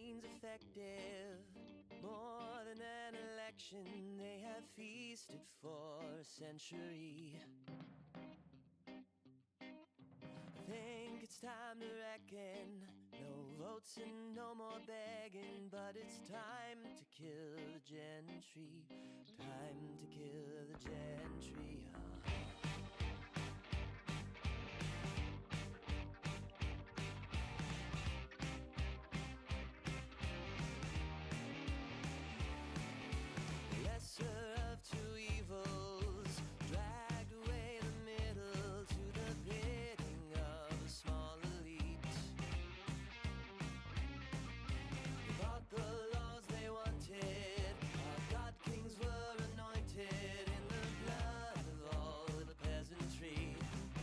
guillotines effective. More than an election, they have feasted for a century. I think it's time to reckon. No votes and no more begging, but it's time to kill the gentry. Time to kill the gentry. Lesser of two evils, dragged away the middle to the bidding of a small elite. Without the laws they wanted, our god kings were anointed in the blood of all the peasantry.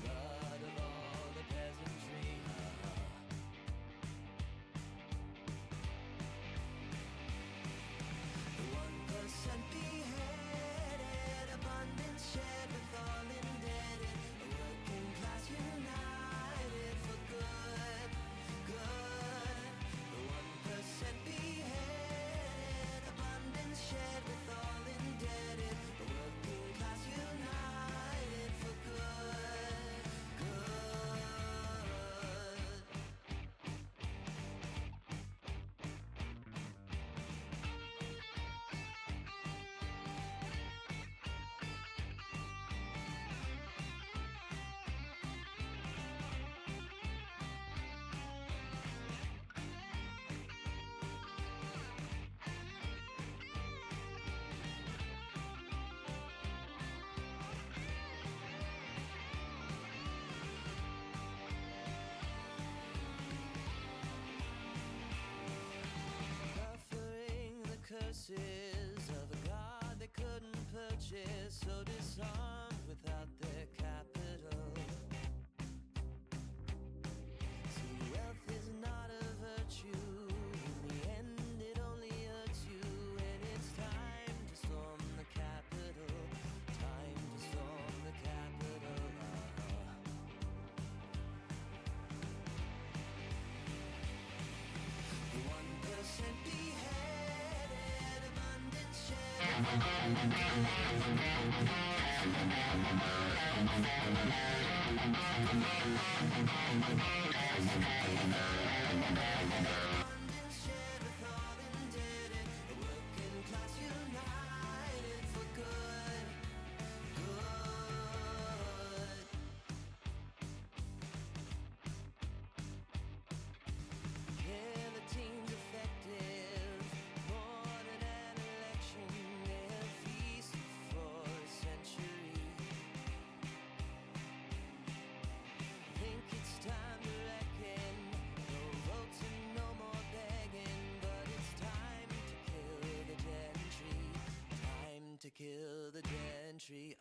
Blood of all the peasantry. The 1% beheaded, abundance shared with all indebted, a working class united for good, good. The 1% beheaded, abundance shared with all indebted, a working class united for good, good. Suffering the curses of a god they couldn't purchase, so disarmed without their capital. See, wealth is not a virtue. In the end, it only hurts you. And it's time to storm the capital. Time to storm the capital. The 1% beheaded, abundance shared with all indebted, a working class united for good, good. Guillotines effective, more than an election, they have feasted for a century. Think it's time to reckon, no votes and no more begging, but it's time to kill the gentry, time to kill the gentry.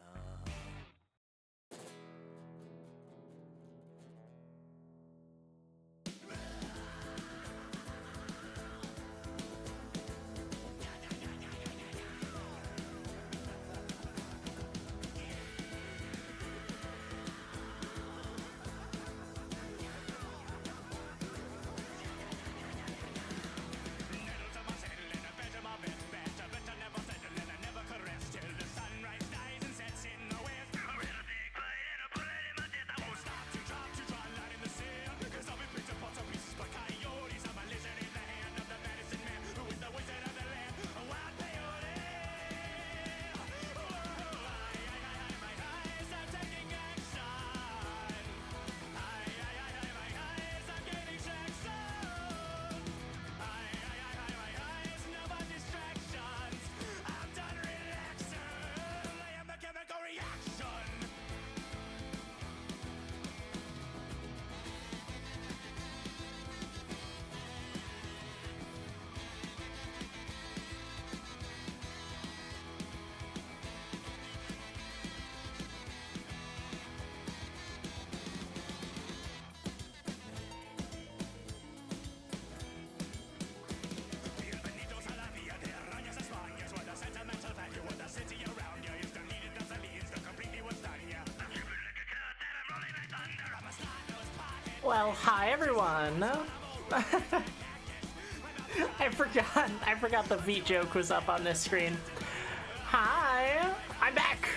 Well, hi everyone! I forgot the feet joke was up on this screen. Hi, I'm back.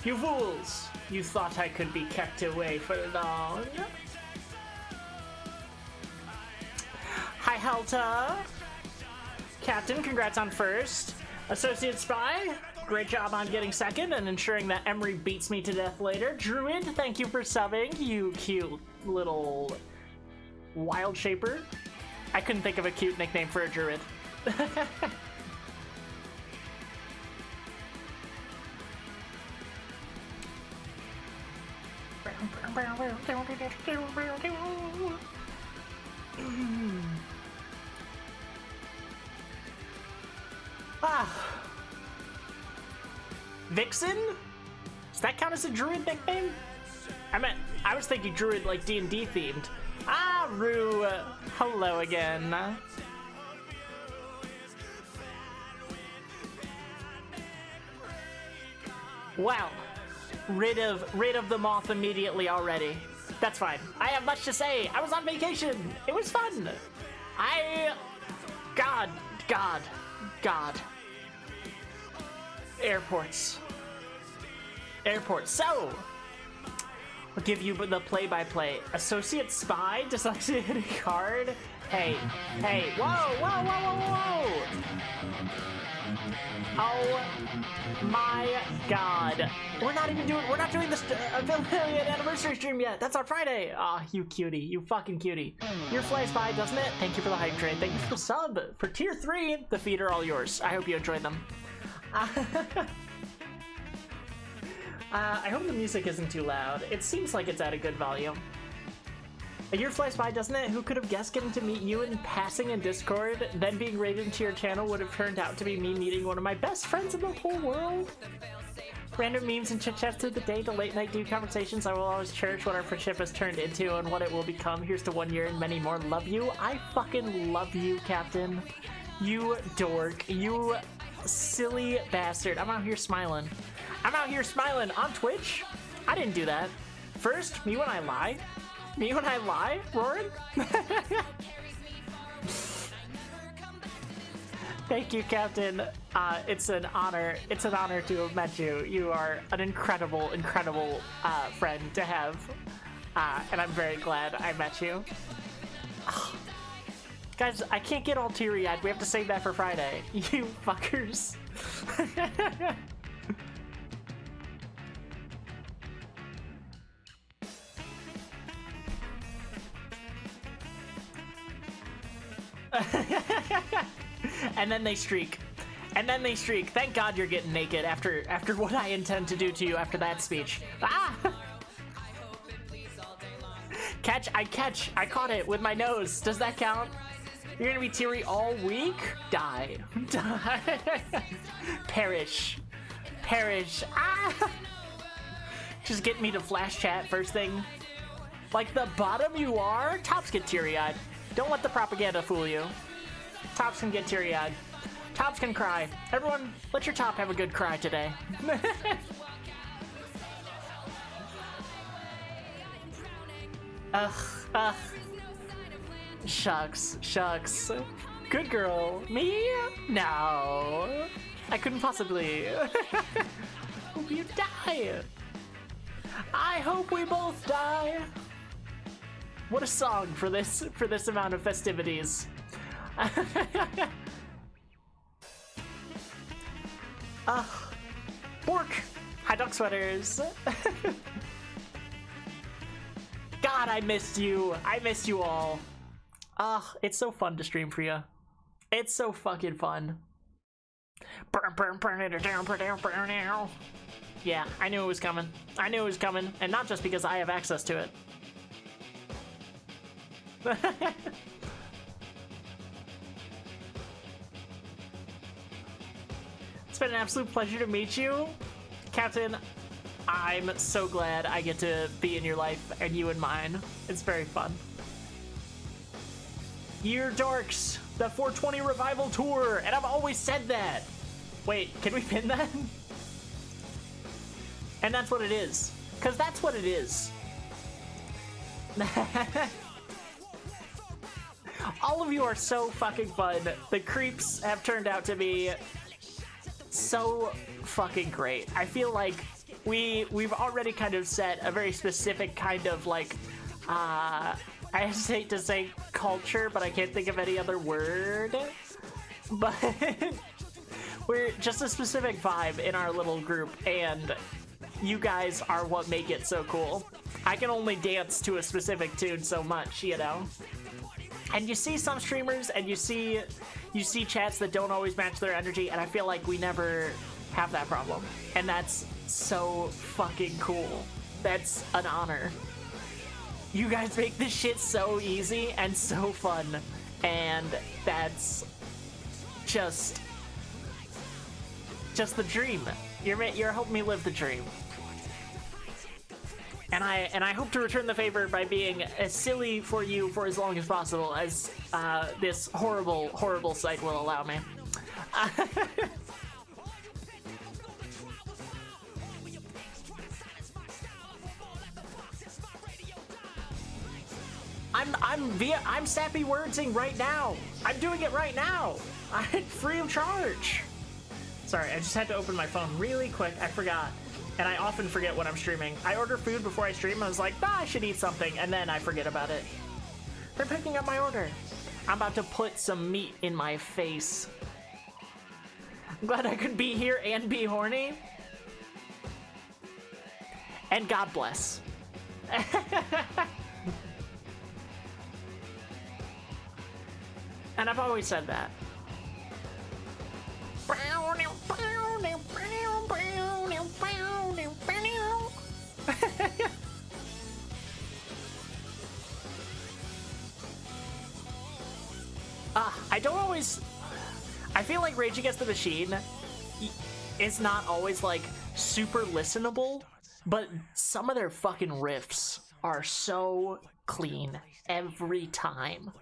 You fools, you thought I could be kept away for long. Hi, Helta. Captain, congrats on first. Associate Spy, great job on getting second and ensuring that Emery beats me to death later. Druid, thank you for subbing, you cute little wild shaper. I couldn't think of a cute nickname for a druid. Vixen? Does that count as a druid nickname? I was thinking druid like D&D themed. Rue, hello again. Wow, rid of the moth immediately already. That's fine. I have much to say. I was on vacation. It was fun. God. Airports. So, I'll give you the play-by-play. Associate Spy decides to hit a card. Hey, whoa. Oh my God. We're not doing this affiliate anniversary stream yet. That's on Friday. Aw, you cutie, you fucking cutie. Your Fly Spy, doesn't it? Thank you for the hype train. Thank you for the sub. For tier 3, the feet are all yours. I hope you enjoyed them. I hope the music isn't too loud. It seems like it's at a good volume. Your Fly Spy, doesn't it? Who could have guessed getting to meet you in passing in Discord, then being raided into your channel would have turned out to be me meeting one of my best friends in the whole world? Random memes and chit-chats through the day to late-night deep conversations. I will always cherish what our friendship has turned into and what it will become. Here's to 1 year and many more. Love you. I fucking love you, Captain. You dork. You silly bastard. I'm out here smiling. On Twitch? I didn't do that. First, me when I lie? Roaring? Thank you, Captain. It's an honor. It's an honor to have met you. You are an incredible friend to have. And I'm very glad I met you. Guys, I can't get all teary-eyed. We have to save that for Friday. You fuckers. And then they streak. Thank God you're getting naked after what I intend to do to you after that speech. I caught it with my nose. Does that count? You're gonna be teary all week? Die. Perish. Just get me to flash chat first thing. Like the bottom you are? Tops get teary-eyed. Don't let the propaganda fool you. Tops can get teary-eyed. Tops can cry. Everyone, let your top have a good cry today. Ugh. Shucks. Good girl. Me? No. I couldn't possibly. Hope you die. I hope we both die. What a song for this amount of festivities. Bork! Hi, duck sweaters. God, I missed you. I missed you all. It's so fun to stream for you. It's so fucking fun. Yeah, I knew it was coming. And not just because I have access to it. It's been an absolute pleasure to meet you, Captain. I'm so glad I get to be in your life and you in mine. It's very fun. Year Dorks, the 420 Revival Tour, and I've always said that. Wait, can we pin that? And that's what it is, because that's what it is. All of you are so fucking fun. The creeps have turned out to be so fucking great. I feel like we've already kind of set a very specific kind of like I hesitate to say culture, but I can't think of any other word. But we're just a specific vibe in our little group, and you guys are what make it so cool. I can only dance to a specific tune so much, you know? And you see some streamers and you see chats that don't always match their energy, and I feel like we never have that problem. And that's so fucking cool. That's an honor. You guys make this shit so easy and so fun, and that's just the dream. You're helping me live the dream. And I hope to return the favor by being as silly for you for as long as possible as this horrible site will allow me. I'm sappy wordsing right now. I'm doing it right now. I'm free of charge. Sorry, I just had to open my phone really quick. I forgot. And I often forget when I'm streaming. I order food before I stream. I was like, I should eat something. And then I forget about it. They're picking up my order. I'm about to put some meat in my face. I'm glad I could be here and be horny. And God bless. And I've always said that. I feel like Rage Against the Machine is not always like super listenable, but some of their fucking riffs are so clean every time.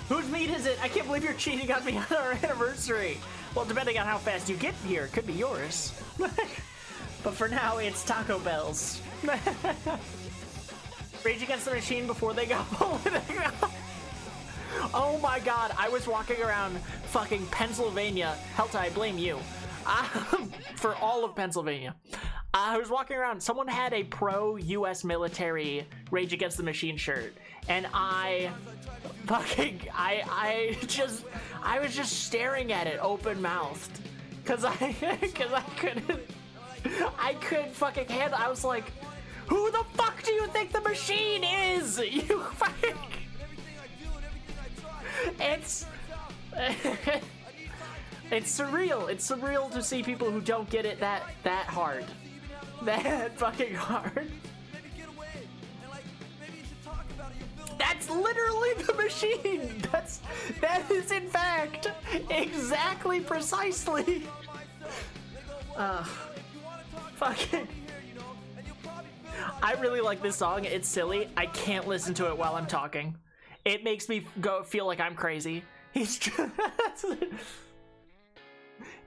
Whose meat is it? I can't believe you're cheating on me on our anniversary. Well, depending on how fast you get here, it could be yours. But for now, it's Taco Bell's. Rage Against the Machine before they got political. Oh my god, I was walking around fucking Pennsylvania. Helta, I blame you. For all of Pennsylvania. I was walking around, someone had a pro-US military Rage Against the Machine shirt, and I was just staring at it open-mouthed, cause I couldn't fucking handle. I was like, who the fuck do you think the Machine is? You fucking. It's surreal. It's surreal to see people who don't get it that hard. That fucking hard. That's literally the Machine. That is in fact exactly precisely. Fucking. I really like this song. It's silly. I can't listen to it while I'm talking. It makes me feel like I'm crazy. He's just.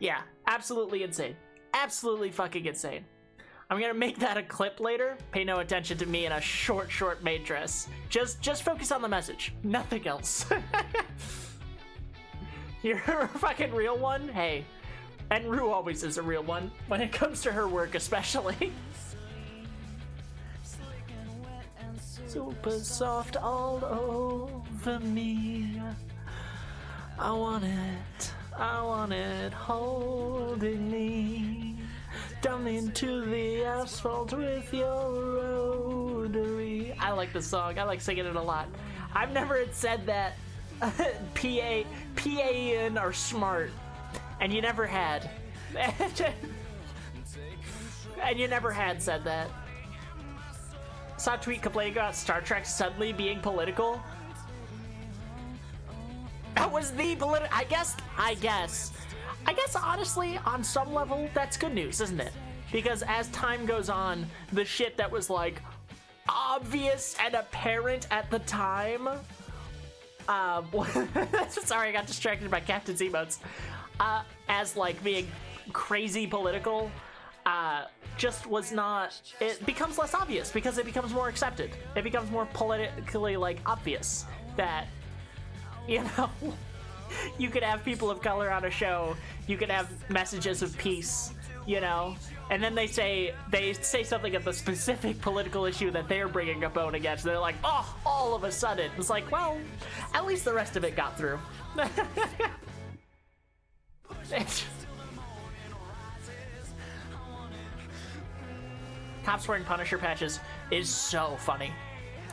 Yeah, absolutely insane. Absolutely fucking insane. I'm gonna make that a clip later. Pay no attention to me in a short maid dress. Just focus on the message. Nothing else. You're a fucking real one? Hey. And Rue always is a real one. When it comes to her work especially. Super soft all over me. I want it holding me. Down into the asphalt with your rotary. I like this song. I like singing it a lot. I've never said that PA-in or smart. And you never had. And you never had said that. Saw a tweet complaining about Star Trek suddenly being political. That was the political. I guess honestly, on some level, that's good news, isn't it? Because as time goes on, the shit that was like obvious and apparent at the time. Sorry, I got distracted by Captain's emotes. As like being crazy political, just was not. It becomes less obvious because it becomes more accepted. It becomes more politically like obvious that, you know, you could have people of color on a show. You could have messages of peace, you know, and then they say something of the specific political issue that they're bringing a bone against. They're like, oh, all of a sudden, it's like, well, at least the rest of it got through. Cops wearing Punisher patches is so funny.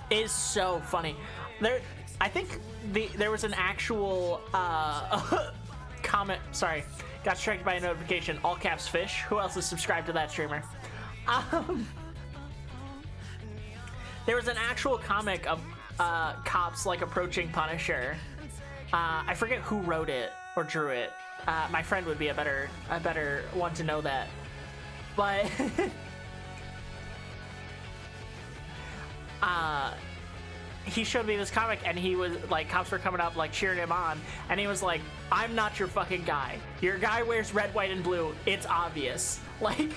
Is so funny. I think there was an actual comment. Sorry, got struck by a notification. All caps fish. Who else is subscribed to that streamer? There was an actual comic of cops like approaching Punisher. I forget who wrote it or drew it. My friend would be a better one to know that. But he showed me this comic, and he was like, cops were coming up like cheering him on, and he was like, I'm not your fucking guy. Your guy wears red, white, and blue. It's obvious. Like,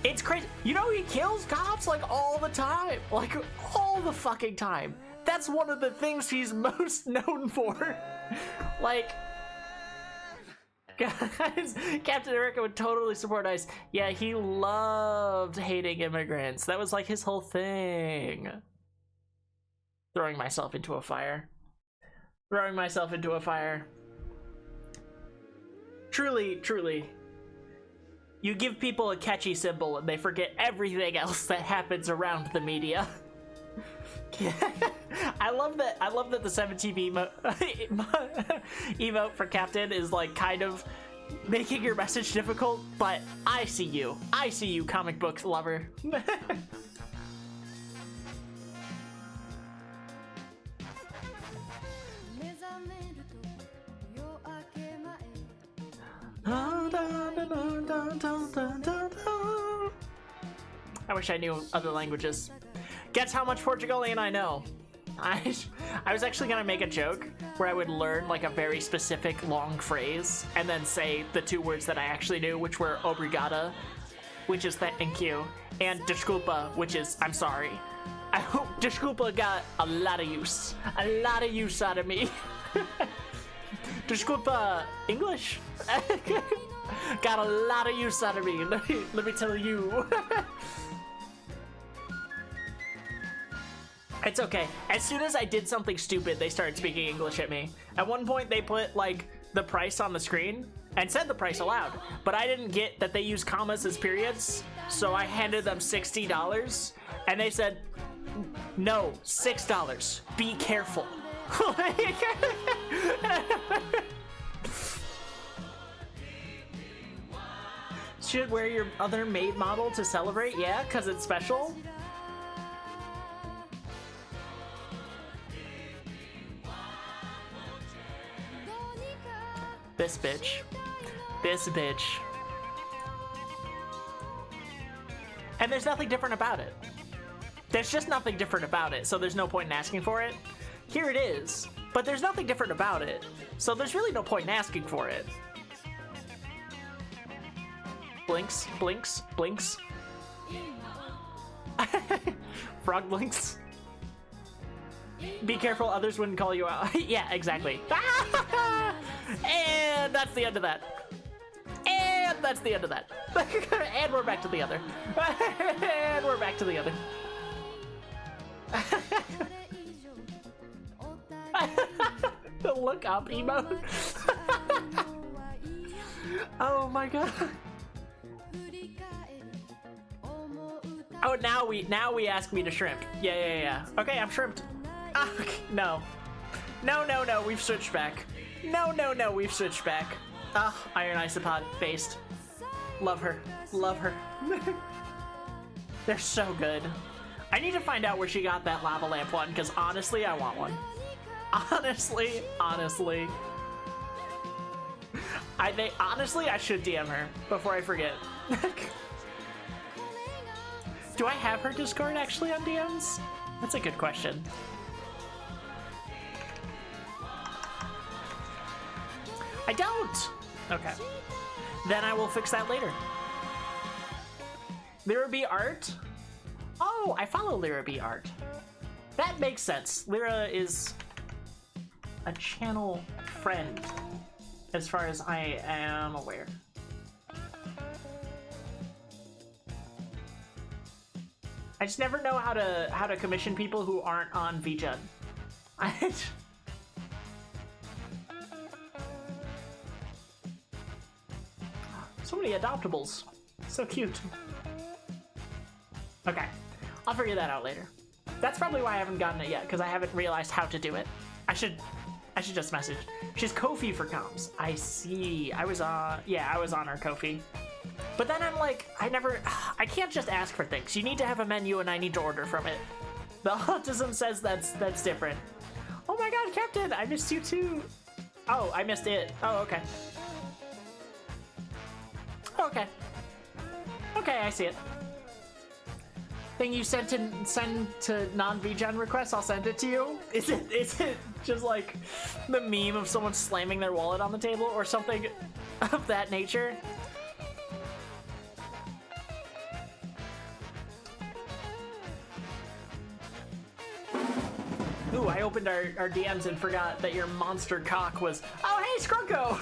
it's crazy. You know, he kills cops like all the time, like all the fucking time. That's one of the things he's most known for. Like, guys, Captain America would totally support ICE. Yeah, he loved hating immigrants. That was like his whole thing. Throwing myself into a fire. Throwing myself into a fire. Truly, truly. You give people a catchy symbol and they forget everything else that happens around the media. I love that the 17 emote for Captain is like kind of making your message difficult, but I see you, comic book lover. I wish I knew other languages. Guess how much Portugalian I know. I was actually gonna make a joke where I would learn like a very specific long phrase and then say the two words that I actually knew, which were obrigada, which is thank you, and desculpa, which is I'm sorry. I hope desculpa got a lot of use out of me. Desculpa English got a lot of use out of me. Let me tell you. It's okay. As soon as I did something stupid, they started speaking English at me. At one point, they put like the price on the screen and said the price aloud, but I didn't get that they use commas as periods, so I handed them $60, and they said, no, $6. Be careful. Should wear your other maid model to celebrate? Yeah, because it's special. This bitch. This bitch. And there's nothing different about it. There's just nothing different about it, so there's no point in asking for it. Here it is, but there's nothing different about it, so there's really no point in asking for it. Blinks, blinks, blinks. Frog blinks. Be careful, others wouldn't call you out. Yeah, exactly. And that's the end of that. And that's the end of that. And we're back to the other. And we're back to the other. The look up emote. Oh my god. Oh, now we ask me to shrimp. Yeah. Okay, I'm shrimped. Okay, no, we've switched back. No, we've switched back. Iron Isopod based. Love her. They're so good. I need to find out where she got that lava lamp one, because honestly, I want one. Honestly. Honestly, I should DM her before I forget. Do I have her Discord actually on DMs? That's a good question. I don't! Okay. Then I will fix that later. Lyra B Art? Oh, I follow Lyra B Art. That makes sense. Lyra is a channel friend, as far as I am aware. I just never know how to commission people who aren't on VGen. So many adoptables. So cute. Okay, I'll figure that out later. That's probably why I haven't gotten it yet, because I haven't realized how to do it. I should just message. She's Ko-fi for comms. I see. I was on her Ko-fi. But then I'm like, I can't just ask for things. You need to have a menu and I need to order from it. The autism says that's different. Oh my god, Captain, I missed you too. Oh, I missed it. Oh, okay. Okay. Okay, I see it. Thing you send to non-VGen requests, I'll send it to you. Is it just like the meme of someone slamming their wallet on the table or something of that nature? Ooh, I opened our DMs and forgot that your monster cock was... Oh, hey, Skrunko!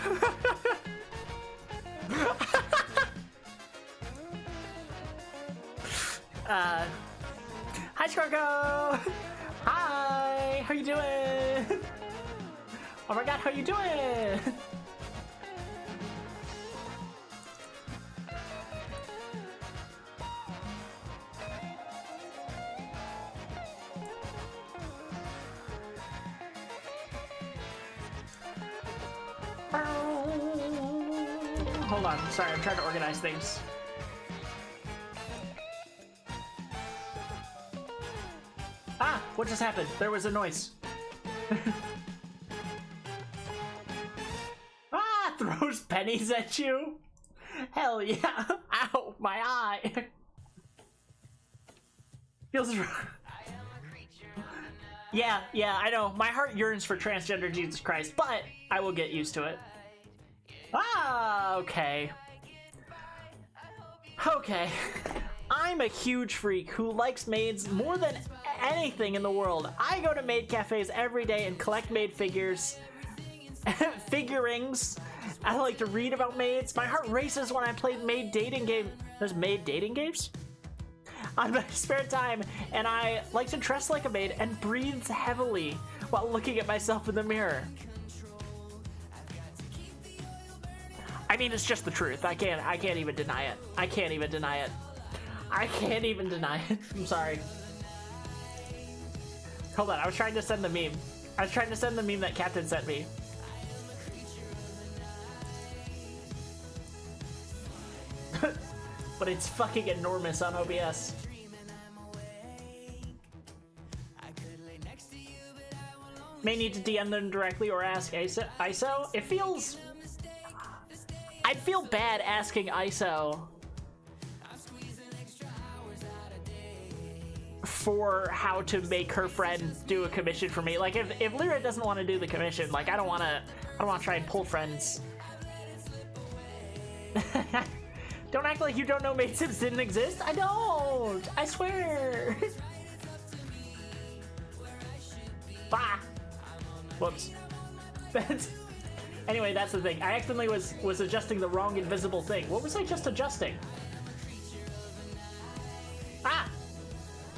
Hi, Skrunko! Hi! How you doing? Oh my god, how you doing? Hold on, sorry, I'm trying to organize things. Ah, what just happened? There was a noise. Ah, throws pennies at you. Hell yeah. Ow, my eye. Feels wrong. Yeah, I know. My heart yearns for transgender Jesus Christ, but I will get used to it. Ah, okay. Okay. I'm a huge freak who likes maids more than anything in the world. I go to maid cafes every day and collect maid figures, figurings. I like to read about maids. My heart races when I play maid dating game. There's maid dating games? On my spare time, and I like to dress like a maid and breathe heavily while looking at myself in the mirror. I mean, it's just the truth. I can't even deny it. I can't even deny it. I'm sorry. Hold on, I was trying to send the meme. That Captain sent me. But it's fucking enormous on OBS. May need to DM them directly or ask ISO. It feels... I'd feel bad asking ISO for how to make her friend do a commission for me. Like, if Lyra doesn't want to do the commission, like, I don't want to try and pull friends. Don't act like you don't know Maid Sims didn't exist. I don't. I swear. Bah. Whoops. Anyway, that's the thing. I accidentally was adjusting the wrong invisible thing. What was I just adjusting? Ah!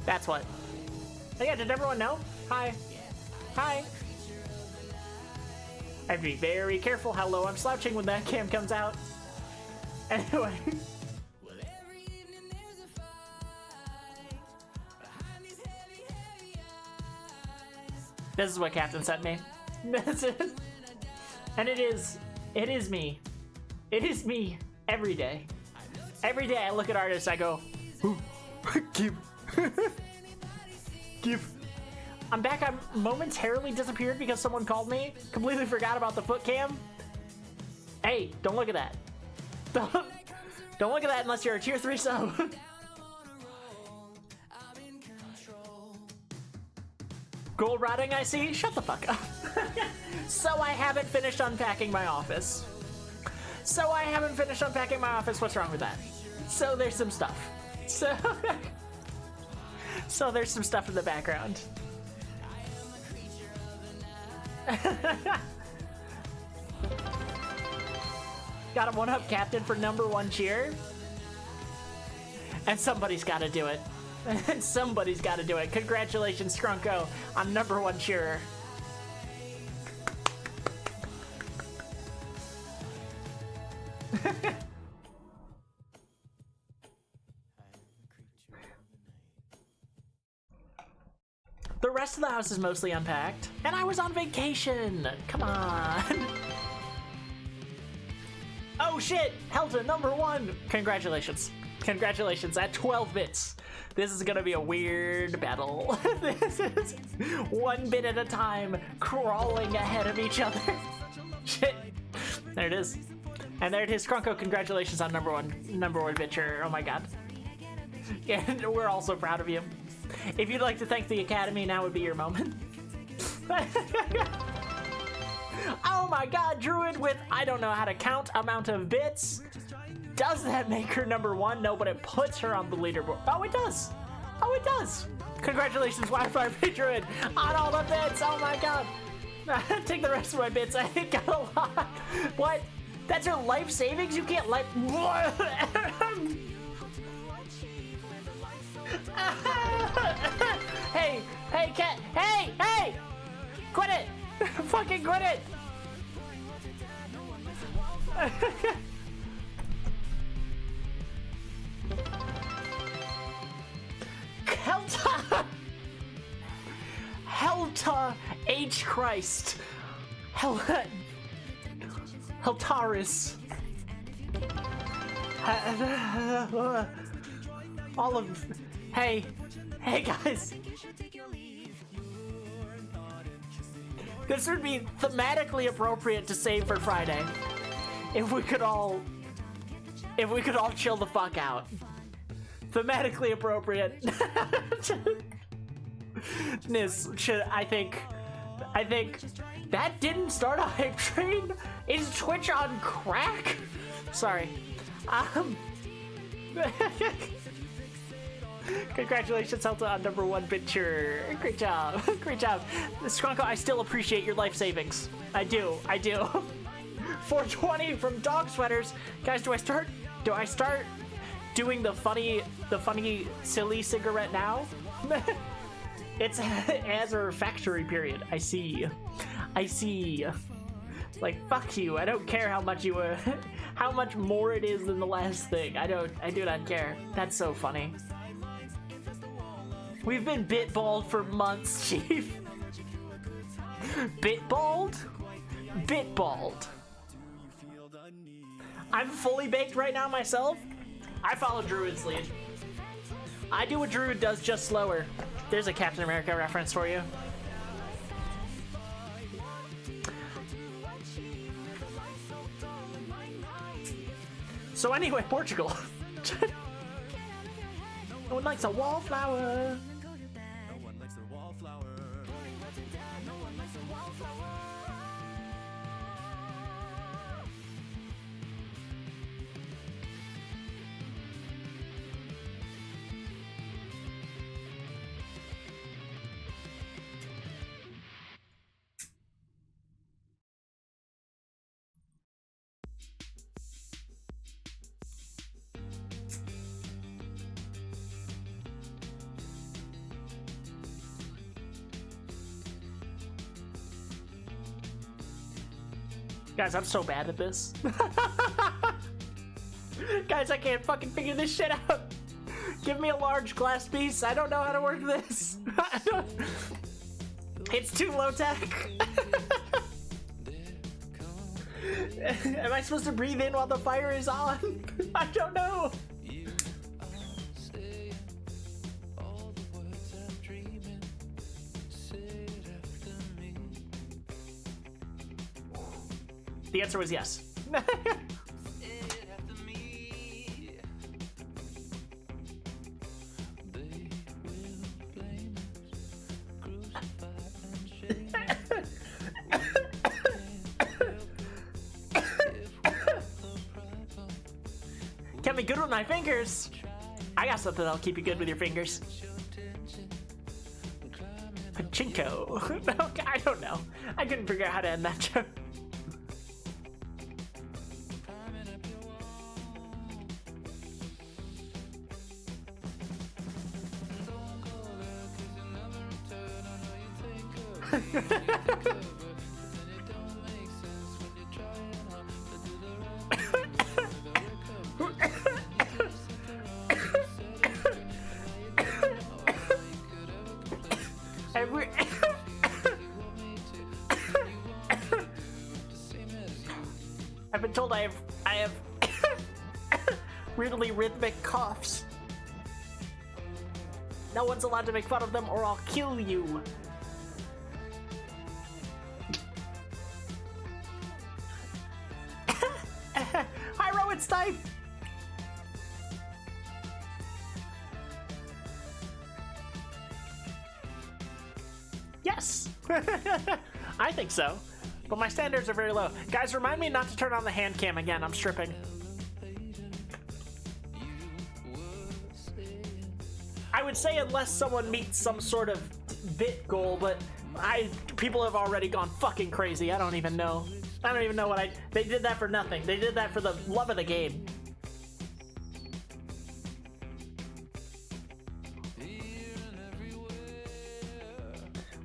That's what. Oh yeah, did everyone know? Hi. Hi. I have to be very careful how low I'm slouching when that cam comes out. Anyway. This is what Captain sent me. That's it. And it is me. It is me every day. Every day I look at artists, I go, give. Give. I'm back. I'm momentarily disappeared because someone called me. Completely forgot about the foot cam. Hey, don't look at that. Don't look at that unless you're a tier 3 sub. Gold rotting, I see? Shut the fuck up. So I haven't finished unpacking my office. What's wrong with that? So there's some stuff. So, so there's some stuff in the background. Got a one-up captain for #1 cheer. And somebody's got to do it. And somebody's got to do it. Congratulations, Scrunko, on #1 cheerer. The rest of the house is mostly unpacked, and I was on vacation. Come on. Oh shit, Helta #1. Congratulations. Congratulations, at 12 bits. This is gonna be a weird battle. This is 1 bit at a time, crawling ahead of each other. Shit. There it is. And there it is, Scrunko, congratulations on #1 bitcher. Oh my god. And we're also proud of you. If you'd like to thank the Academy, now would be your moment. Oh my god, Druid with I don't know how to count amount of bits. Does that make her #1? No, but it puts her on the leaderboard. Oh, it does. Oh, it does. Congratulations, Wi-Fi Druid, on all the bits. Oh my god. Take the rest of my bits. I got a lot. What? That's your life savings? You can't life. Hey, hey, cat. Hey, hey. Quit it. Fucking quit it. Helta! Helta H. Christ. Heltaris. All of... Hey. Hey, guys. This would be thematically appropriate to save for Friday. If we could all chill the fuck out. Thematically appropriate. I think that didn't start a hype train. Is Twitch on crack? Sorry. Congratulations, Helta, on #1 picture. Great job. Great job. Scrunko, I still appreciate your life savings. I do. 420 from Dog Sweaters. Guys, do I start doing the funny silly cigarette now? It's as a refractory period. I see. Like, fuck you. I don't care how much how much more it is than the last thing. I do not care. That's so funny. We've been bitballed for months, Chief. Bitballed? Bitballed. I'm fully baked right now myself. I follow Druid's lead. I do what Druid does, just slower. There's a Captain America reference for you. So anyway, Portugal. No one likes a wallflower. No one likes a wallflower. Guys, I'm so bad at this. Guys, I can't fucking figure this shit out. Give me a large glass piece. I don't know how to work this. It's too low tech. Am I supposed to breathe in while the fire is on? I don't know. The answer was yes. Get me good with my fingers. I got something that'll keep you good with your fingers. Pachinko. Okay, I don't know. I couldn't figure out how to end that joke. I've been told I have weirdly rhythmic coughs. No one's allowed to make fun of them or I'll kill you. Hi, Rowan Stipe! Yes! I think so. But my standards are very low. Guys, remind me not to turn on the hand cam again. I'm stripping. I would say unless someone meets some sort of bit goal, but people have already gone fucking crazy. I don't even know. I don't even know what they did that for nothing. They did that for the love of the game.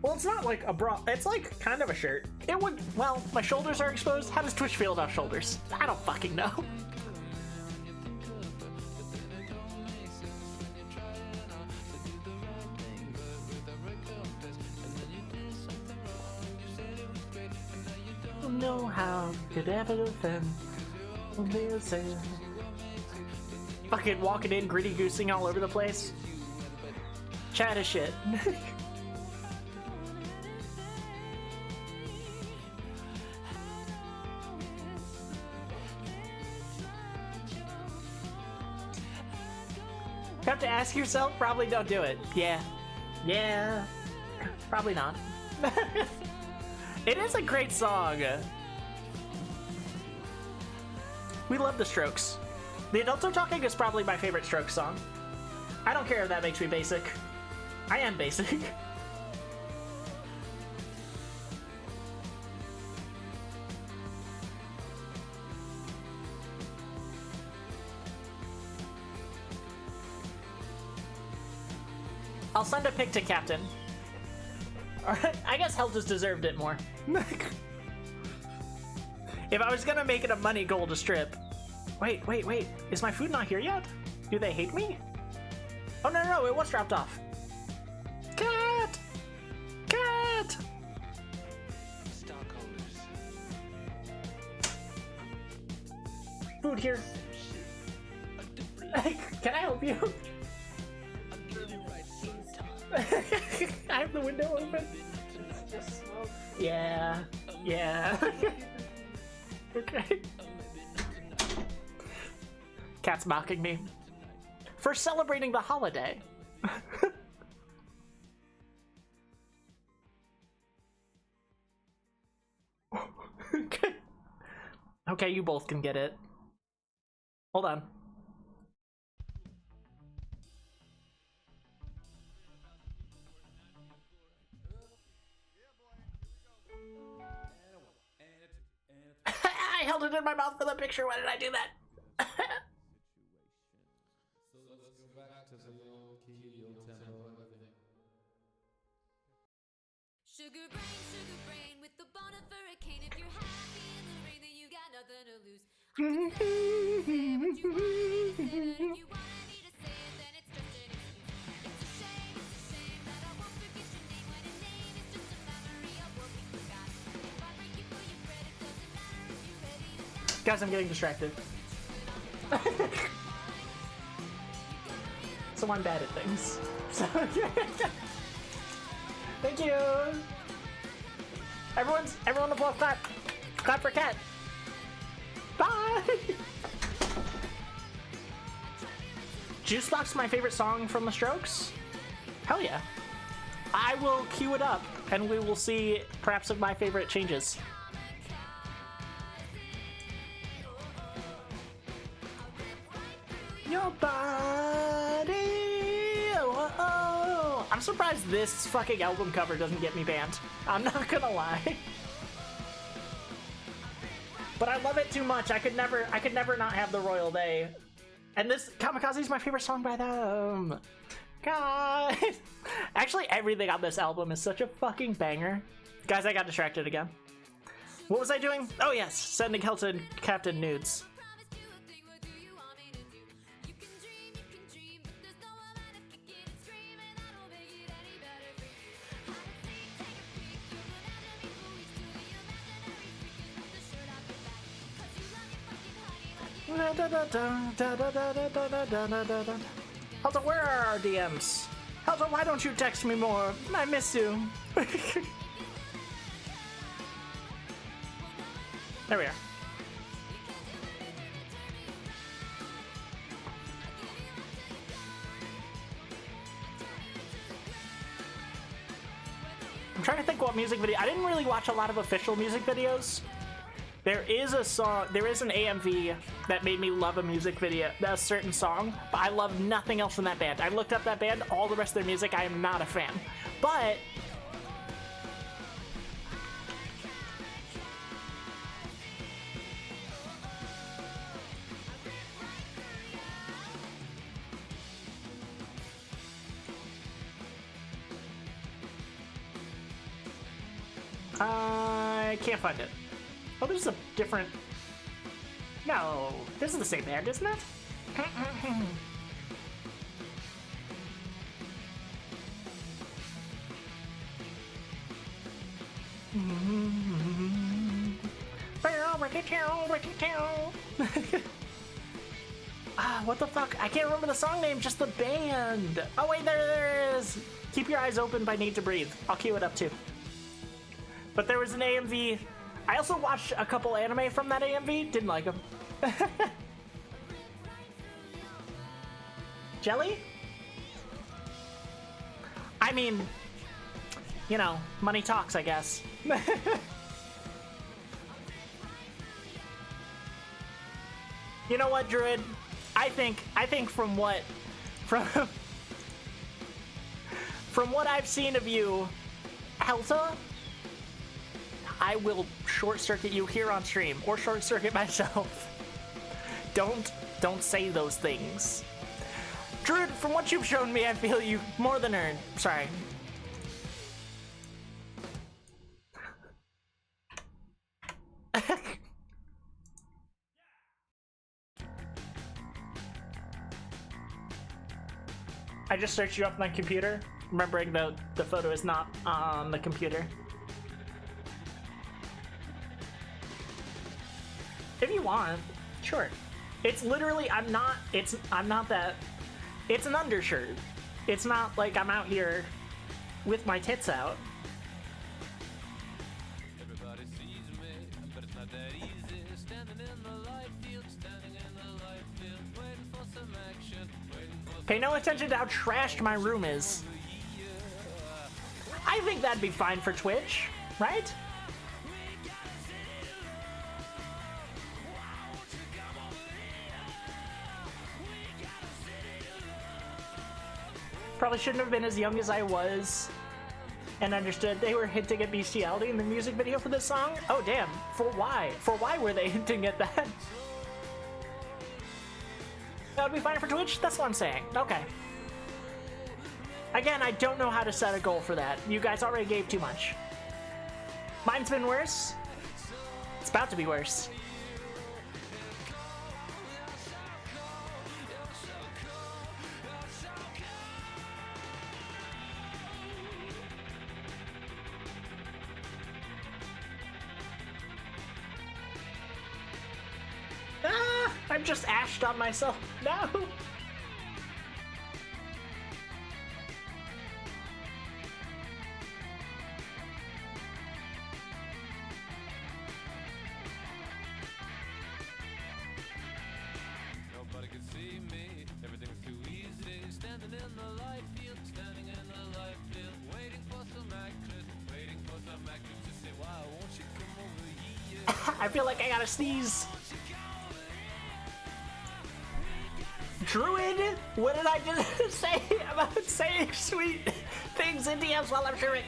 Well, it's not like a bra. It's like kind of a shirt. It would. Well, my shoulders are exposed. How does Twitch feel about shoulders? I don't fucking know. Don't know how could ever defend. Fucking walking in, gritty goosing all over the place. Chat is shit. You have to ask yourself, probably don't do it. Yeah, probably not. It is a great song. We love the Strokes. The Adults Are Talking is probably my favorite Strokes song. I don't care if that makes me basic. I am basic. I'll send a pic to Captain. Alright, I guess Hell just deserved it more. If I was gonna make it a money goal to strip. Wait. Is my food not here yet? Do they hate me? Oh, no, it was dropped off. Cat! Food here. Can I help you? I have the window open. Yeah. Okay. Cat's mocking me for celebrating the holiday. Okay, you both can get it. Hold on. I held it in my mouth for the picture. Why did I do that? So let's go back to the old key, old tempo, everything. Sugar brain with the bone of hurricane. If you're happy in the rain, then you got nothing to lose. I can say what you want me to say, but if you wanted me to say it, then it's just an excuse. It's a shame that I won't forget your name when a name is just a memory of what we forgot. If I break you for your bread, it doesn't matter if you're ready to die. Guys, I'm getting distracted. So I'm bad at things. So thank you. Everyone applause, clap. Clap for Cat. Bye. Juicebox, my favorite song from the Strokes? Hell yeah. I will cue it up and we will see perhaps if my favorite changes. Your body I'm surprised this fucking album cover doesn't get me banned. I'm not gonna lie. But I love it too much. I could never not have the Royal Day. And this Kamikaze is my favorite song by them. God. Actually, everything on this album is such a fucking banger. Guys, I got distracted again. What was I doing? Oh yes, sending Captain nudes. Promise you a thing, what do you want me to do? You can dream, but there's no one line if you kick it and scream, and I don't make it any better for you. Hide and seek, take a peek, you'll imagine me for weeks to the imaginary freakers with the shirt off your back. 'Cause you love your fucking honey like you Helter, where are our DMs? Helter, why don't you text me more? I miss you. There we are. I'm trying to think what music video. I didn't really watch a lot of official music videos. There is a song, there is an AMV that made me love a music video, a certain song, but I love nothing else from that band. I looked up that band, all the rest of their music, I am not a fan. But I can't find it. Oh, there's a different... No, this is the same band, isn't it? What the fuck? I can't remember the song name, just the band. Oh wait, there it is. Keep Your Eyes Open by Need to Breathe. I'll cue it up too. But there was an AMV. I also watched a couple anime from that AMV. Didn't like them. Jelly? I mean, you know, money talks, I guess. You know what, Druid? I think from what I've seen of you, Helta, I will short circuit you here on stream, or short circuit myself. Don't say those things. Druid, from what you've shown me, I feel you more than earned. Sorry. I just searched you up on my computer, remembering the photo is not on the computer. If you want, sure. It's literally, I'm not that, it's an undershirt. It's not like I'm out here with my tits out. Everybody sees me, but it's not that easy. Standing in the light field, standing in the light field, waiting for some action, waiting for Pay no attention to how trashed my room is. I think that'd be fine for Twitch, right? Probably shouldn't have been as young as I was and understood they were hinting at bestiality in the music video for this song. Oh damn, for why? For why were they hinting at that? That would be fine for Twitch? That's what I'm saying. Okay. Again, I don't know how to set a goal for that. You guys already gave too much. Mine's been worse. It's about to be worse. Ah, I'm just ashed on myself. No. nobody could see me. Everything was too easy. Standing in the light field, standing in the light field, waiting for some actress to say, why won't you come over here? I feel like I gotta sneeze. Druid, what did I just say about saying sweet things in DMs while I'm chewing?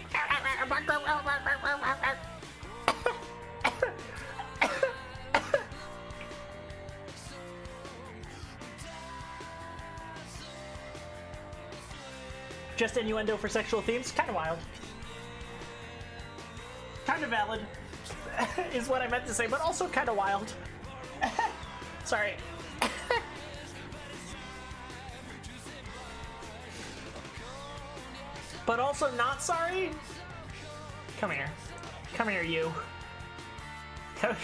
Just innuendo for sexual themes? Kind of wild. Kind of valid, is what I meant to say, but also kind of wild. Sorry. But also not sorry? Come here. Come here, you. Come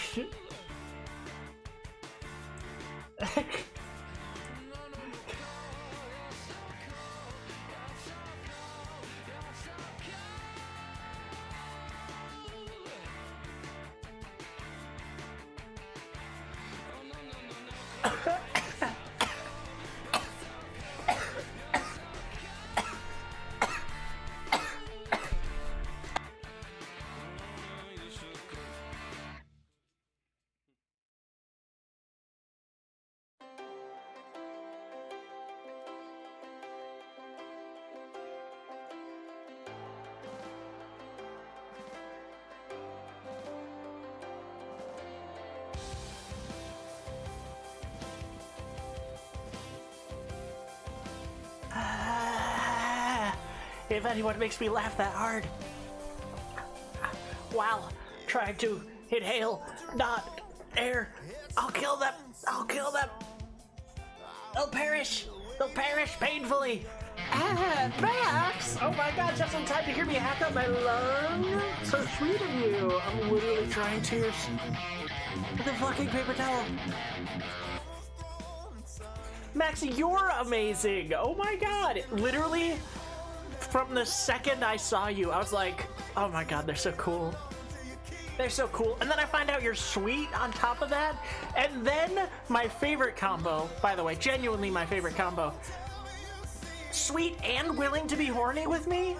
If anyone makes me laugh that hard while trying to inhale not air, I'll kill them. I'll kill them. They'll perish. They'll perish painfully. Ah, Max! Oh my god, just in time to hear me hack up my lung. So sweet of you. I'm literally trying tears with a fucking paper towel. Max, you're amazing. Oh my god. Literally, from the second I saw you, I was like, oh my god, they're so cool. They're so cool. And then I find out you're sweet on top of that. And then my favorite combo, by the way, genuinely my favorite combo. Sweet and willing to be horny with me?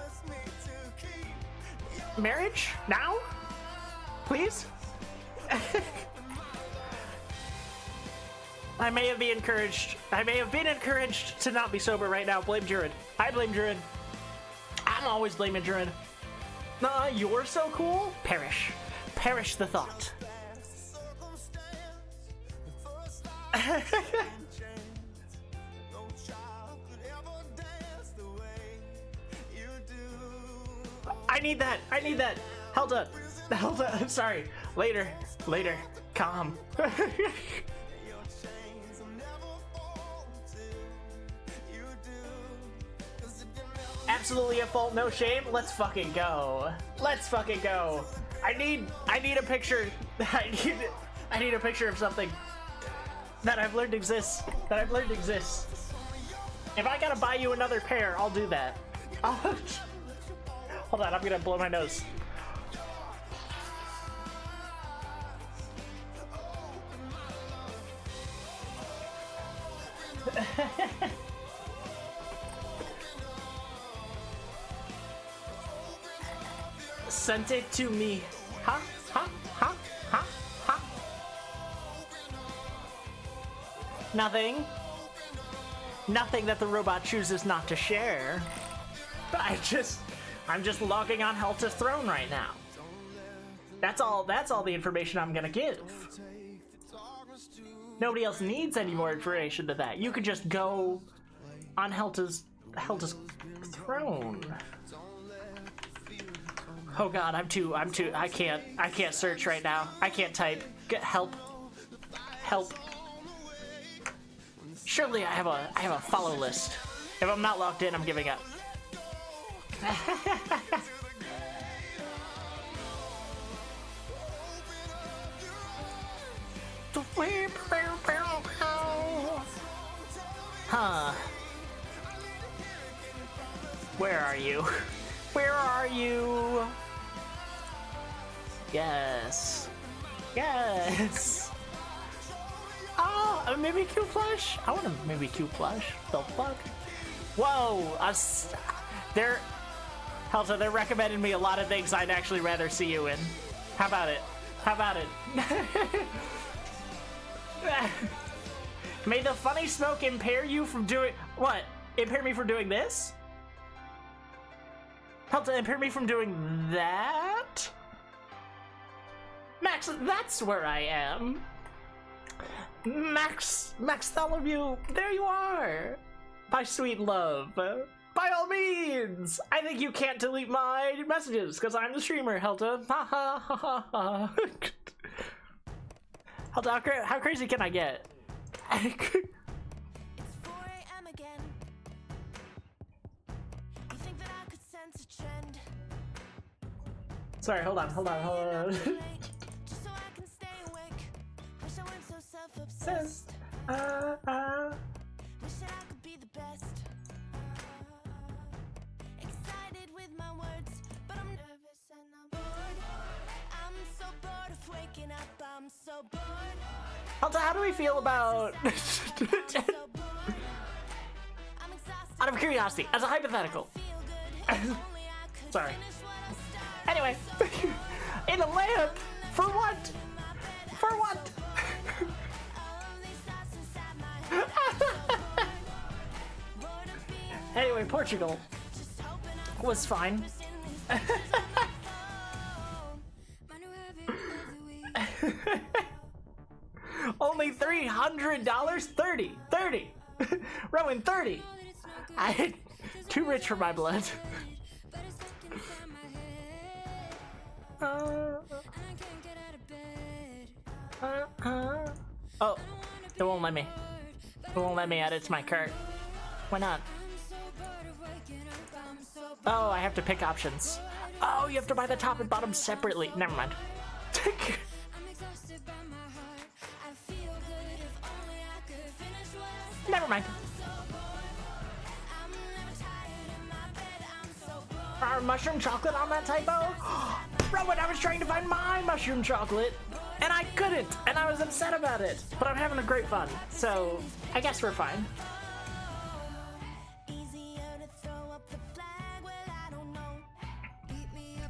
Marriage? Now? Please? I may have been encouraged to not be sober right now. Blame Druid. I blame Druid. I'm always blaming Druid. Nah, you're so cool? Perish. Perish the thought. I need that. I need that. Helda. Helda. I'm sorry. Later. Later. Calm. Absolutely at fault, no shame. Let's fucking go. Let's fucking go. I need a picture. I need a picture of something that I've learned exists. If I gotta buy you another pair, I'll do that. Hold on, I'm gonna blow my nose. Sent it to me. Huh? Huh? Huh? Huh? Huh? Nothing. Nothing that the robot chooses not to share. I'm just logging on Helta's throne right now. That's all the information I'm gonna give. Nobody else needs any more information than that. You could just go on Helta's throne. Oh god, I can't search right now. I can't type. Help. Help. Surely I have a follow list. If I'm not logged in, I'm giving up. Huh. Where are you? Where are you? Yes. Yes. Oh, a Mimikyu plush? I want a Mimikyu plush. The fuck? Whoa. Helta, they're recommending me a lot of things I'd actually rather see you in. How about it? How about it? May the funny smoke impair you from doing what? Impair me from doing this? Help to impair me from doing that? Max, that's where I am. Max Thellerview, there you are. My sweet love. By all means, I think you can't delete my messages because I'm the streamer, Helta. Ha ha ha ha ha. Helta, how crazy can I get? It's 4 a.m. again. You think that I could sense a trend? Sorry, hold on. Just so I can stay awake. Wish I weren't so self-obsessed. Wish that I could be the best. Excited with my words, but I'm nervous and I'm bored. I'm so bored of waking up. I'm so bored. Helta, how do we feel about... I'm so bored. I'm exhausted. Out of curiosity, as a hypothetical. Feel good. If only I could Sorry. finish what I started. Anyway, in a lamp? For what? For what? Anyway, Portugal was fine. Only $300? 30. Rowan, 30. Too rich for my blood. Oh, it won't let me. It won't let me add it to my cart. Why not? Oh, I have to pick options. Oh, you have to buy the top and bottom separately. Never mind. Never mind. Mushroom chocolate on that typo? Rowan, I was trying to find my mushroom chocolate, and I couldn't, and I was upset about it. But I'm having a great fun, so I guess we're fine.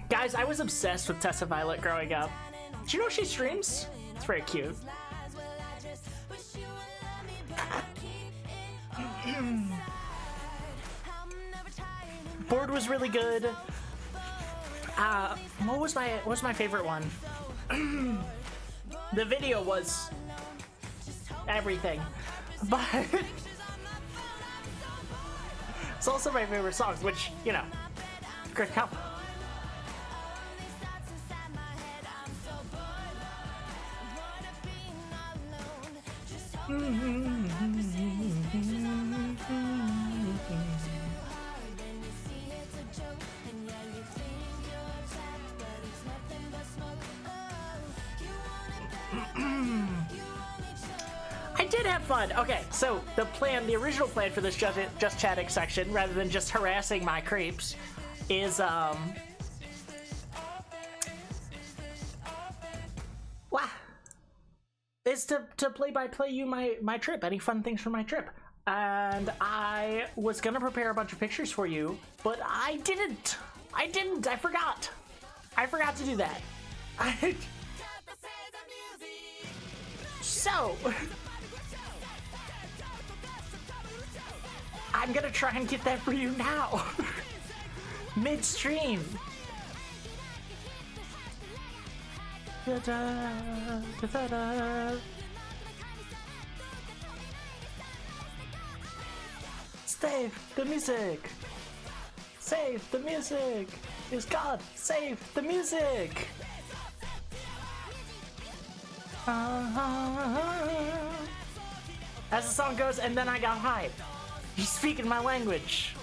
Guys, I was obsessed with Tessa Violet growing up. Do you know she streams? It's very cute. Board was really good. What was my favorite one? The video was everything, but it's also my favorite songs, which, you know, great count. I did have fun. Okay, so the original plan for this just chatting section, rather than just harassing my creeps, is is to play you my trip, any fun things from my trip. And I was gonna prepare a bunch of pictures for you, but I didn't. I forgot. I forgot to do that. So I'm gonna try and get that for you now. Midstream. Da-da, da-da-da. Save the music. Save the music. Is God save the music? As the song goes, and then I got hype. He's speaking my language.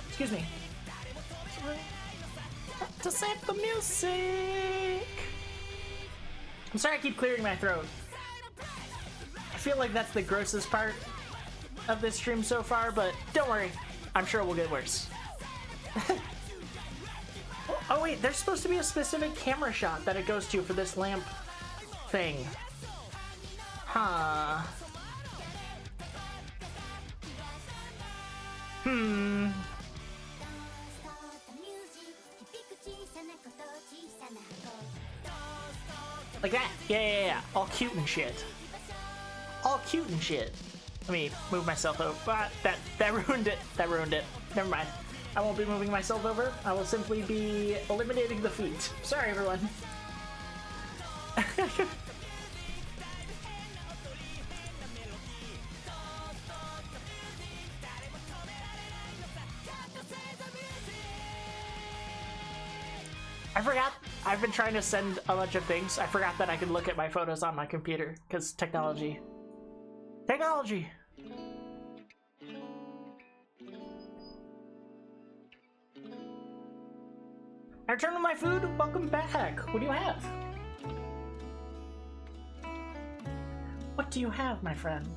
Excuse me. To save the music. I'm sorry I keep clearing my throat. I feel like that's the grossest part of this stream so far, but don't worry. I'm sure it will get worse. Oh wait, there's supposed to be a specific camera shot that it goes to for this lamp thing. Huh. Like that. Yeah. All cute and shit. All cute and shit. Let me move myself over. That ruined it. That ruined it. Never mind. I won't be moving myself over. I will simply be eliminating the feet. Sorry, everyone. I forgot. I've been trying to send a bunch of things. I forgot that I could look at my photos on my computer because technology. Technology! I returned with my food. Welcome back. What do you have? What do you have, my friend?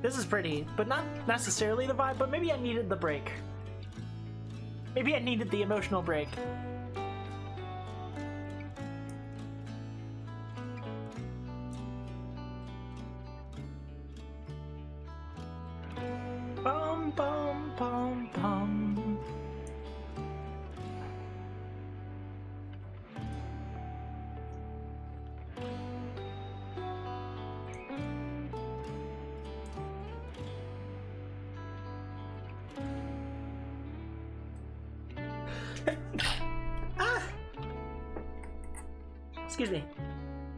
This is pretty, but not necessarily the vibe, but maybe I needed the break. Maybe I needed the emotional break. Bum, bum, bum, bum. Excuse me.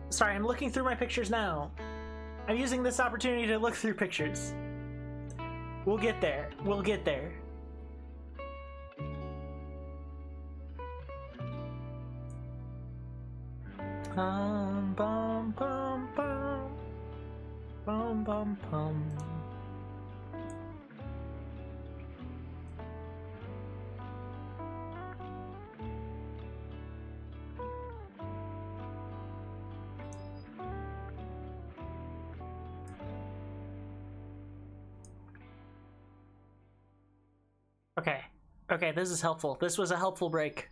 Sorry, I'm looking through my pictures now. I'm using this opportunity to look through pictures. We'll get there. We'll get there. Bum, bum, bum, bum. Bum, bum, bum. Okay, this is helpful. This was a helpful break.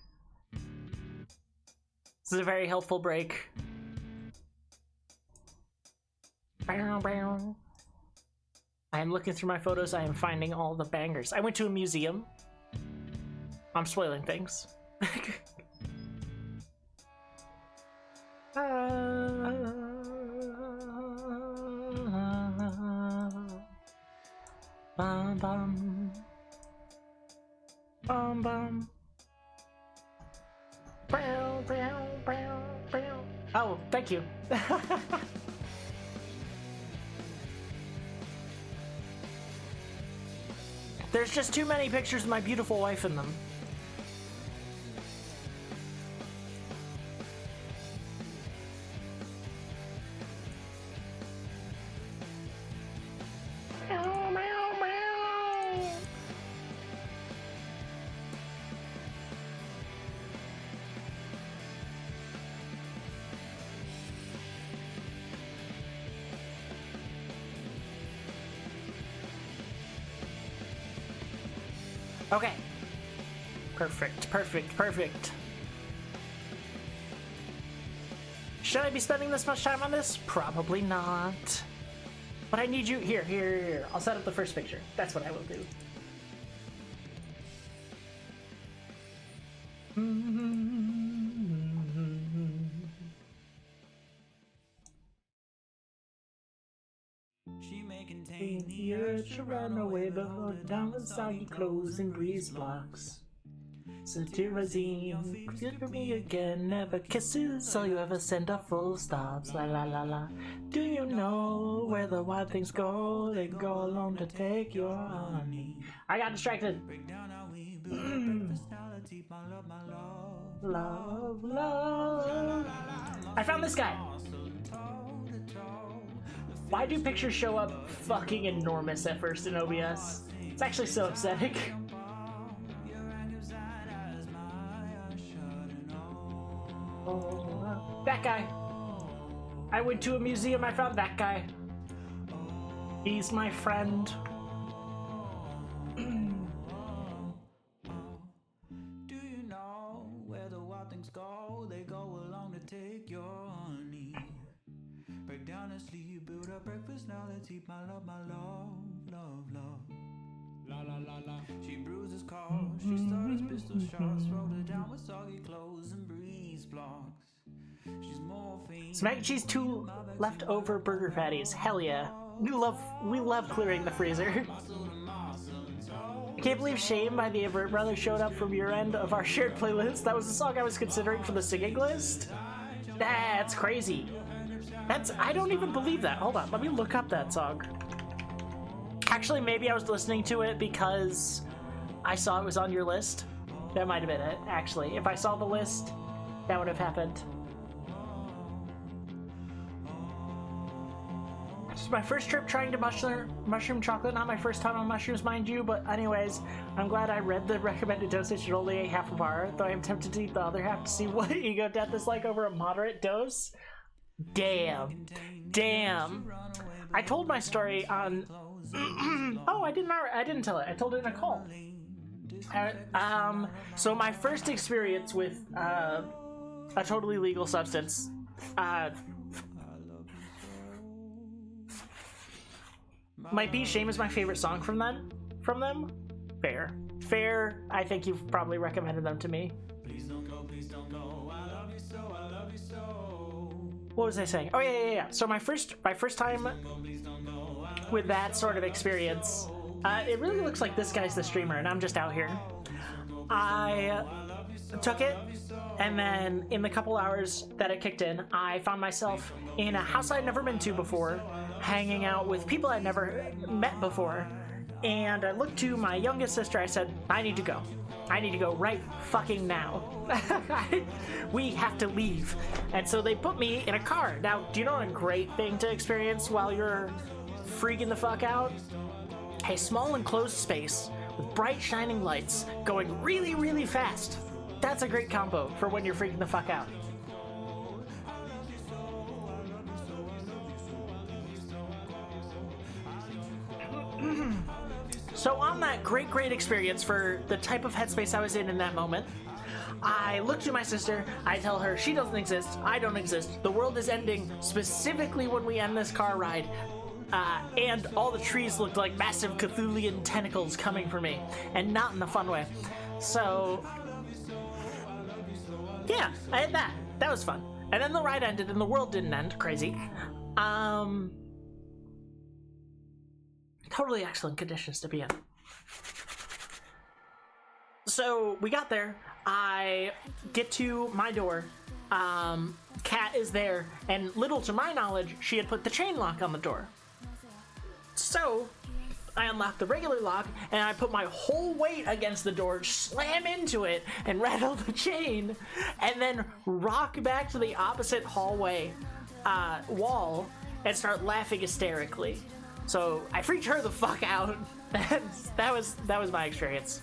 This is a very helpful break. I am looking through my photos. I am finding all the bangers. I went to a museum. I'm spoiling things. Bum, bum. Bum, bum. Brow, brow, brow, brow. Oh, thank you. There's just too many pictures of my beautiful wife in them. Meow, meow, meow. Okay. Perfect, perfect, perfect. Should I be spending this much time on this? Probably not. But I need you here, here, here. I'll set up the first picture. That's what I will do. She may contain the urge to run away, but hold down with soggy clothes and grease blocks. Satirizine, good for me again, never kisses, all you ever send are full stops, la la la la. Do you know where the wild things go? They go alone to take your honey. I got distracted. break down how we build a personality, my love, my love. Love, love. I found this guy. Why do pictures show up fucking enormous at first in OBS? It's actually so upsetting. That guy. I went to a museum, I found that guy. He's my friend. Do you know where the wild things go? They go along to take your honey. honestly, you build up breakfast now. Let's eat my love, love, love. La la la la. She bruises calls, she stutters pistol shots, rolled her down with soggy clothes and breeze blocks. She's morphine. Some mac and cheese, 2 leftover burger patties. Hell yeah. We love clearing the freezer. I can't believe Shame by the Avert Brothers showed up from your end of our shared playlist. That was the song I was considering for the singing list. That's crazy. I don't even believe that. Hold on, let me look up that song. Actually, maybe I was listening to it because I saw it was on your list. That might have been it, actually. If I saw the list, that would have happened. This is my first trip trying to mushroom chocolate. Not my first time on mushrooms, mind you, but anyways, I'm glad I read the recommended dosage and only ate half a bar, though I am tempted to eat the other half to see what ego death is like over a moderate dose. Damn. I told my story on... oh, I didn't tell it. I told it in a call. So my first experience with a totally legal substance... Might be Shame is my favorite song from them. Fair. I think you've probably recommended them to me. Please don't go, I love you so, I love you so. What was I saying? Oh yeah. So my first time with that sort of experience, it really looks like this guy's the streamer and I'm just out here. I took it, and then in the couple hours that it kicked in, I found myself in a house I'd never been to before, hanging out with people I'd never met before, and I looked to my youngest sister. I said, I need to go right fucking now. We have to leave. And so they put me in a car. Now, do you know a great thing to experience while you're freaking the fuck out? A small enclosed space with bright shining lights going really, really fast. That's a great combo for when you're freaking the fuck out. So on that great experience for the type of headspace I was in that moment, I look to my sister, I tell her she doesn't exist, I don't exist, the world is ending specifically when we end this car ride, and all the trees looked like massive Cthulhian tentacles coming for me, and not in the fun way. So, yeah, I had that. That was fun. And then the ride ended and the world didn't end. Crazy. Totally excellent conditions to be in. So we got there. I get to my door. Kat is there, and little to my knowledge, she had put the chain lock on the door. So I unlocked the regular lock, and I put my whole weight against the door, slam into it, and rattle the chain, and then rock back to the opposite hallway wall and start laughing hysterically. So I freaked her the fuck out. that was my experience.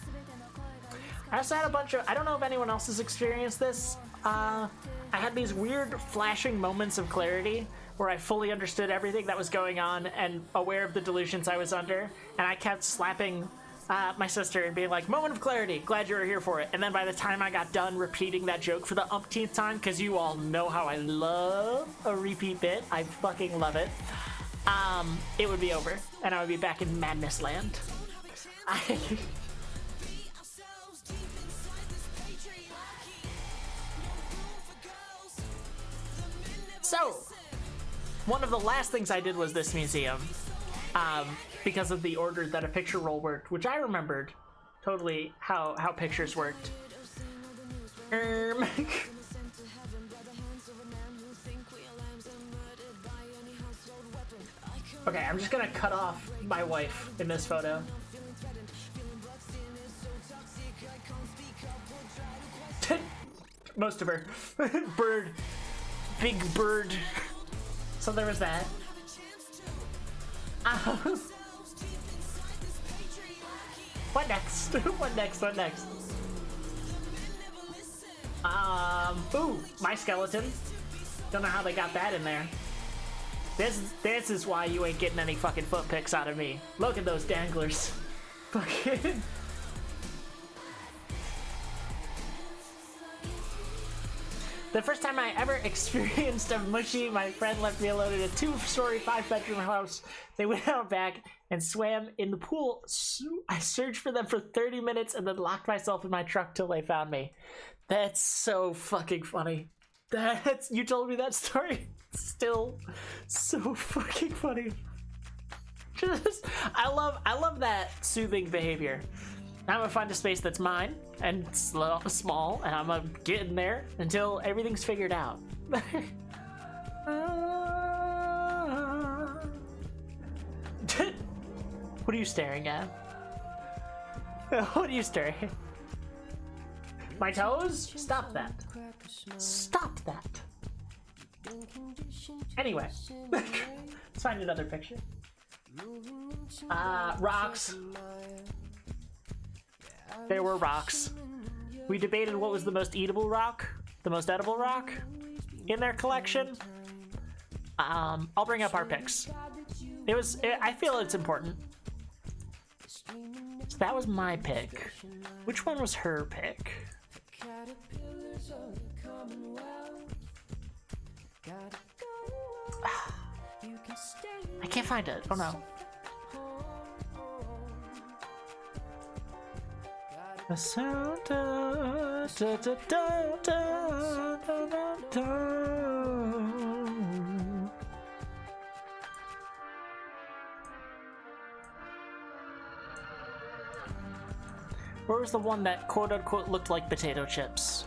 I also had a bunch of, I don't know if anyone else has experienced this. I had these weird flashing moments of clarity where I fully understood everything that was going on and aware of the delusions I was under, and I kept slapping my sister and being like, moment of clarity, glad you were here for it. And then by the time I got done repeating that joke for the umpteenth time, because you all know how I love a repeat bit, I fucking love it, it would be over, and I would be back in madness land. So, one of the last things I did was this museum, because of the order that a picture roll worked, which I remembered totally how pictures worked. Okay, I'm just gonna cut off my wife in this photo. Most of her. Bird. Big bird. So there was that. What next? What next? Ooh, my skeleton. Don't know how they got that in there. This is why you ain't getting any fucking foot pics out of me. Look at those danglers. Fucking. The first time I ever experienced a mushy, my friend left me alone in a 2-story, 5-bedroom house. They went out back and swam in the pool. I searched for them for 30 minutes and then locked myself in my truck till they found me. That's so fucking funny. You told me that story. Still so fucking funny. I love that soothing behavior. I'm gonna find a space that's mine and small, and I'm gonna get in there until everything's figured out. What are you staring at? What are you staring at? My toes? Stop that. Stop that. Anyway, let's find another picture. Rocks. There were rocks. We debated what was the most eatable rock, the most edible rock in their collection. I'll bring up our picks. I feel it's important. So that was my pick. Which one was her pick? I can't find it. Oh no. The sound. Where was the one that quote unquote looked like potato chips?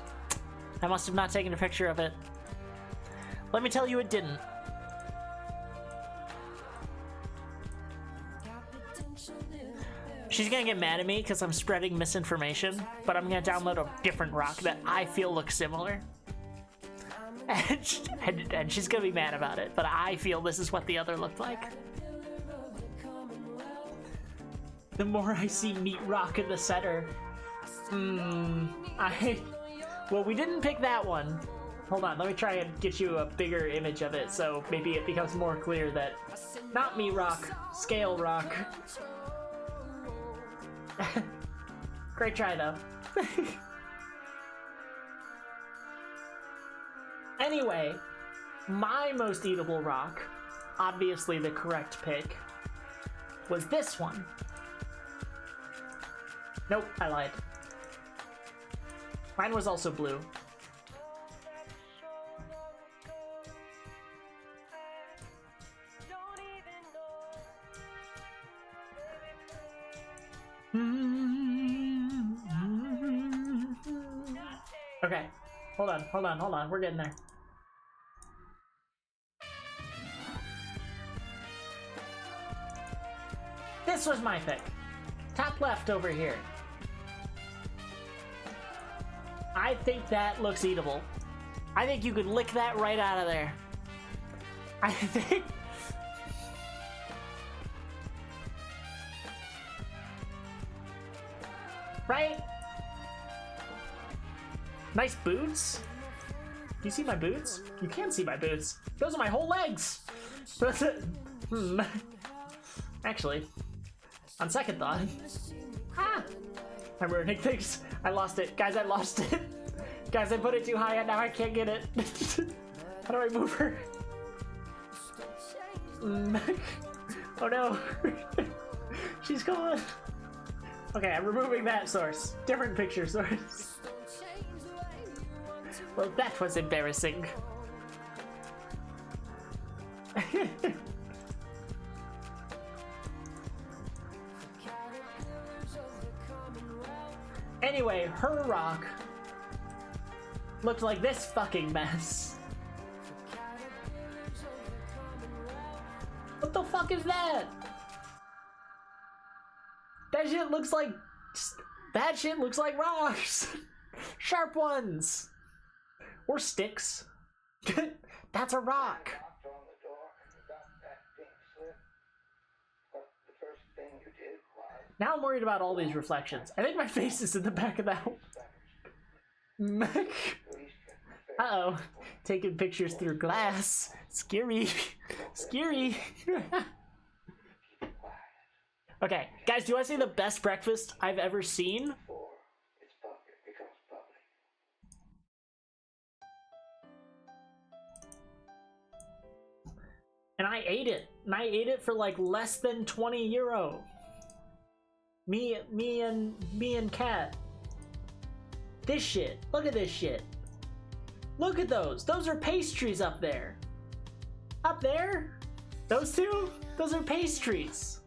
I must have not taken a picture of it. Let me tell you, it didn't. She's gonna get mad at me because I'm spreading misinformation, but I'm gonna download a different rock that I feel looks similar. And she's gonna be mad about it, but I feel this is what the other looked like. The more I see meat rock in the center, well, we didn't pick that one. Hold on, let me try and get you a bigger image of it so maybe it becomes more clear that not meat rock, scale rock. Great try though. Anyway, my most eatable rock, obviously the correct pick, was this one. Nope, I lied. Mine was also blue. Okay, hold on. We're getting there. This was my pick. Top left over here. I think that looks eatable. I think you could lick that right out of there. I think... Right? Nice boots. Do you see my boots? You can see my boots. Those are my whole legs. Actually, on second thought, I'm ruining things. I lost it, guys. I lost it, guys. I put it too high, and now I can't get it. How do I move her? Oh no, she's gone. Okay, I'm removing that source. Different picture source. Well, that was embarrassing. Anyway, her rock looked like this fucking mess. What the fuck is that? That shit looks like... That shit looks like rocks. Sharp ones. Or sticks. That's a rock. Knocked on the door about that pink slip. But the first thing you did was Now I'm worried about all these reflections. I think my face is in the back of that one. Uh-oh. Taking pictures through glass. Scary. Scary. Okay, guys, do you want to see the best breakfast I've ever seen? before its public becomes public. And I ate it. And I ate it for like less than 20 euro. Me and Kat. This shit. Look at this shit. Look at those. Those are pastries up there. Up there? Those two? Those are pastries.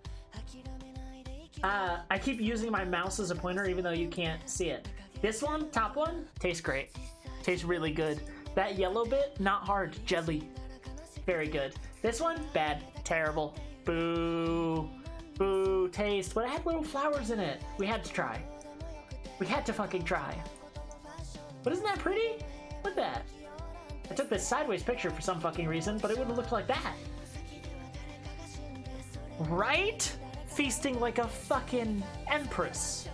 I keep using my mouse as a pointer even though you can't see it. This one, top one, tastes great. Tastes really good. That yellow bit, not hard, jelly. Very good. This one, bad, terrible. Boo. Boo, taste. But it had little flowers in it. We had to try. We had to fucking try. But isn't that pretty? Look at that. I took this sideways picture for some fucking reason, but it wouldn't look like that. Right? Feasting like a fucking empress.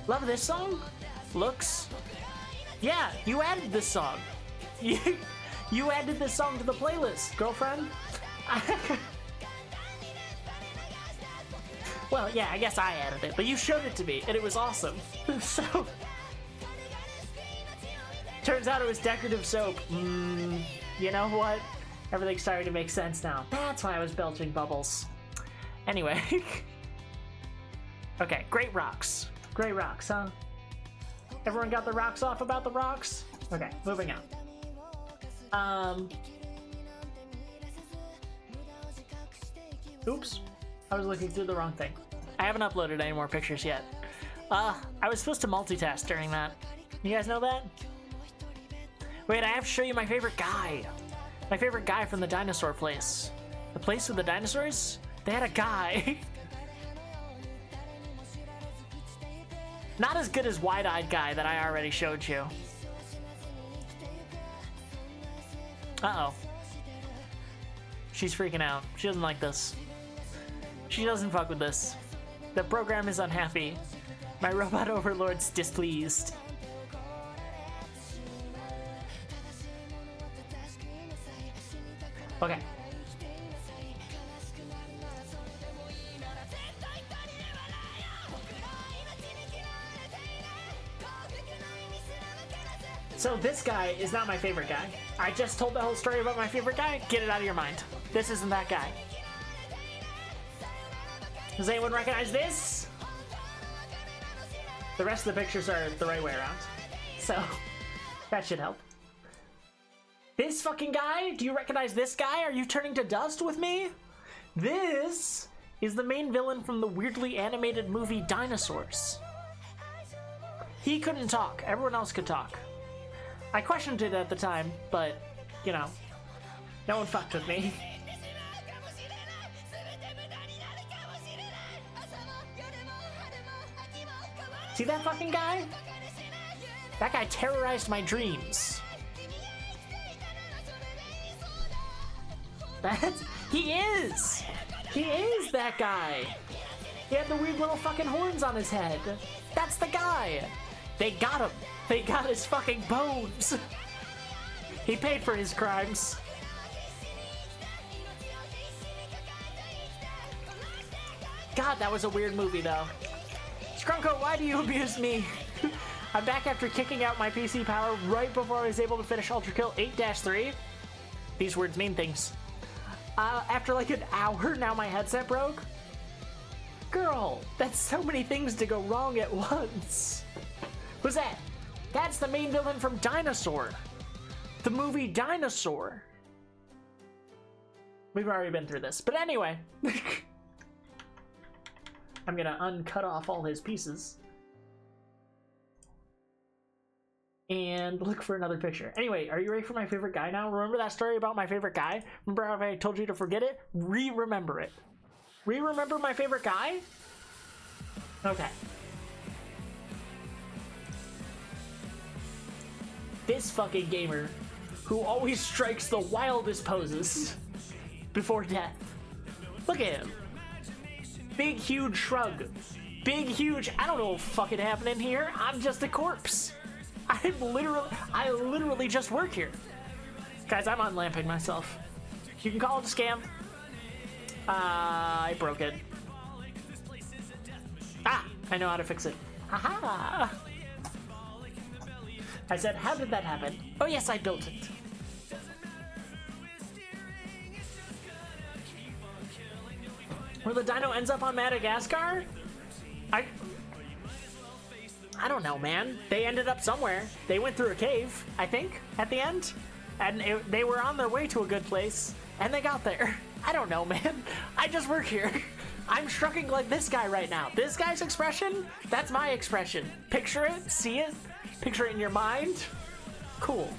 Love this song? Looks. Yeah, you added this song. You added this song to the playlist, girlfriend. Well, yeah, I guess I added it, but you showed it to me, and it was awesome. So, turns out it was decorative soap. You know what? Everything's starting to make sense now. That's why I was belching bubbles. Anyway. Okay, great rocks. Great rocks, huh? Everyone got the rocks off about the rocks? Okay, moving on. Oops. I was looking through the wrong thing. I haven't uploaded any more pictures yet. I was supposed to multitask during that. You guys know that? Wait, I have to show you my favorite guy. My favorite guy from the dinosaur place. The place with the dinosaurs? They had a guy. Not as good as Wide-Eyed Guy that I already showed you. Uh-oh. She's freaking out. She doesn't like this. She doesn't fuck with this. The program is unhappy. My robot overlord's displeased. Okay. So this guy is not my favorite guy. I just told the whole story about my favorite guy. Get it out of your mind. This isn't that guy. Does anyone recognize this? The rest of the pictures are the right way around. So, that should help. This fucking guy? Do you recognize this guy? Are you turning to dust with me? This is the main villain from the weirdly animated movie Dinosaurs. He couldn't talk. Everyone else could talk. I questioned it at the time, but, you know, no one fucked with me. See that fucking guy? That guy terrorized my dreams. He is that guy. He had the weird little fucking horns on his head. That's the guy. They got him. They got his fucking bones. He paid for his crimes. God, that was a weird movie though. Scrunko, why do you abuse me? I'm back after kicking out my PC power right before I was able to finish Ultra Kill 8-3. These words mean things. After like an hour, now my headset broke. Girl, that's so many things to go wrong at once. Who's that? That's the main villain from Dinosaur. The movie Dinosaur. We've already been through this, but anyway. I'm gonna uncut off all his pieces. And look for another picture. Anyway, are you ready for my favorite guy now? Remember that story about my favorite guy? Remember how I told you to forget it? Re-remember it. Re-remember my favorite guy? Okay. This fucking gamer who always strikes the wildest poses before death. Look at him. Big, huge shrug. Big, huge, I don't know what fucking happening here. I'm just a corpse. I literally just work here. Guys, I'm unlamping myself. You can call it a scam. I broke it. Ah, I know how to fix it. Haha. I said, how did that happen? Oh yes, I built it. Where the dino ends up on Madagascar? I don't know, man. They ended up somewhere. They went through a cave, I think, at the end. And they were on their way to a good place, and they got there. I don't know, man. I just work here. I'm shrugging like this guy right now. This guy's expression, that's my expression. Picture it, see it, picture it in your mind. Cool.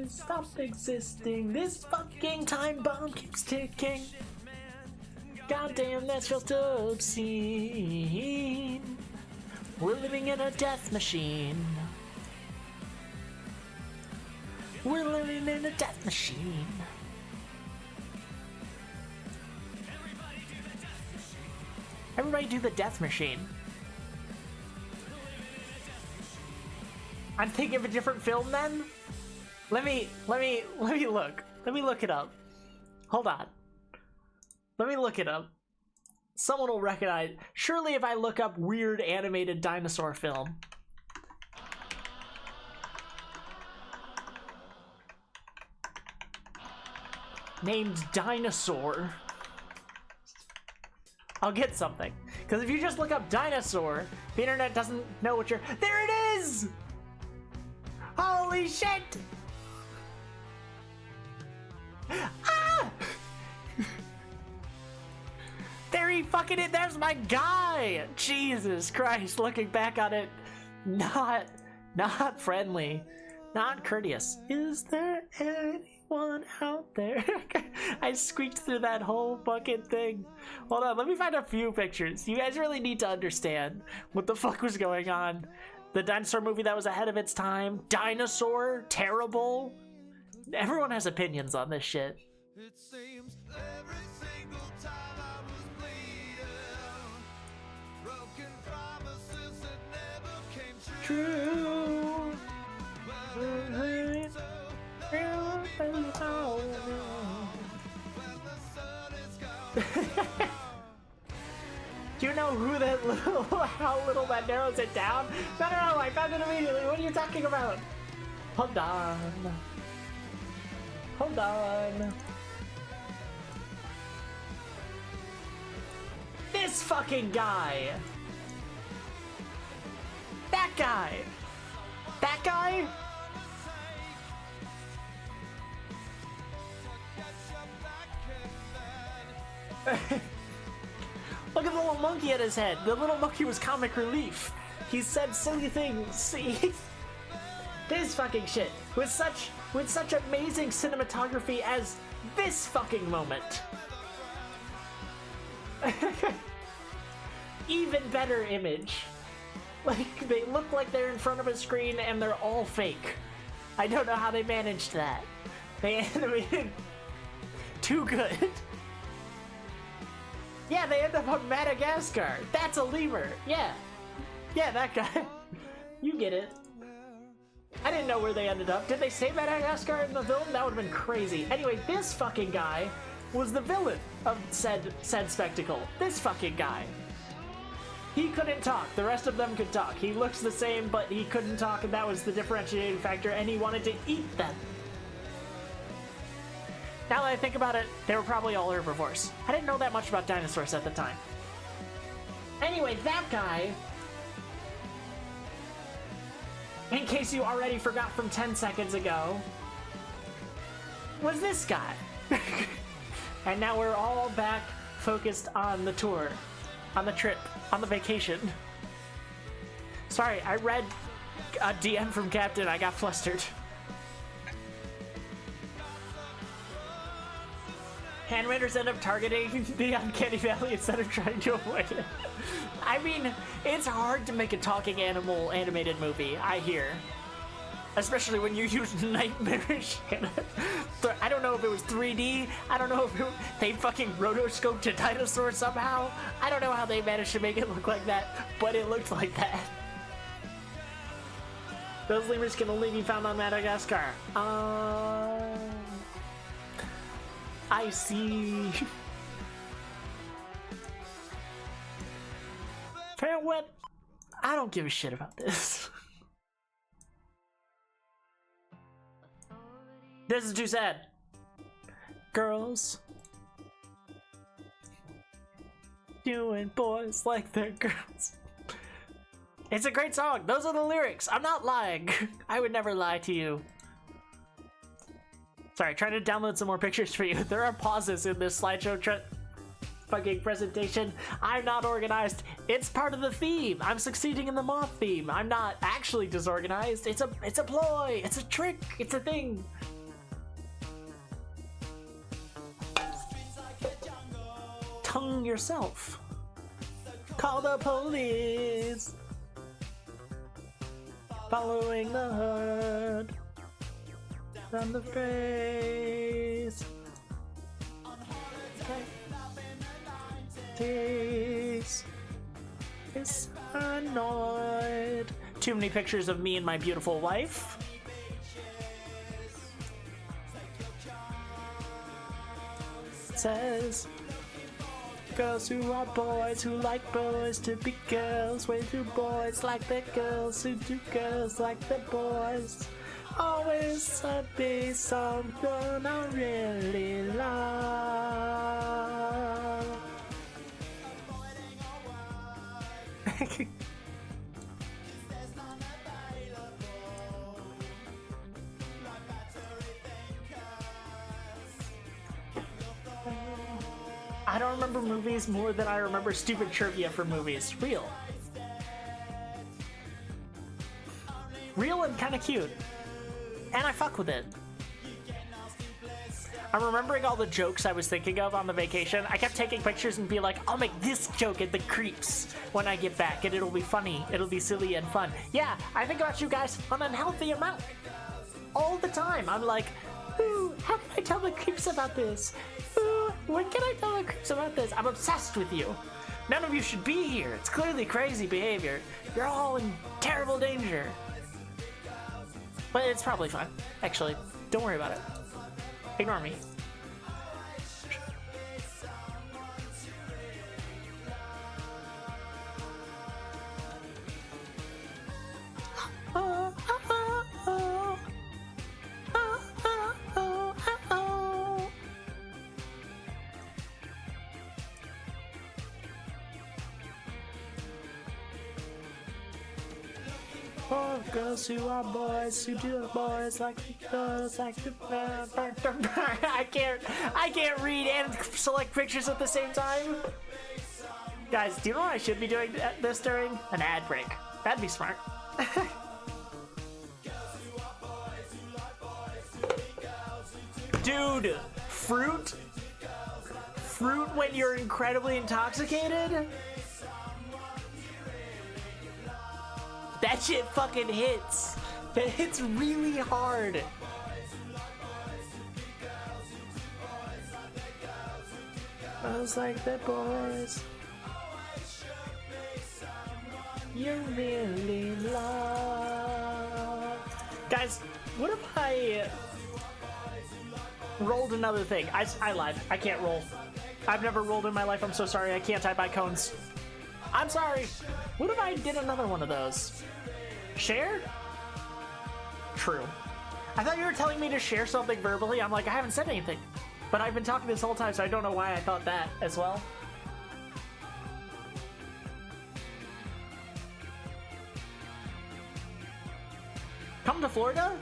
Stop existing. This fucking time bomb keeps ticking. Goddamn, that's just obscene. We're living in a death machine. We're living in a death machine. Everybody do the death machine. I'm thinking of a different film then? Let me look. Let me look it up. Hold on. Let me look it up. Someone will recognize. Surely if I look up weird animated dinosaur film. Named Dinosaur. I'll get something. Because if you just look up dinosaur, the internet doesn't know what you're. There it is! Holy shit! Ah! There he fucking is. There's my guy. Jesus Christ. Looking back on it, not friendly, not courteous. Is there anyone out there? I squeaked through that whole fucking thing. Hold on. Let me find a few pictures. You guys really need to understand what the fuck was going on. The dinosaur movie that was ahead of its time. Dinosaur. Terrible. Everyone has opinions on this shit. It seems every single time I was bleeding, broken promises that never came true. Well, it ain't so, when the sun is gone. Do you know who that little, how little that narrows it down? No, I found it immediately. What are you talking about? Hold on. Hold on. This fucking guy. That guy. That guy? Look at the little monkey at his head. The little monkey was comic relief. He said silly things. See? This fucking shit. With such amazing cinematography as this fucking moment. Even better image. Like, they look like they're in front of a screen and they're all fake. I don't know how they managed that. They animated too good. Yeah, they end up on Madagascar. That's a lemur. Yeah. Yeah, that guy. You get it. I didn't know where they ended up. Did they say Madagascar in the film? That would have been crazy. Anyway, this fucking guy was the villain of said spectacle. This fucking guy. He couldn't talk. The rest of them could talk. He looks the same, but he couldn't talk, and that was the differentiating factor, and he wanted to eat them. Now that I think about it, they were probably all herbivores. I didn't know that much about dinosaurs at the time. Anyway, that guy, in case you already forgot from 10 seconds ago, was this guy. And now we're all back focused on the tour, on the trip, on the vacation. Sorry, I read a DM from Captain, I got flustered. Animators end up targeting the uncanny valley instead of trying to avoid it. I mean, it's hard to make a talking animal animated movie, I hear. Especially when you use nightmarish. I don't know if it was 3D. I don't know if they fucking rotoscoped a dinosaur somehow. I don't know how they managed to make it look like that, but it looked like that. Those lemurs can only be found on Madagascar. I see. Fair what? I don't give a shit about this. This is too sad. Girls, Doing boys like their girls. It's a great song. Those are the lyrics. I'm not lying. I would never lie to you. Sorry, trying to download some more pictures for you. There are pauses in this slideshow fucking presentation. I'm not organized. It's part of the theme. I'm succeeding in the moth theme. I'm not actually disorganized. It's a ploy. It's a trick. It's a thing. Tongue yourself. Call the police. Following the herd. From the phrase. Is annoyed. Too many pictures of me and my beautiful wife. Says girls who are boys who like boys to be girls. Way too boys like the girls who do girls like the boys. Always be something I really love. I don't remember movies more than I remember stupid trivia for movies. Real and kind of cute. And I fuck with it. I'm remembering all the jokes I was thinking of on the vacation. I kept taking pictures and be like, I'll make this joke at the creeps when I get back, and it'll be funny. It'll be silly and fun. Yeah, I think about you guys an unhealthy amount. All the time. I'm like, ooh, how can I tell the creeps about this? Ooh, when can I tell the creeps about this? I'm obsessed with you. None of you should be here. It's clearly crazy behavior. You're all in terrible danger. But it's probably fine. Actually, don't worry about it. Ignore me. Oh, girls who are boys who do boys like the girls like the I can't read and select pictures at the same time. Guys, do you know what I should be doing this during? An ad break. That'd be smart. Dude, fruit when you're incredibly intoxicated? That shit fucking hits. That hits really hard. I was like the boys you really love. Guys, what if I rolled another thing? I lied. I can't roll. I've never rolled in my life. I'm so sorry. I can't type icons. I'm sorry. What if I did another one of those? Share? True. I thought you were telling me to share something verbally. I'm like, I haven't said anything. But I've been talking this whole time, so I don't know why I thought that as well. Come to Florida?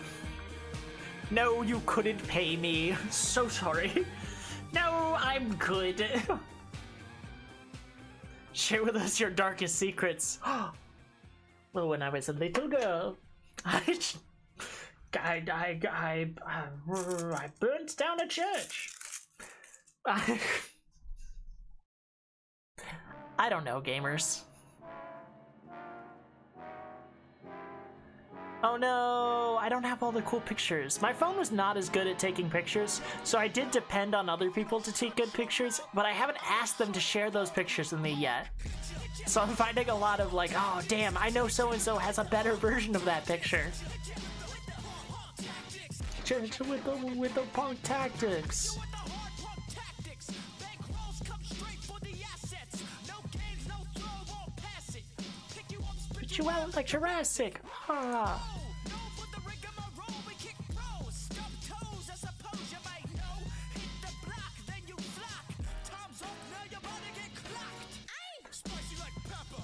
No, you couldn't pay me. So sorry. No, I'm good. Share with us your darkest secrets. Well, when I was a little girl, I burnt down a church. I don't know, gamers. Oh no, I don't have all the cool pictures. My phone was not as good at taking pictures, so I did depend on other people to take good pictures, but I haven't asked them to share those pictures with me yet. So I'm finding a lot of like, oh damn, I know so-and-so has a better version of that picture. Church with the punk tactics. Put you out like Jurassic. Ha.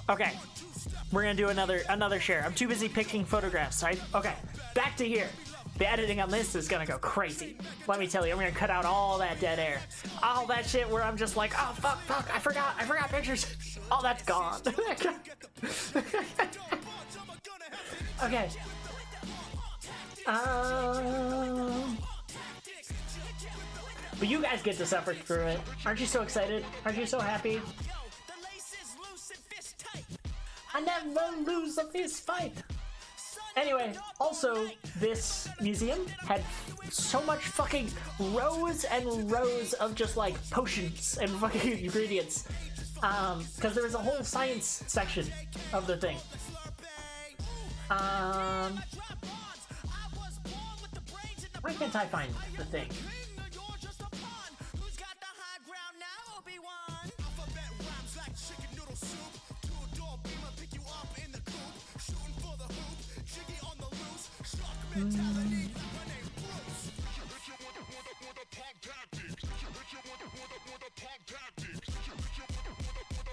Okay, we're gonna do another share. I'm too busy picking photographs. Okay, back to here. The editing on this is gonna go crazy. Let me tell you, I'm gonna cut out all that dead air. All that shit where I'm just like, oh, fuck, I forgot pictures. All that's gone. Okay. But you guys get to suffer through it. Aren't you so excited? Aren't you so happy? I never lose a fist fight. Anyway, also, this museum had so much fucking rows and rows of just like potions and fucking ingredients. Because there was a whole science section of the thing. Why can't I find the thing?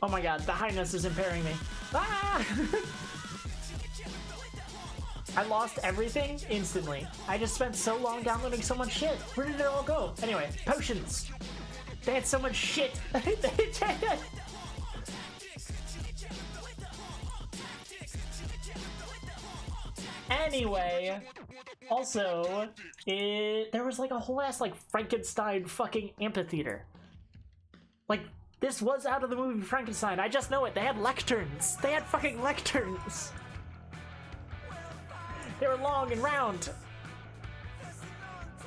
Oh my god, the highness is impairing me. Ah! I lost everything instantly. I just spent so long downloading so much shit. Where did it all go? Anyway, potions. They had so much shit. Anyway, also, there was like a whole ass like Frankenstein fucking amphitheater. Like, this was out of the movie Frankenstein. I just know it. They had lecterns. They had fucking lecterns. They were long and round.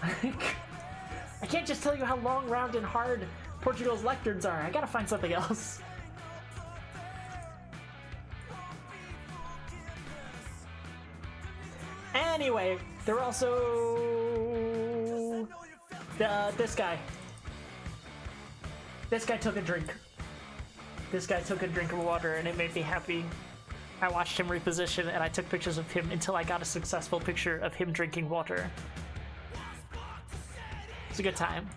I can't just tell you how long, round, and hard Portugal's lecterns are. I gotta find something else. Anyway, there were also this guy. This guy took a drink. This guy took a drink of water, and it made me happy. I watched him reposition, and I took pictures of him until I got a successful picture of him drinking water. It's a good time.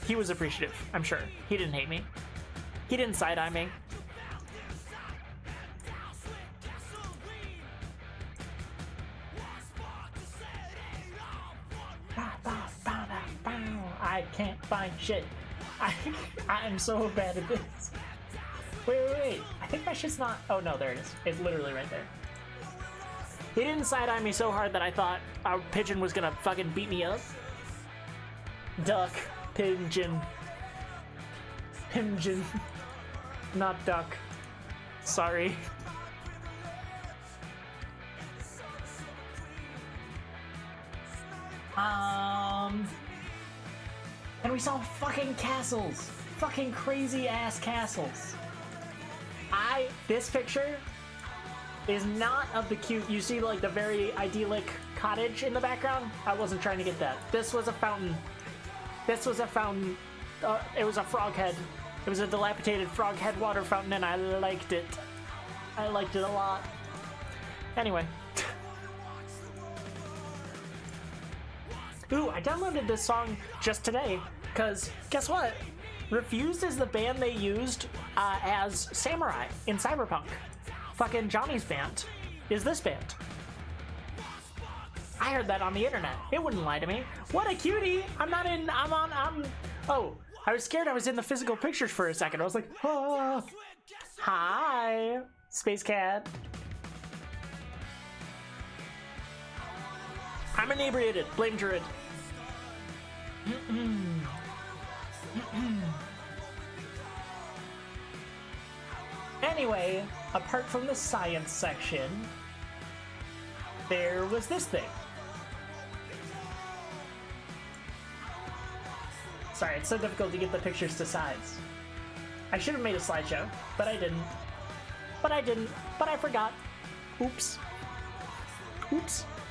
He was appreciative, I'm sure. He didn't hate me. He didn't side-eye me. I can't find shit. I am so bad at this. Wait. I think my shit's not... Oh, no, there it is. It's literally right there. He didn't side-eye me so hard that I thought our pigeon was gonna fucking beat me up. Duck. Pigeon. Pigeon. Not duck. Sorry. And we saw fucking castles. Fucking crazy ass castles. This picture is not of the cute, you see like the very idyllic cottage in the background? I wasn't trying to get that. This was a fountain. This was a fountain. It was a frog head. It was a dilapidated frog head water fountain, and I liked it. I liked it a lot. Anyway. Ooh, I downloaded this song just today, because guess what? Refused is the band they used as Samurai in Cyberpunk. Fucking Johnny's band is this band. I heard that on the internet. It wouldn't lie to me. What a cutie! Oh, I was scared I was in the physical pictures for a second. I was like, ah. Hi, Space Cat. I'm inebriated. Blame Druid. Anyway, apart from the science section, there was this thing. Sorry, it's so difficult to get the pictures to size. I should have made a slideshow, but I didn't. But I forgot. Oops.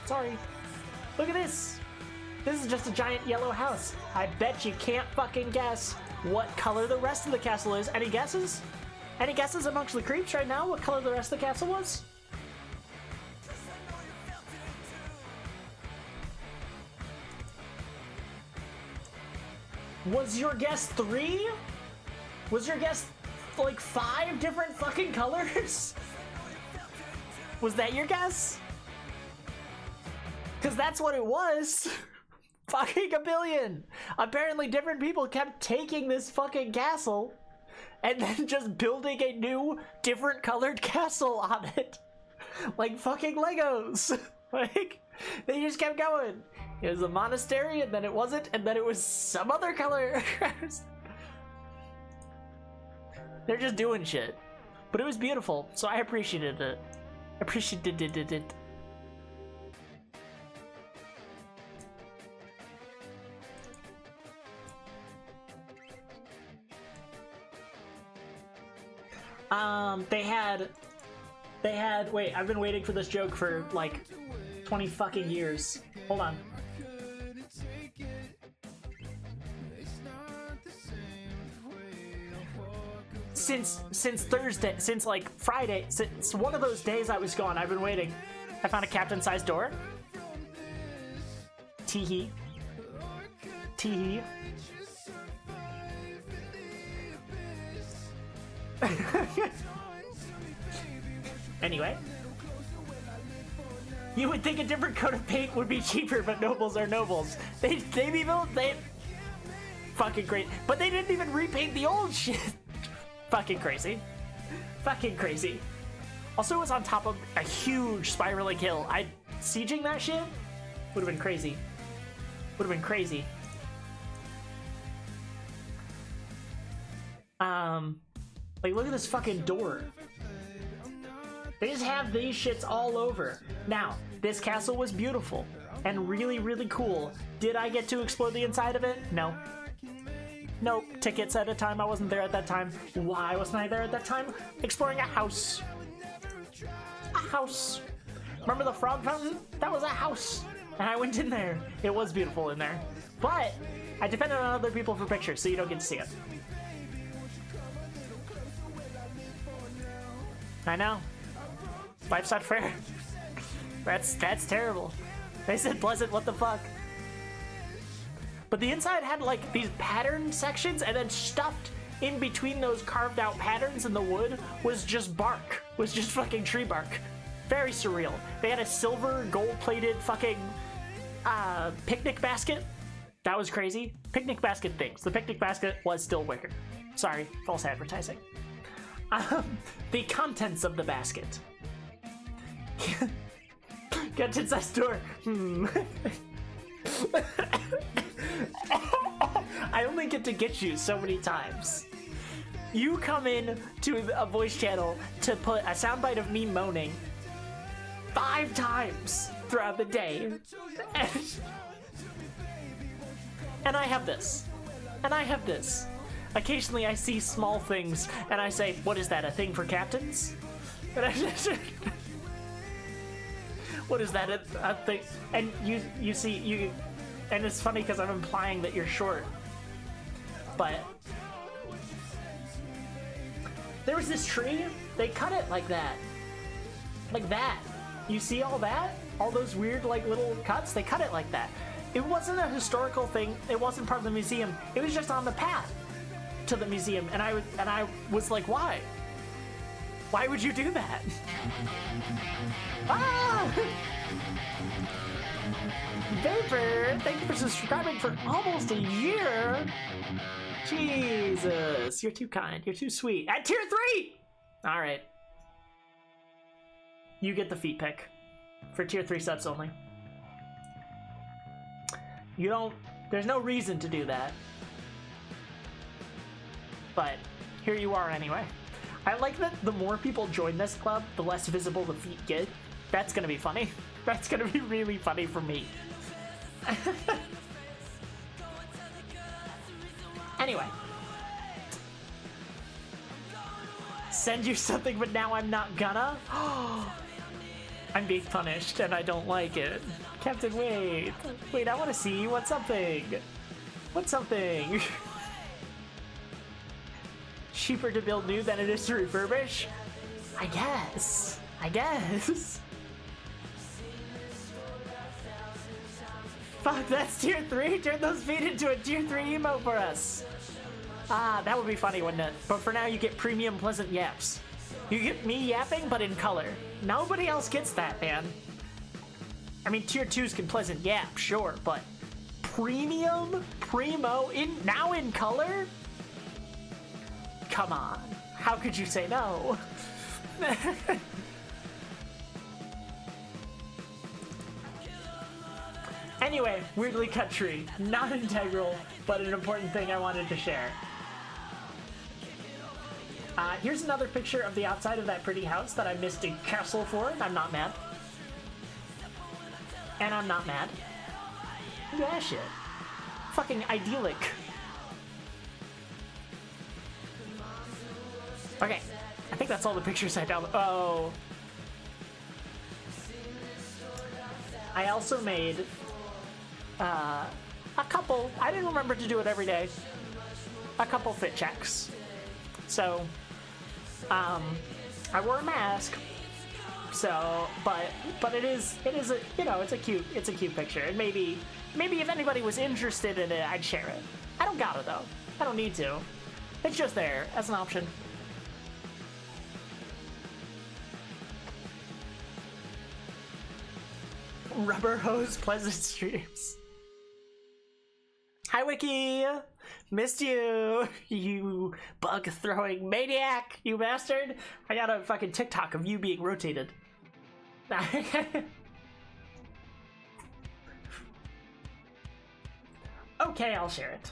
Sorry. Look at this. This is just a giant yellow house. I bet you can't fucking guess what color the rest of the castle is. Any guesses? Any guesses amongst the creeps right now what color the rest of the castle was? Was your guess 3? Was your guess like 5 different fucking colors? Was that your guess? Because that's what it was. Fucking a billion. Apparently different people kept taking this fucking castle and then just building a new, different colored castle on it. Like fucking Legos. Like, they just kept going. It was a monastery, and then it wasn't, and then it was some other color. They're just doing shit. But it was beautiful, so I appreciated it. Appreciated it. They had, wait, I've been waiting for this joke for like 20 fucking years. Hold on. Since Thursday, since like Friday, since one of those days I was gone, I've been waiting. I found a captain-sized door. Tee-hee. Tee-hee. Anyway, you would think a different coat of paint would be cheaper, but nobles are nobles. They fucking great, but they didn't even repaint the old shit. Fucking crazy. Fucking crazy. Also, it was on top of a huge spiraling hill. Sieging that shit would have been crazy. Would have been crazy. Like, look at this fucking door. They just have these shits all over. Now, this castle was beautiful and really, really cool. Did I get to explore the inside of it? No. Nope. Tickets at a time. I wasn't there at that time. Why wasn't I there at that time? Exploring a house. A house. Remember the frog fountain? That was a house. And I went in there. It was beautiful in there. But I depended on other people for pictures, so you don't get to see it. I know. Life's not fair. That's terrible. They said pleasant, what the fuck? But the inside had like these pattern sections, and then stuffed in between those carved out patterns in the wood was just bark. Was just fucking tree bark. Very surreal. They had a silver gold-plated fucking picnic basket. That was crazy. Picnic basket things. The picnic basket was still wicker. Sorry, false advertising. The contents of the basket. Get inside store. I only get to get you so many times. You come in to a voice channel to put a soundbite of me moaning 5 times throughout the day. And I have this. And I have this. Occasionally I see small things and I say, what is that, a thing for captains? And I what is that, a thing? And you see, and it's funny because I'm implying that you're short. But there was this tree, they cut it like that. Like that. You see all that? All those weird like little cuts? They cut it like that. It wasn't a historical thing, it wasn't part of the museum, it was just on the path to the museum, and I was like, why? Why would you do that? Ah! Vapor, thank you for subscribing for almost a year. Jesus, you're too kind, you're too sweet. At tier 3! Alright. You get the feet pick. For tier 3 subs only. You don't, there's no reason to do that. But here you are anyway. I like that the more people join this club, the less visible the feet get. That's gonna be funny. That's gonna be really funny for me. Anyway. Send you something, but now I'm not gonna? I'm being punished and I don't like it. Captain, wait. Wait, I want to see what's something. What's something? Cheaper to build new than it is to refurbish? I guess. Fuck, that's tier 3? Turn those feet into a tier 3 emote for us. Ah, that would be funny, wouldn't it? But for now, you get premium pleasant yaps. You get me yapping, but in color. Nobody else gets that, man. I mean, tier 2s can pleasant yap, sure, but premium? Primo? Now in color? Come on. How could you say no? Anyway, Weirdly Cut Tree. Not integral, but an important thing I wanted to share. Here's another picture of the outside of that pretty house that I missed a castle for, and I'm not mad. And I'm not mad. Look at that shit. Fucking idyllic. Okay, I think that's all the pictures I downloaded. Oh. I also made a couple, I didn't remember to do it every day, a couple fit checks. So, I wore a mask, so, but it is a, you know, it's a cute picture, and maybe if anybody was interested in it, I'd share it. I don't gotta though. I don't need to. It's just there as an option. Rubber hose pleasant streams. Hi Wiki! Missed you, you bug throwing maniac, you bastard! I got a fucking TikTok of you being rotated. Okay, I'll share it.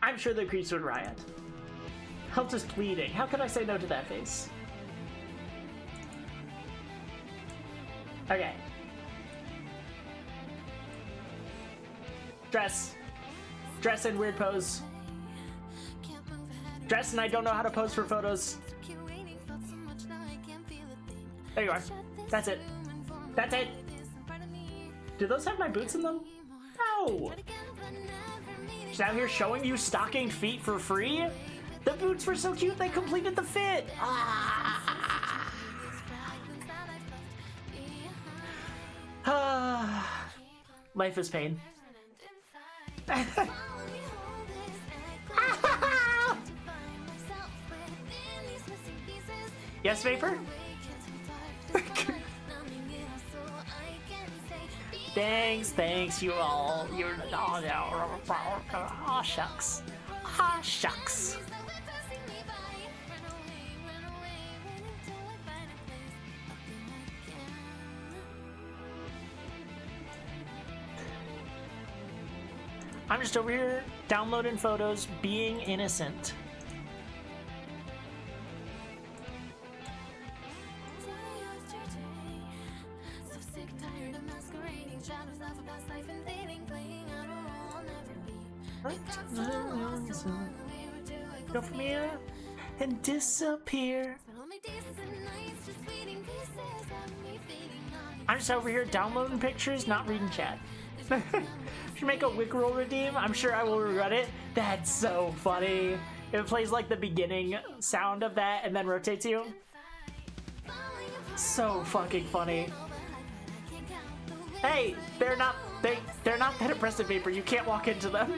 I'm sure the creeps would riot. Helps is pleading. How could I say no to that face? Okay. Dress in weird pose. Dress and I don't know how to pose for photos. There you are. That's it. That's it. Do those have my boots in them? No. She's out here showing you stockinged feet for free? The boots were so cute they completed the fit. Life is pain. Yes, Vapor? Thanks, you all. You're aw shucks. Ah shucks. I'm just over here downloading photos, being innocent. Go from here and disappear. I'm just over here downloading pictures, not reading chat. Should make a Wickroll redeem. I'm sure I will regret it. That's so funny. It plays like the beginning sound of that and then rotates you. So fucking funny. Hey, they're not that impressive, Vapor. You can't walk into them.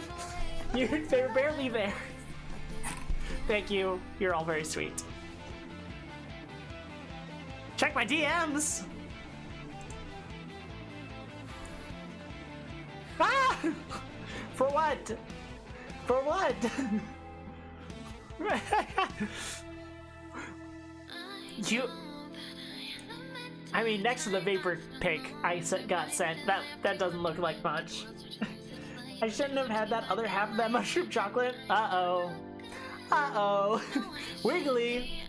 They're barely there. Thank you. You're all very sweet. Check my DMs. Ah! For what? For what? I mean, next to the Vapor pic I got sent, that doesn't look like much. I shouldn't have had that other half of that mushroom chocolate. Uh-oh. Uh-oh. Wiggly.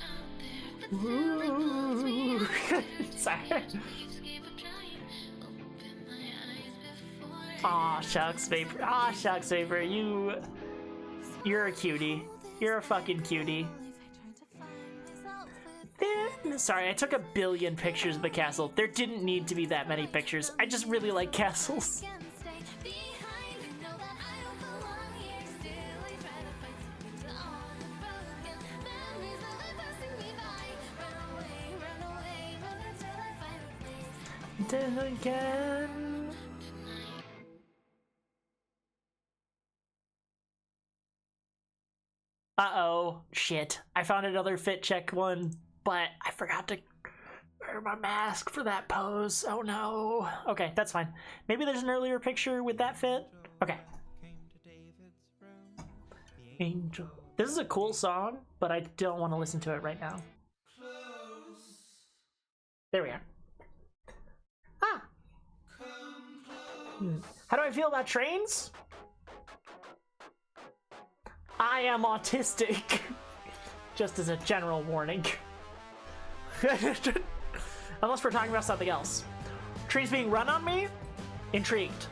Ooh. Sorry. Aw, shucks, Vapor. Aw, shucks, Vapor. You're a cutie. You're a fucking cutie. Sorry, I took 1 billion pictures of the castle. There didn't need to be that many pictures. I just really like castles. Then again. shit. I found another fit check one, but I forgot to wear my mask for that pose. Oh no. Okay, that's fine. Maybe there's an earlier picture with that fit. Okay. Angel. This is a cool song, but I don't want to listen to it right now. There we are. Ah. How do I feel about trains? I am autistic. Just as a general warning. Unless we're talking about something else. Trains being run on me? Intrigued.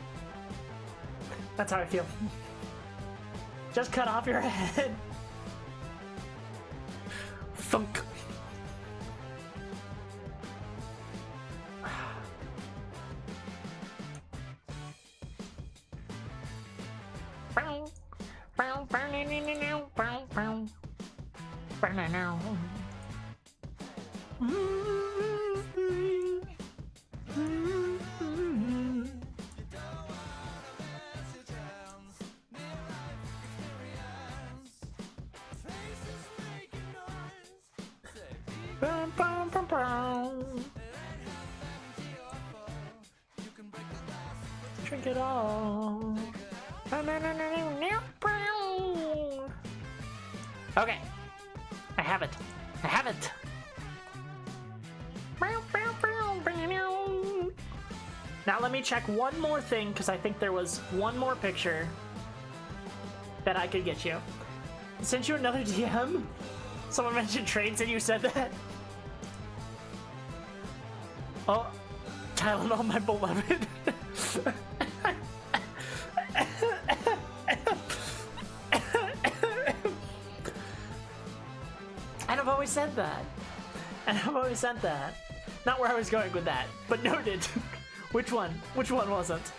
That's how I feel. Just cut off your head. Thunk. Drink it all. Okay. I have it. I have it. Now let me check one more thing, because I think there was one more picture that I could get you. I sent you another DM. Someone mentioned trains and you said that. Oh, Tylenol, my beloved. And I've always said that. And I've always said that. Not where I was going with that, but noted. Which one? Which one wasn't?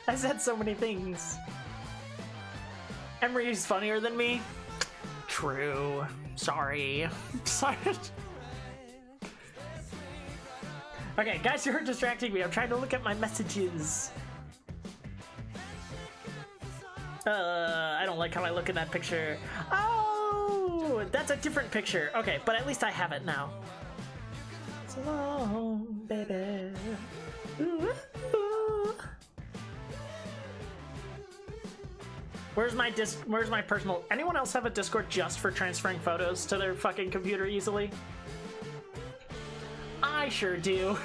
I said so many things. Emery's funnier than me? True. Sorry. Sorry. Okay, guys, you're distracting me. I'm trying to look at my messages. I don't like how I look in that picture. Oh, that's a different picture. Okay, but at least I have it now. So long, baby. Ooh, ooh. Where's my personal? Anyone else have a Discord just for transferring photos to their fucking computer easily? I sure do.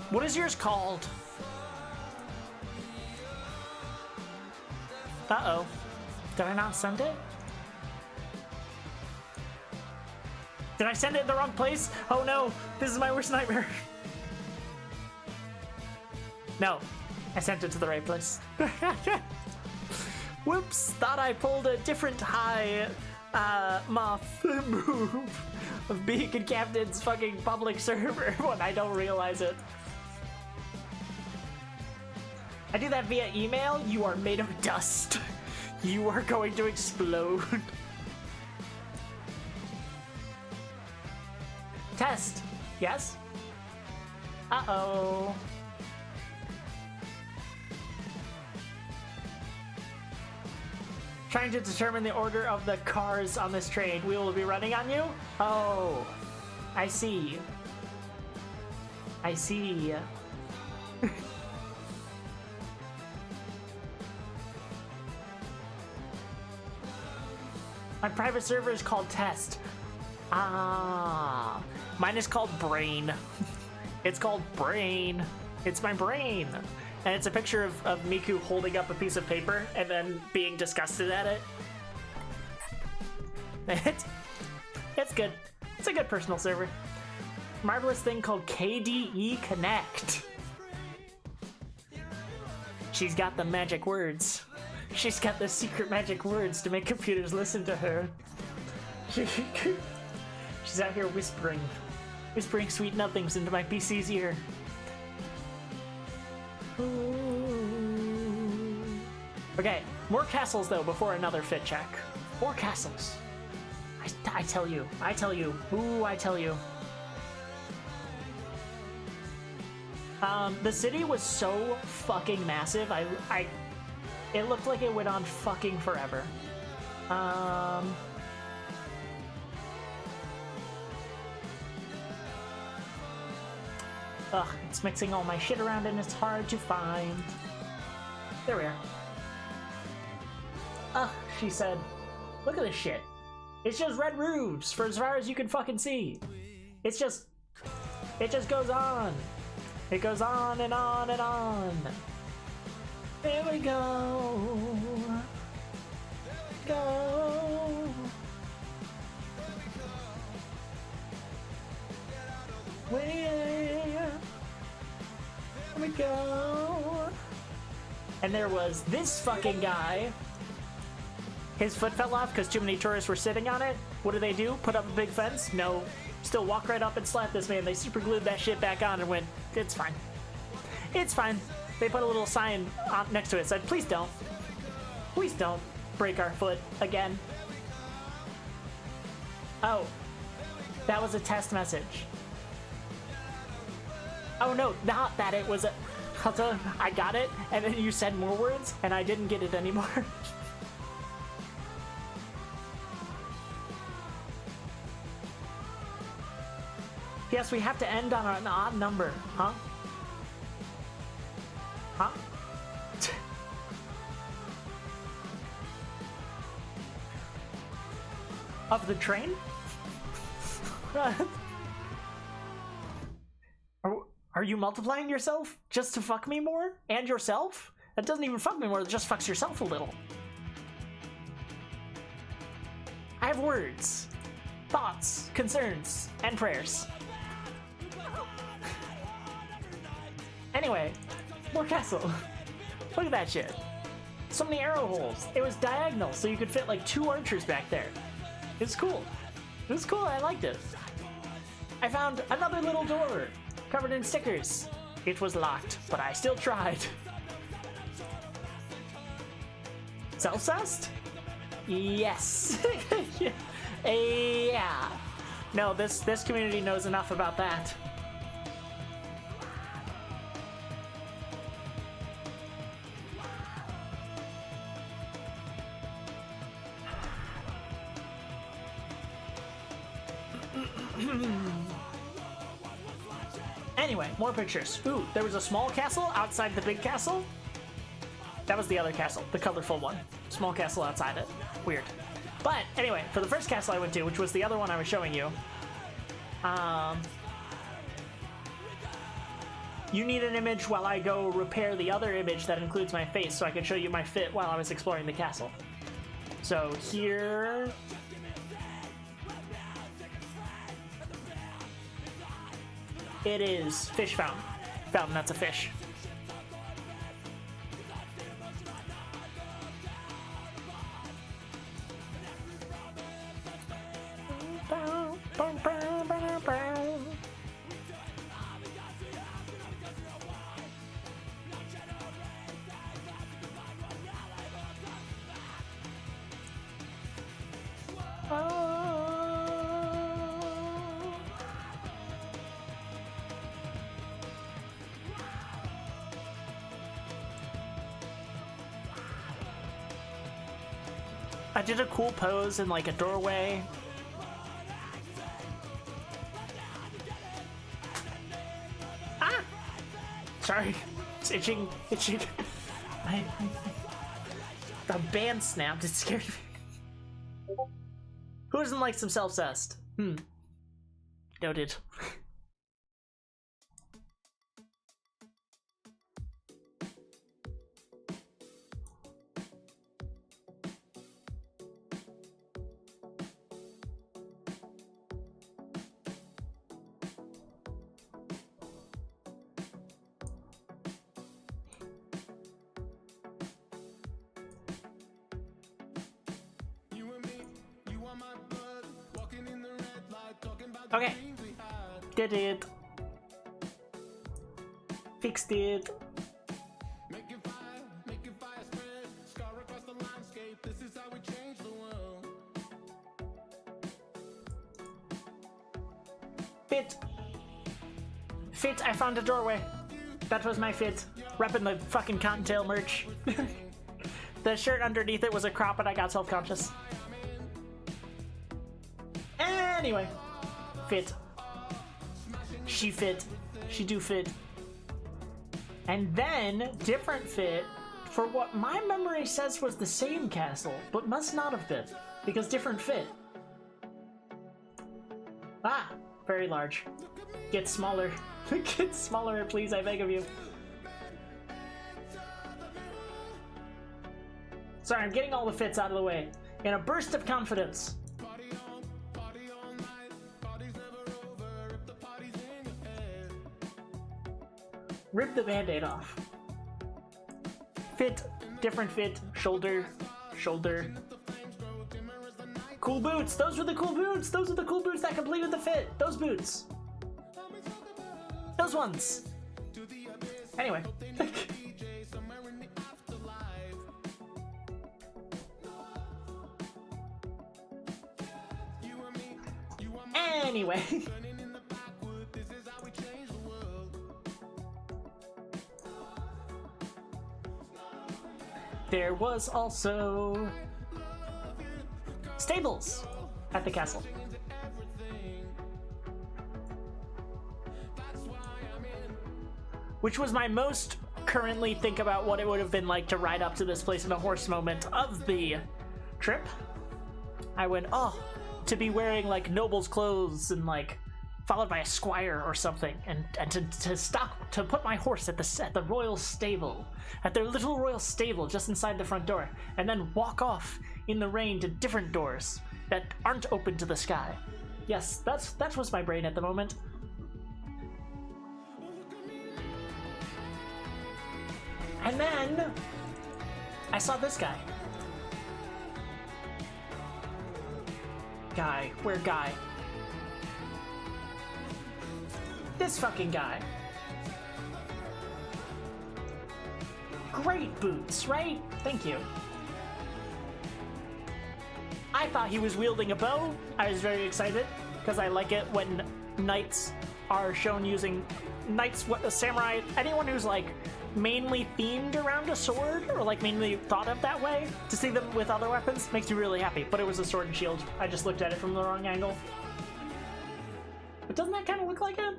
What is yours called? Uh-oh. Did I not send it? Did I send it in the wrong place? Oh no, this is my worst nightmare. No, I sent it to the right place. Whoops, thought I pulled a different high moth move of being in Captain's fucking public server when I don't realize it. I do that via email, you are made of dust. You are going to explode. Test. Yes? Uh-oh. Trying to determine the order of the cars on this train. We will be running on you? Oh. I see. I see. My private server is called Test. Ah. Mine is called Brain. It's called Brain. It's my brain. And it's a picture of Miku holding up a piece of paper and then being disgusted at it. It's good. It's a good personal server. Marvelous thing called KDE Connect. She's got the magic words. She's got the secret magic words to make computers listen to her. She's out here whispering sweet nothings into my PC's ear. Okay, more castles though before another fit check. More castles. I tell you. Ooh, I tell you. The city was so fucking massive. It looked like it went on fucking forever. Ugh, it's mixing all my shit around and it's hard to find. There we are. Ugh, she said. Look at this shit. It's just red roofs for as far as you can fucking see. It just goes on. It goes on and on and on. There we go. Go. Where we go. And there was this fucking guy. His foot fell off because too many tourists were sitting on it. What do? Put up a big fence? No. Still walk right up and slap this man. They super glued that shit back on and went, it's fine. It's fine. They put a little sign next to it. Said, please don't. Please don't break our foot again. Oh. That was a test message. Oh no, not that it was a... I got it, and then you said more words, and I didn't get it anymore. Yes, we have to end on an odd number, huh? Huh? Of the train? Are you multiplying yourself just to fuck me more? And yourself? That doesn't even fuck me more, it just fucks yourself a little. I have words, thoughts, concerns, and prayers. Anyway, more castle. Look at that shit. So many arrow holes. It was diagonal, so you could fit like 2 archers back there. It's cool. It was cool, I liked it. I found another little door, covered in stickers. It was locked, but I still tried. Self-sussed? Yes. Yeah. No, this community knows enough about that. Anyway, more pictures. Ooh, there was a small castle outside the big castle. That was the other castle, the colorful one. Small castle outside it. Weird. But anyway, for the first castle I went to, which was the other one I was showing you, you need an image while I go repair the other image that includes my face so I can show you my fit while I was exploring the castle. So here... It is fish fountain. Fountain, that's a fish. I did a cool pose in like a doorway. Ah! Sorry. It's itching. The band snapped. It scared me. Who doesn't like some self-cessed? Noted. Okay. Did it. Fixed it. Fit. Fit, I found a doorway. that was my fit. Repping the fucking cottontail merch. The shirt underneath it was a crop and I got self-conscious. Anyway. Fit. She fit. She do fit. And then, different fit for what my memory says was the same castle, but must not have been, because different fit. Ah, very large. Get smaller. Get smaller, please, I beg of you. Sorry, I'm getting all the fits out of the way. In a burst of confidence. Rip the band-aid off. Fit, different fit, shoulder, shoulder. Cool boots, those were the cool boots! Those are the cool boots that completed the fit! Those boots! Those ones! Anyway. Anyway. There was also stables at the castle. Which was my most currently think about what it would have been like to ride up to this place in a horse moment of the trip. I went, oh, to be wearing like noble's clothes and like followed by a squire or something, and to stop to put my horse at the royal stable, at their little royal stable just inside the front door, and then walk off in the rain to different doors that aren't open to the sky. Yes, that was my brain at the moment. And then I saw this guy. Guy, where guy? This fucking guy. Great boots, right? Thank you. I thought he was wielding a bow. I was very excited because I like it when knights are shown using samurai, anyone who's like mainly themed around a sword or like mainly thought of that way, to see them with other weapons makes me really happy. But it was a sword and shield. I just looked at it from the wrong angle. But doesn't that kind of look like it?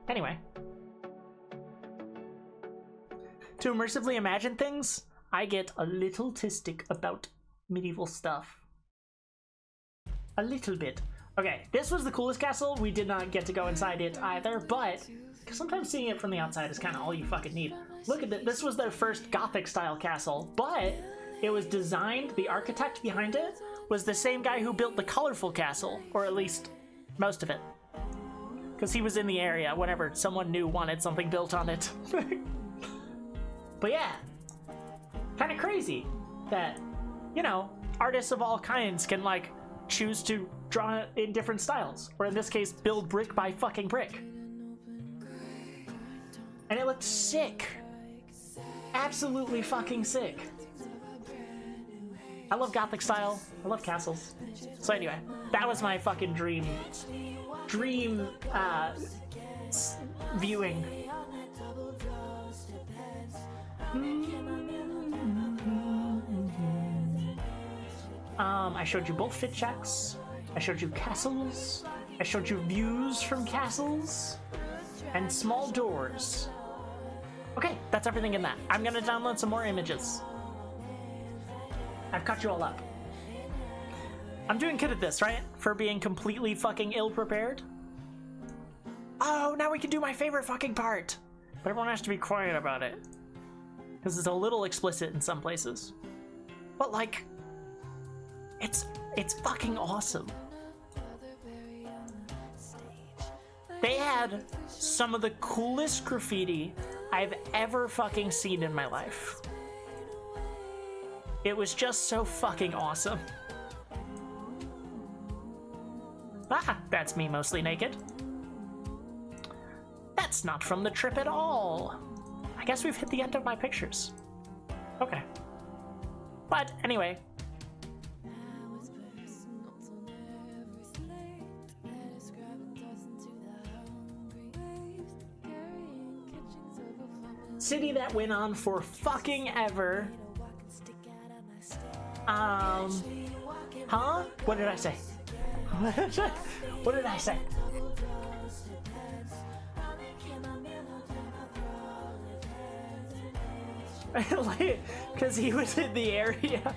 Anyway. To immersively imagine things, I get a little tistic about medieval stuff. A little bit. Okay, this was the coolest castle. We did not get to go inside it either, but sometimes seeing it from the outside is kind of all you fucking need. Look at this. This was their first Gothic-style castle, but it was designed, the architect behind it was the same guy who built the colorful castle, or at least most of it. Because he was in the area whenever someone new wanted something built on it. But yeah, kind of crazy that, you know, artists of all kinds can like choose to draw in different styles, or in this case, build brick by fucking brick. And it looked sick. Absolutely fucking sick. I love Gothic style. I love castles. So anyway, that was my fucking dream viewing. I showed you both fit checks. I showed you castles. I showed you views from castles and small doors. Okay, that's everything in that. I'm gonna download some more images. I've caught you all up. I'm doing good at this, right? For being completely fucking ill-prepared. Oh, now we can do my favorite fucking part. But everyone has to be quiet about it. Because it's a little explicit in some places. But like, it's fucking awesome. They had some of the coolest graffiti I've ever fucking seen in my life. It was just so fucking awesome. Ah, that's me mostly naked. That's not from the trip at all. I guess we've hit the end of my pictures. Okay. But anyway. City that went on for fucking ever. Huh? What did I say? What did I say? Because he was in the area.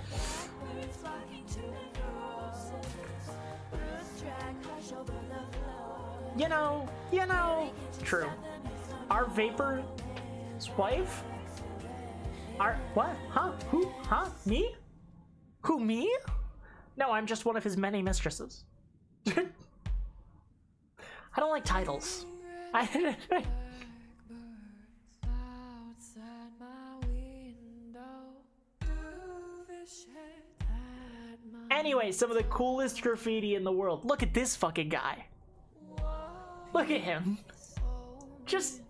You know. True. Our Vapor's wife? What? Huh? Who? Huh? Me? Who, me? No, I'm just one of his many mistresses. I don't like titles. Anyway, some of the coolest graffiti in the world. Look at this fucking guy. Look at him. Just,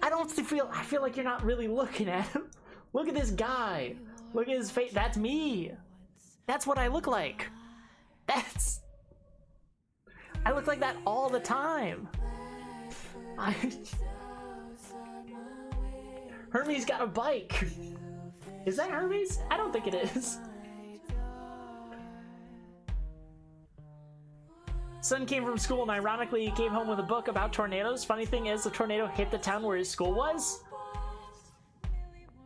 I feel like you're not really looking at him. Look at this guy. Look at his face. That's me. That's what I look like. I look like that all the time. Hermes got a bike. Is that Hermes? I don't think it is. Son came from school and ironically he came home with a book about tornadoes. Funny thing is, the tornado hit the town where his school was.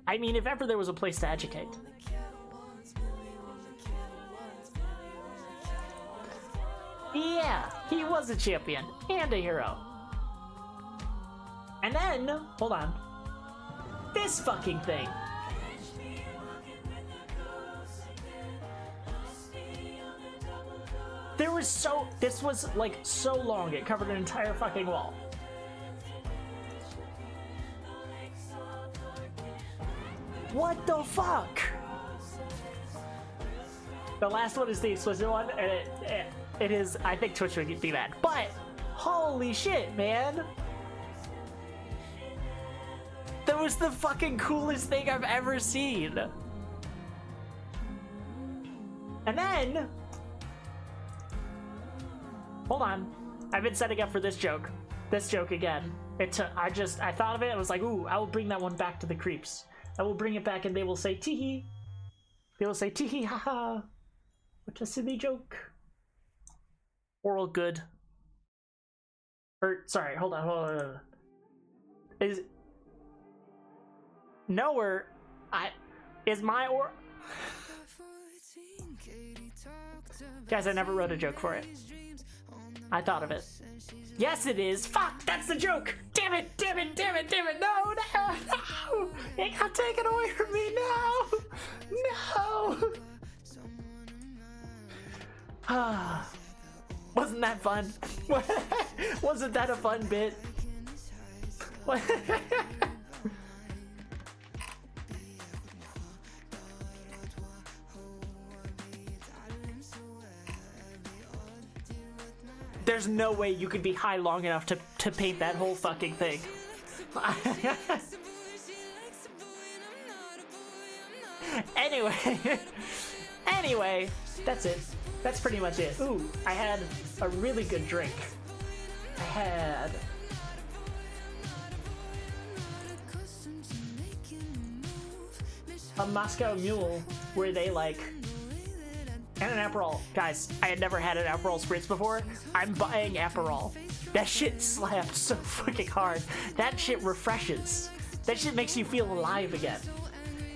I mean, if ever there was a place to educate. Yeah, he was a champion and a hero. And then, hold on. This fucking thing. This was like so long, it covered an entire fucking wall. What the fuck? The last one is the explicit one, and it is, I think Twitch would be mad, but holy shit, man. That was the fucking coolest thing I've ever seen. And then, hold on, I've been setting up for this joke again. I thought of it, I was like, ooh, I will bring that one back to the creeps. I will bring it back and they will say teehee. They will say teehee, haha. What a silly joke. Oral good. Or, sorry, hold on. Is my or... Guys, I never wrote a joke for it. I thought of it. Yes, it is. Fuck, that's the joke. Damn it. No. It got taken away from me. No. Wasn't that fun? Wasn't that a fun bit? There's no way you could be high long enough to paint that whole fucking thing. Anyway, that's it. That's pretty much it. Ooh, I had a really good drink. I had... a Moscow Mule, where they like... and an Aperol. Guys, I had never had an Aperol Spritz before. I'm buying Aperol. That shit slapped so fucking hard. That shit refreshes. That shit makes you feel alive again.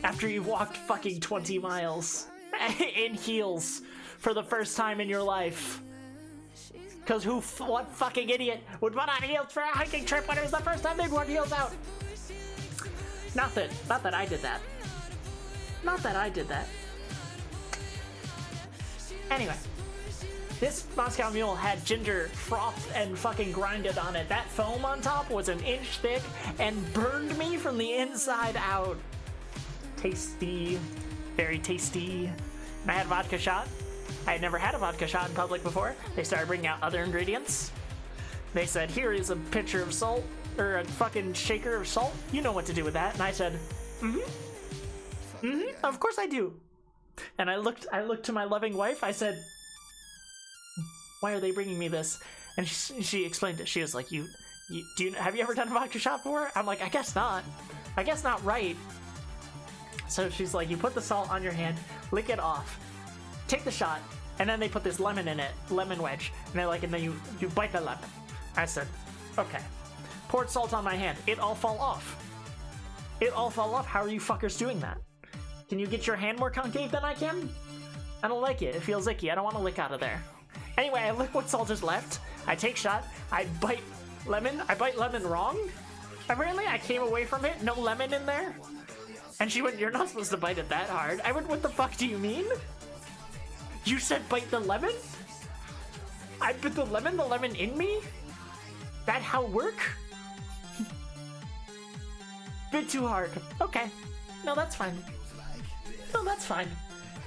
After you've walked fucking 20 miles in heels for the first time in your life. Cause what fucking idiot would put on heels for a hiking trip when it was the first time they'd worn heels out? Not that I did that. Anyway, this Moscow Mule had ginger frothed and fucking grinded on it. That foam on top was an inch thick and burned me from the inside out. Tasty, very tasty. And I had a vodka shot. I had never had a vodka shot in public before. They started bringing out other ingredients. They said, here is a pitcher of salt, or a fucking shaker of salt. You know what to do with that. And I said, of course I do. And I looked to my loving wife. I said, why are they bringing me this? And she explained it. She was like, have you ever done a vodka shot before? I'm like, I guess not. I guess not right. So she's like, you put the salt on your hand, lick it off, take the shot, and then they put this lemon in it, lemon wedge, and they're like, and then you bite the lemon. I said, okay. Poured salt on my hand. It all fall off. It all fall off. How are you fuckers doing that? Can you get your hand more concave than I can? I don't like it. It feels icky. I don't want to lick out of there. Anyway, I lick what salt is left. I take shot. I bite lemon. I bite lemon wrong. Apparently, I came away from it. No lemon in there. And she went, you're not supposed to bite it that hard. I went, what the fuck do you mean? You said bite the lemon? I bit the lemon in me? That how work? Bit too hard. Okay. No, that's fine. No, that's fine.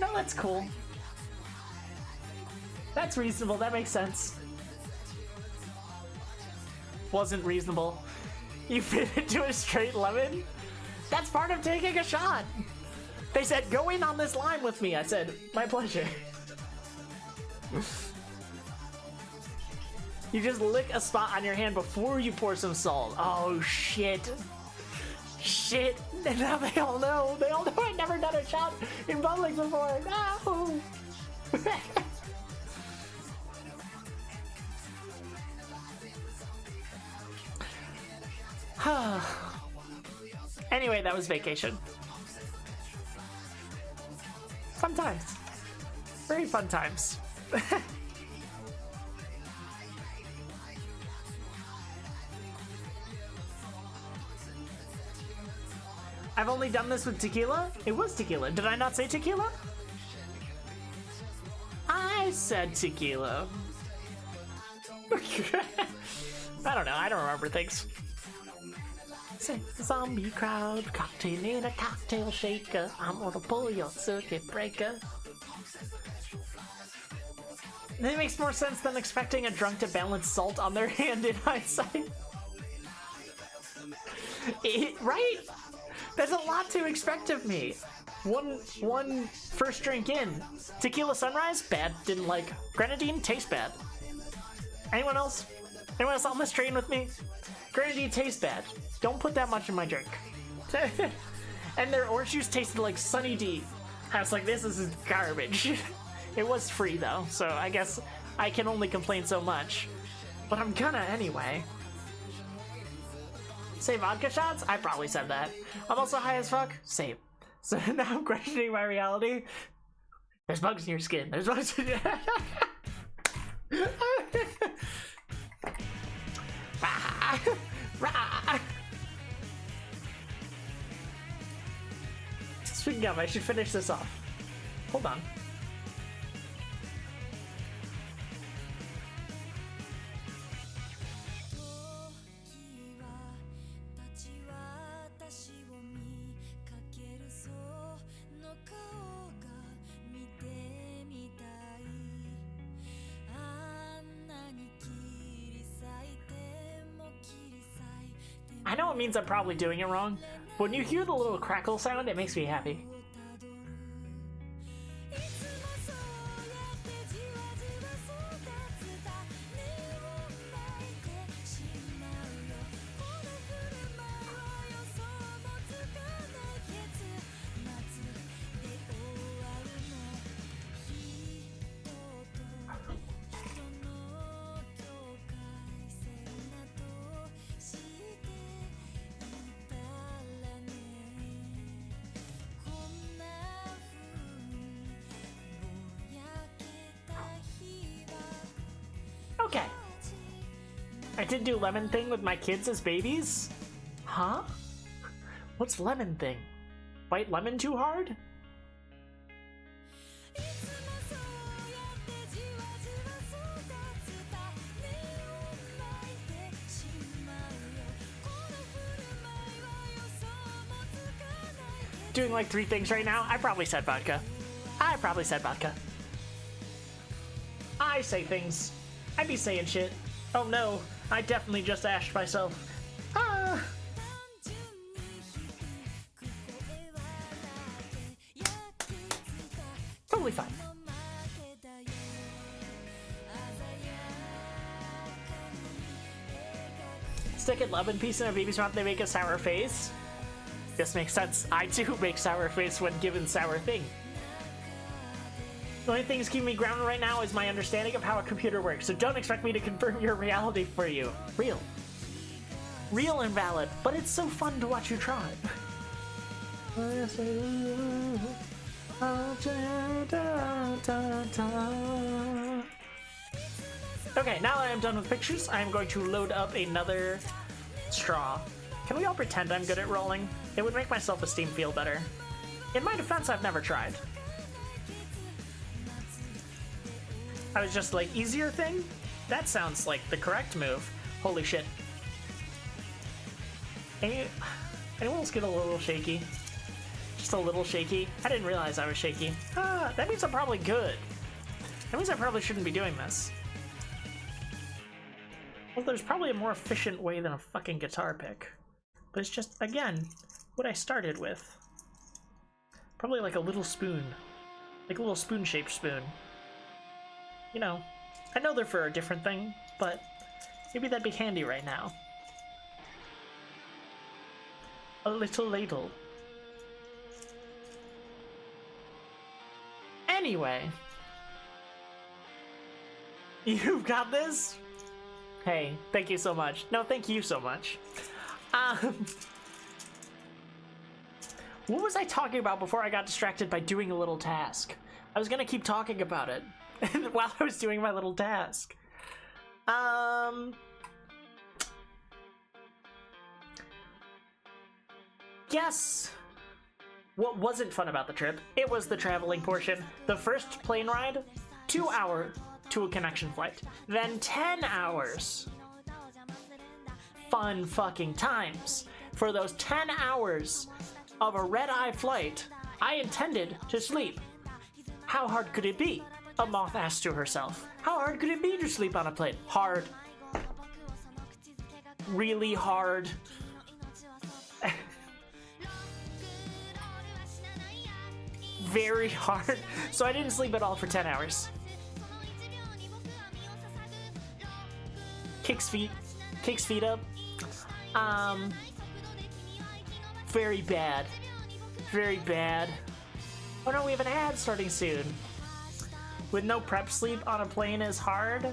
No, that's cool. That's reasonable. That makes sense. Wasn't reasonable. You fit into a straight lemon? That's part of taking a shot. They said, go in on this line with me. I said, my pleasure. You just lick a spot on your hand before you pour some salt. Oh, shit. Shit. And now they all know. They all know I've never done a shot in public before. No. Anyway, that was vacation. Fun times. Very fun times. I've only done this with tequila? It was tequila. Did I not say tequila? I said tequila. I don't know. I don't remember things. Say, zombie crowd, cocktail in a cocktail shaker. I'm gonna pull your circuit breaker. That makes more sense than expecting a drunk to balance salt on their hand in hindsight. Right? There's a lot to expect of me. One first drink in. Tequila Sunrise? Bad. Didn't like. Grenadine? Tastes bad. Anyone else? Anyone else on this train with me? Grenadine tastes bad. Don't put that much in my drink. And their orange juice tasted like Sunny D. I was like, this is garbage. It was free though, so I guess I can only complain so much. But I'm gonna anyway. Say vodka shots? I probably said that. I'm also high as fuck? Same. So now I'm questioning my reality. There's bugs in your skin. There's bugs in your... Rah! Rah! Speaking of, I should finish this off. Hold on. I know it means I'm probably doing it wrong, but when you hear the little crackle sound, it makes me happy. Okay. I did do lemon thing with my kids as babies? Huh? What's lemon thing? Bite lemon too hard? Doing like 3 things right now? I probably said vodka. I probably said vodka. I say things. I be saying shit. Oh no, I definitely just ashed myself. Ah! Totally fine. Stick a lemon piece in a baby's mouth, they make a sour face. This makes sense. I too make sour face when given sour thing. The only thing that's keeping me grounded right now is my understanding of how a computer works, so don't expect me to confirm your reality for you. Real. Real and valid, but it's so fun to watch you try. Okay, now that I'm done with pictures, I'm going to load up another straw. Can we all pretend I'm good at rolling? It would make my self-esteem feel better. In my defense, I've never tried. I was just like, easier thing? That sounds like the correct move. Holy shit. Anyone else get a little shaky? Just a little shaky? I didn't realize I was shaky. Ah, that means I'm probably good. That means I probably shouldn't be doing this. Well, there's probably a more efficient way than a fucking guitar pick. But it's just, again, what I started with. Probably like a little spoon. Like a little spoon-shaped spoon. You know, I know they're for a different thing, but maybe that'd be handy right now. A little ladle. Anyway. You've got this? Hey, thank you so much. No, thank you so much. What was I talking about before I got distracted by doing a little task? I was gonna keep talking about it while I was doing my little task. Yes. What wasn't fun about the trip? It was the traveling portion. The first plane ride, 2 hours to a connection flight. Then 10 hours. Fun fucking times. For those 10 hours of a red-eye flight, I intended to sleep. How hard could it be? A moth asked to herself. How hard could it be to sleep on a plane? Hard. Really hard. Very hard. So I didn't sleep at all for 10 hours. Kicks feet up. Very bad. Very bad. Oh no, we have an ad starting soon. With no prep sleep on a plane is hard.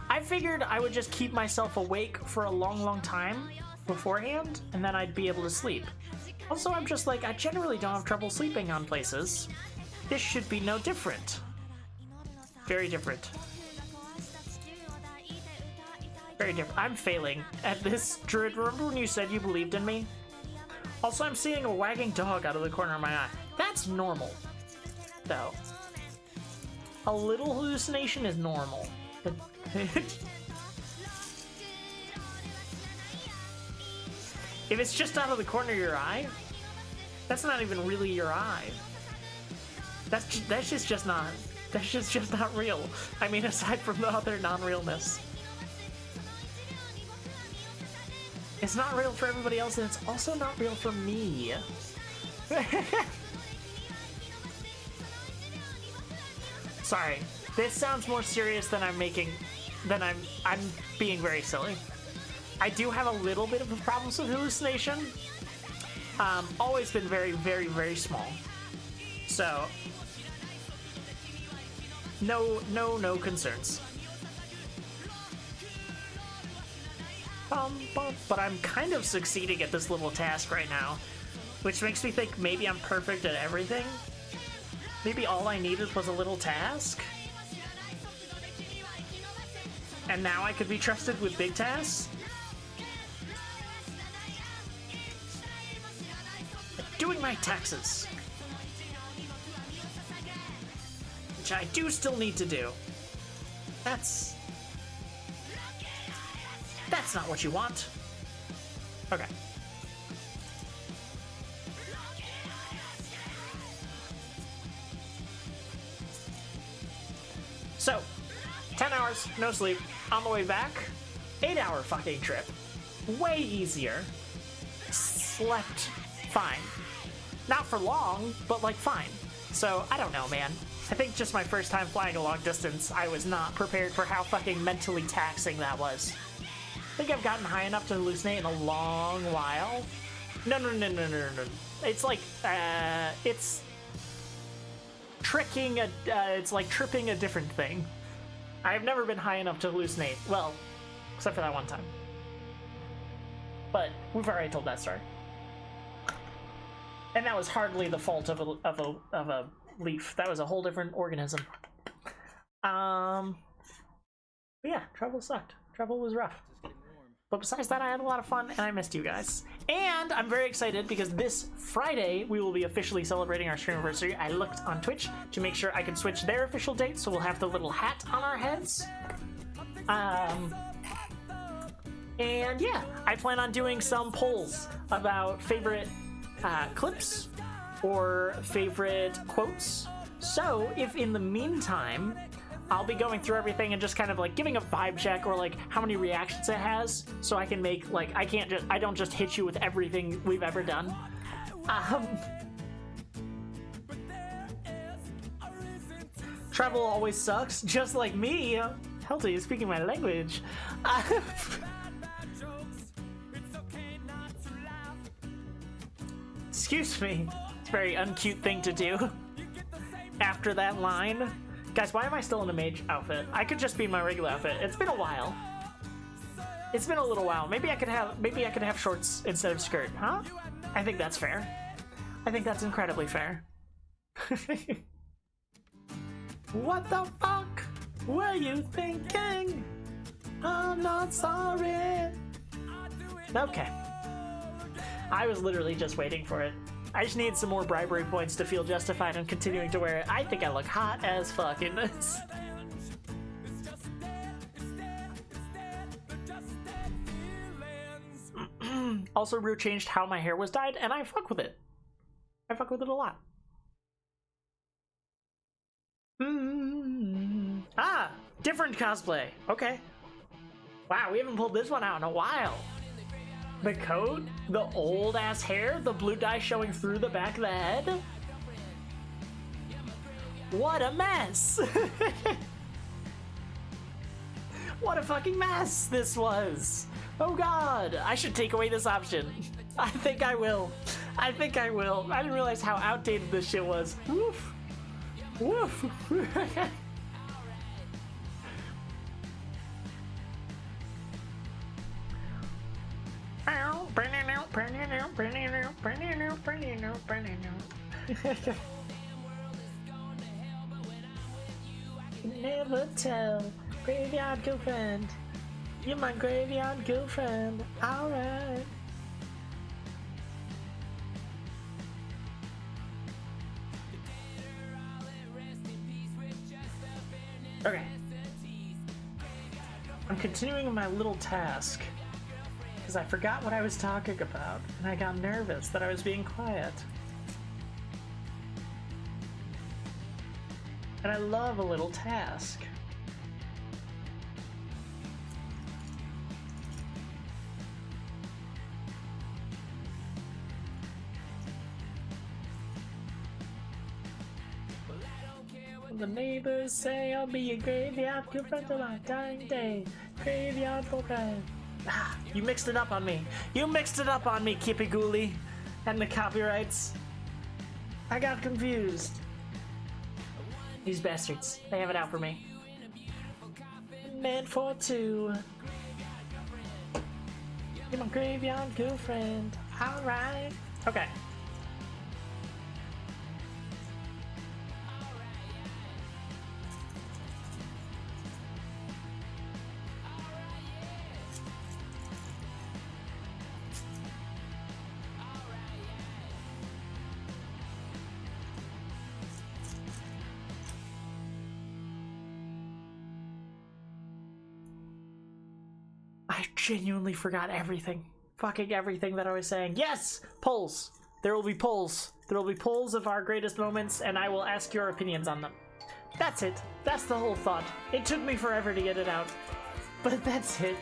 I figured I would just keep myself awake for a long time beforehand, and then I'd be able to sleep. Also, I'm just like, I generally don't have trouble sleeping on places. This should be no different. Very different. Very different. I'm failing at this. Druid, remember when you said you believed in me? Also, I'm seeing a wagging dog out of the corner of my eye. That's normal, though. A little hallucination is normal. If it's just out of the corner of your eye, that's not even really your eye. That's just not real. I mean, aside from the other non-realness. It's not real for everybody else, and it's also not real for me. Sorry, this sounds more serious than I'm making. I'm being very silly. I do have a little bit of problems with hallucination. Always been very small. So no concerns. But I'm kind of succeeding at this little task right now, which makes me think maybe I'm perfect at everything. Maybe all I needed was a little task. And now I could be trusted with big tasks? Doing my taxes. Which I do still need to do. That's not what you want. Okay. So, 10 hours, no sleep, on the way back, 8-hour fucking trip. Way easier. Slept fine. Not for long, but like fine. So, I don't know, man. I think just my first time flying a long distance, I was not prepared for how fucking mentally taxing that was. I think I've gotten high enough to hallucinate in a long while, No. It's like, it's tricking it's like tripping a different thing. I've never been high enough to hallucinate. Well, except for that one time. But we've already told that story. And that was hardly the fault of a leaf. That was a whole different organism. But yeah, travel sucked. Travel was rough. But besides that, I had a lot of fun, and I missed you guys. And I'm very excited because this Friday, we will be officially celebrating our stream anniversary. I looked on Twitch to make sure I could switch their official date, so we'll have the little hat on our heads. And yeah, I plan on doing some polls about favorite clips or favorite quotes. So if in the meantime, I'll be going through everything and just kind of like giving a vibe check or like how many reactions it has, so I can make like I don't just hit you with everything we've ever done. Travel always sucks, just like me. Healthy is speaking my language. Excuse me. It's a very uncute thing to do. After that line. Guys, why am I still in a mage outfit? I could just be in my regular outfit. It's been a while. It's been a little while. Maybe I could have shorts instead of skirt, huh? I think that's fair. I think that's incredibly fair. What the fuck were you thinking? I'm not sorry. Okay. I was literally just waiting for it. I just need some more bribery points to feel justified in continuing to wear it. I think I look hot as fuck in this. Also, Rue changed how my hair was dyed, and I fuck with it. I fuck with it a lot. Ah, different cosplay. Okay. Wow, we haven't pulled this one out in a while. The coat, the old ass hair, the blue dye showing through the back of the head. What a mess! What a fucking mess this was! Oh god, I should take away this option. I think I will. I think I will. I didn't realize how outdated this shit was. Woof. Woof. Never tell, graveyard girlfriend. You're my graveyard girlfriend. Alright. Okay. I'm continuing my little task because I forgot what I was talking about and I got nervous that I was being quiet. And I love a little task. The neighbors say I'll be a graveyard girlfriend till my dying day. Graveyard girlfriend. Ah, you mixed it up on me. You mixed it up on me, Kippy Ghoulie. And the copyrights. I got confused. These bastards. They have it out for me. Meant for two. You're my graveyard girlfriend. Alright. Okay. I genuinely forgot everything. Fucking everything that I was saying. Yes! Polls! There will be polls. There will be polls of our greatest moments, and I will ask your opinions on them. That's it. That's the whole thought. It took me forever to get it out. But that's it.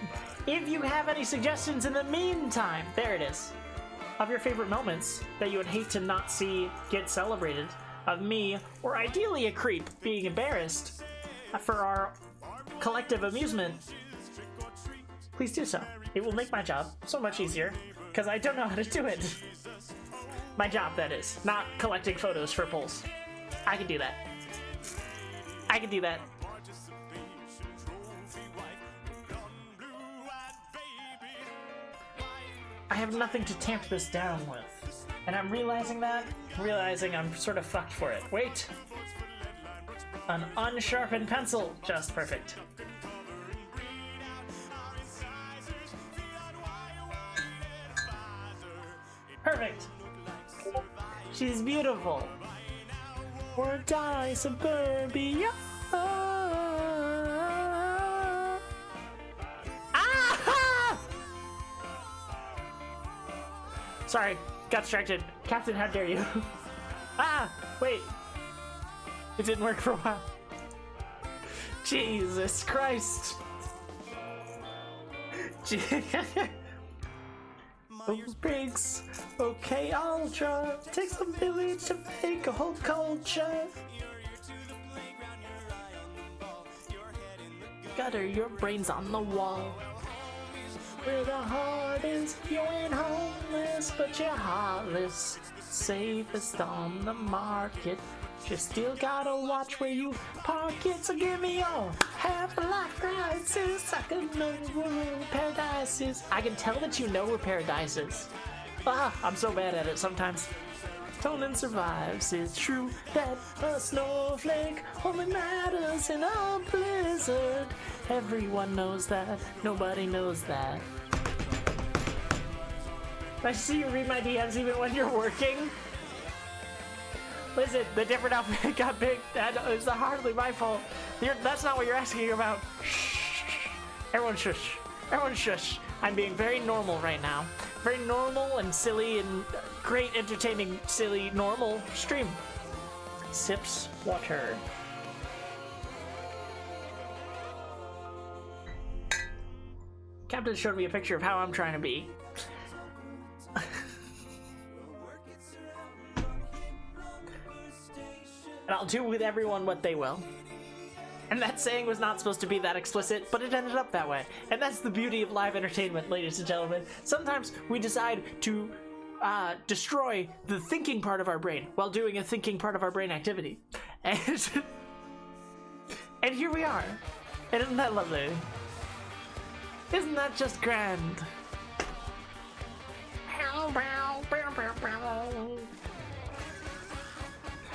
If you have any suggestions in the meantime, there it is. Of your favorite moments that you would hate to not see get celebrated. Of me, or ideally a creep, being embarrassed for our collective amusement. Please do so. It will make my job so much easier. because I don't know how to do it. My job, that is. Not collecting photos for polls. I can do that. I can do that. I have nothing to tamp this down with. And I'm realizing that. Realizing I'm sort of fucked for it. Wait! An unsharpened pencil. Just perfect. Perfect. She's beautiful. Or die suburbia. Ah! Sorry, got distracted. Captain, how dare you? Ah! Wait. It didn't work for a while. Jesus Christ. Briggs, okay, Ultra. Takes a village to make a whole culture. Gutter, your brain's on the wall. Where the heart is, you ain't homeless, but you're heartless. Safest on the market. You still gotta watch where you park it, so give me your half-life crisis. I could know where paradise is. I can tell that you know where paradise is. Ah, I'm so bad at it sometimes. Conan survives. It's true that a snowflake only matters in a blizzard. Everyone knows that. Nobody knows that. I see you read my DMs even when you're working. Listen, the different outfit got big. That is hardly my fault. That's not what you're asking about. Shh. Everyone shush. Everyone shush. I'm being very normal right now. Very normal and silly and great, entertaining, silly, normal stream. Sips water. Captain showed me a picture of how I'm trying to be. And I'll do with everyone what they will. And that saying was not supposed to be that explicit, but it ended up that way. And that's the beauty of live entertainment, ladies and gentlemen. Sometimes we decide to destroy the thinking part of our brain while doing a thinking part of our brain activity. And, and here we are. And isn't that lovely? Isn't that just grand?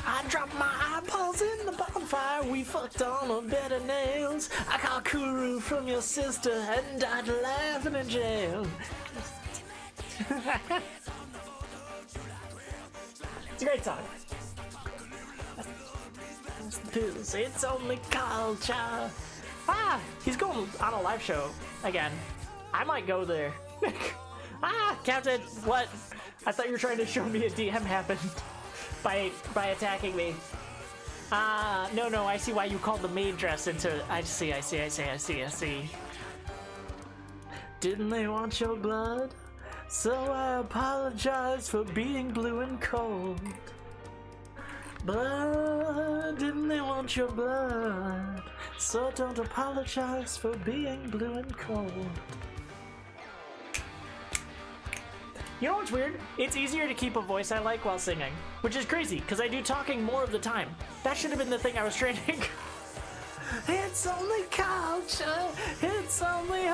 I dropped my eyeballs in the bonfire. We fucked on a bed of nails. I called Kuru from your sister and died laughing in jail. It's a great song. It's only culture. Ah, he's going on a live show again. I might go there. Ah, Captain, what? I thought you were trying to show me a DM happened. By attacking me. No, I see why you called the maid dress into... I see. Didn't they want your blood? So I apologize for being blue and cold. Blood, didn't they want your blood? So don't apologize for being blue and cold. You know what's weird? It's easier to keep a voice I like while singing, which is crazy, because I do talking more of the time. That should have been the thing I was training. It's only culture, it's only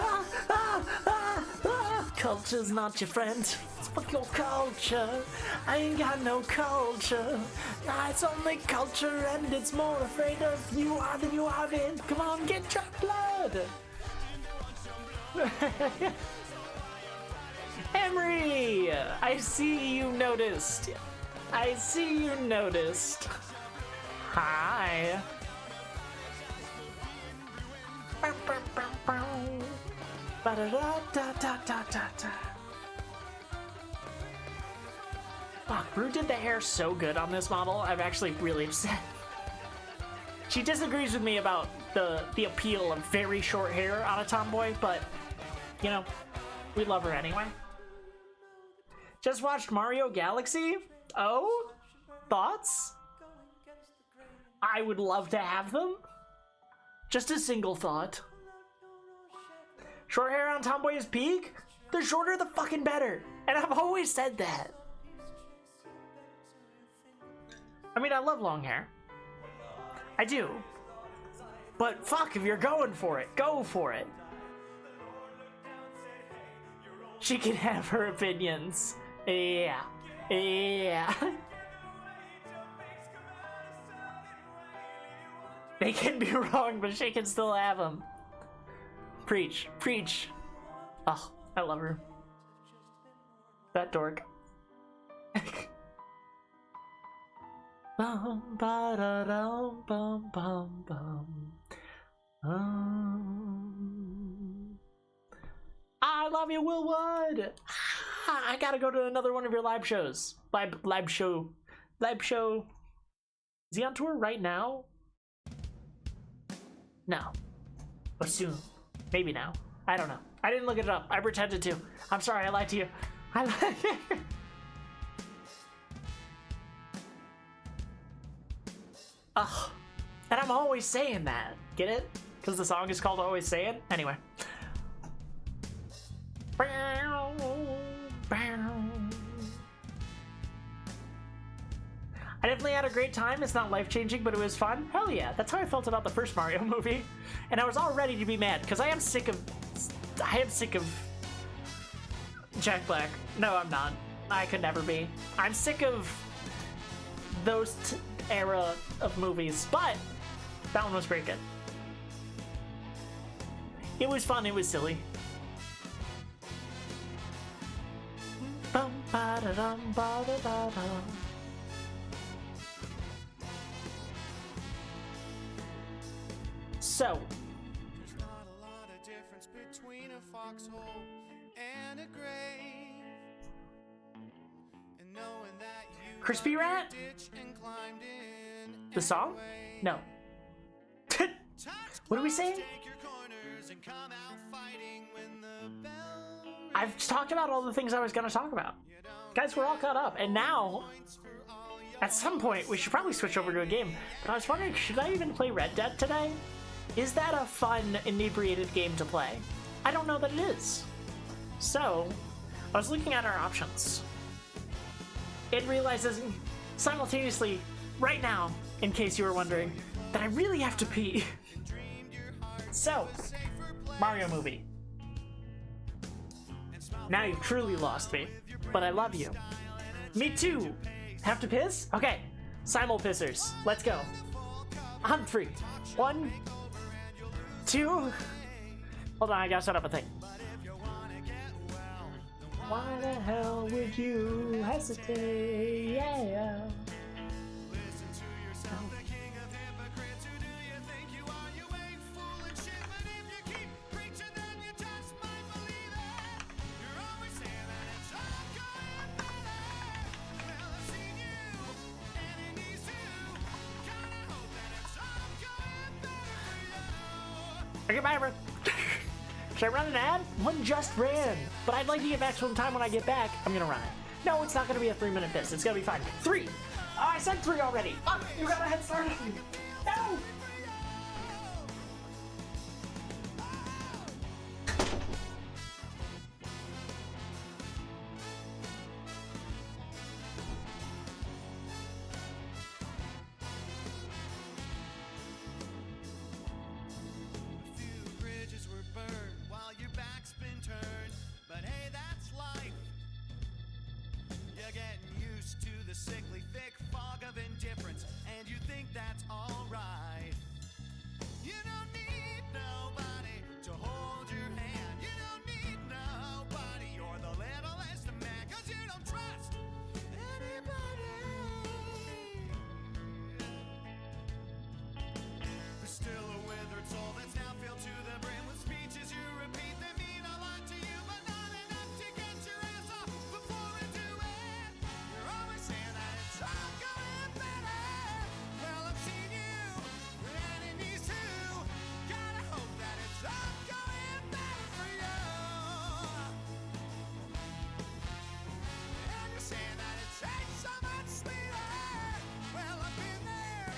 culture's not your friend. Fuck your culture, I ain't got no culture. Nah, it's only culture and it's more afraid of you are than you are in. Come on, get your blood. Emery! I see you noticed. I see you noticed. Hi. Fuck, Rue did the hair so good on this model, I'm actually really upset. She disagrees with me about the appeal of very short hair on a tomboy, but, you know, we love her anyway. Just watched Mario Galaxy? Oh? Thoughts? I would love to have them. Just a single thought. Short hair on tomboy is peak? The shorter the fucking better. And I've always said that. I mean, I love long hair. I do. But fuck, if you're going for it, go for it. She can have her opinions. Yeah. Yeah. They can be wrong, but she can still have them. Preach. Preach. Oh, I love her. That dork. Bum, ba-da-dum, bum, bum, bum. I love you, Will Wood. I gotta go to another one of your live shows. Live show. Is he on tour right now? No. But soon. Maybe now. I don't know. I didn't look it up. I pretended to. I'm sorry, I lied to you. Ugh. And I'm always saying that. Get it? Because the song is called Always Saying? Anyway. I definitely had a great time. It's not life-changing, but it was fun. Hell yeah. That's how I felt about the first Mario movie. And I was all ready to be mad, because I am sick of Jack Black. No, I'm not. I could never be. I'm sick of those era of movies, but that one was pretty good. It was fun, it was silly. Bum, ba-da-dum, ba-da-da-dum. So, There's not a lot of difference between a foxhole and a grave. And knowing that you Crispy dug your Rat? ditch and climbed in the song? anyway. No. What are we saying? Take your corners and come out fighting when the bell I've talked about all the things I was going to talk about. Guys, we're all caught up, and now, at some point, we should probably switch over to a game. But I was wondering, should I even play Red Dead today? Is that a fun, inebriated game to play? I don't know that it is. So, I was looking at our options. It realizes simultaneously, right now, in case you were wondering, that I really have to pee. So, Mario movie. Now you've truly lost me, but I love you. Me too. Have to piss? Okay. Simul pissers. Let's go. On 3. 1, 2. Hold on, I gotta set up a thing. Why the hell would you hesitate? Yeah. Okay, bye everyone. Should I run an ad? One just ran. But I'd like to get maximum time when I get back. I'm gonna run it. No, it's not gonna be a 3-minute piss. It's gonna be fine. 3. Oh, I said 3 already. Fuck, you got a head start on me. No! Sickly thick fog of indifference, and you think that's alright. You don't need nobody to hold your hand. You don't need nobody. You're the littlest man, 'cause you don't trust anybody. There's still a withered soul that's now filled to the brim with speeches you repeat. They mean a lot to you, but not enough to get your ass off before a duet. You're always saying that it's all going better. Well, I've seen you, and it needs to. Gotta hope that it's all going better for you. And you're saying that it tastes so much sweeter. Well, I've been there,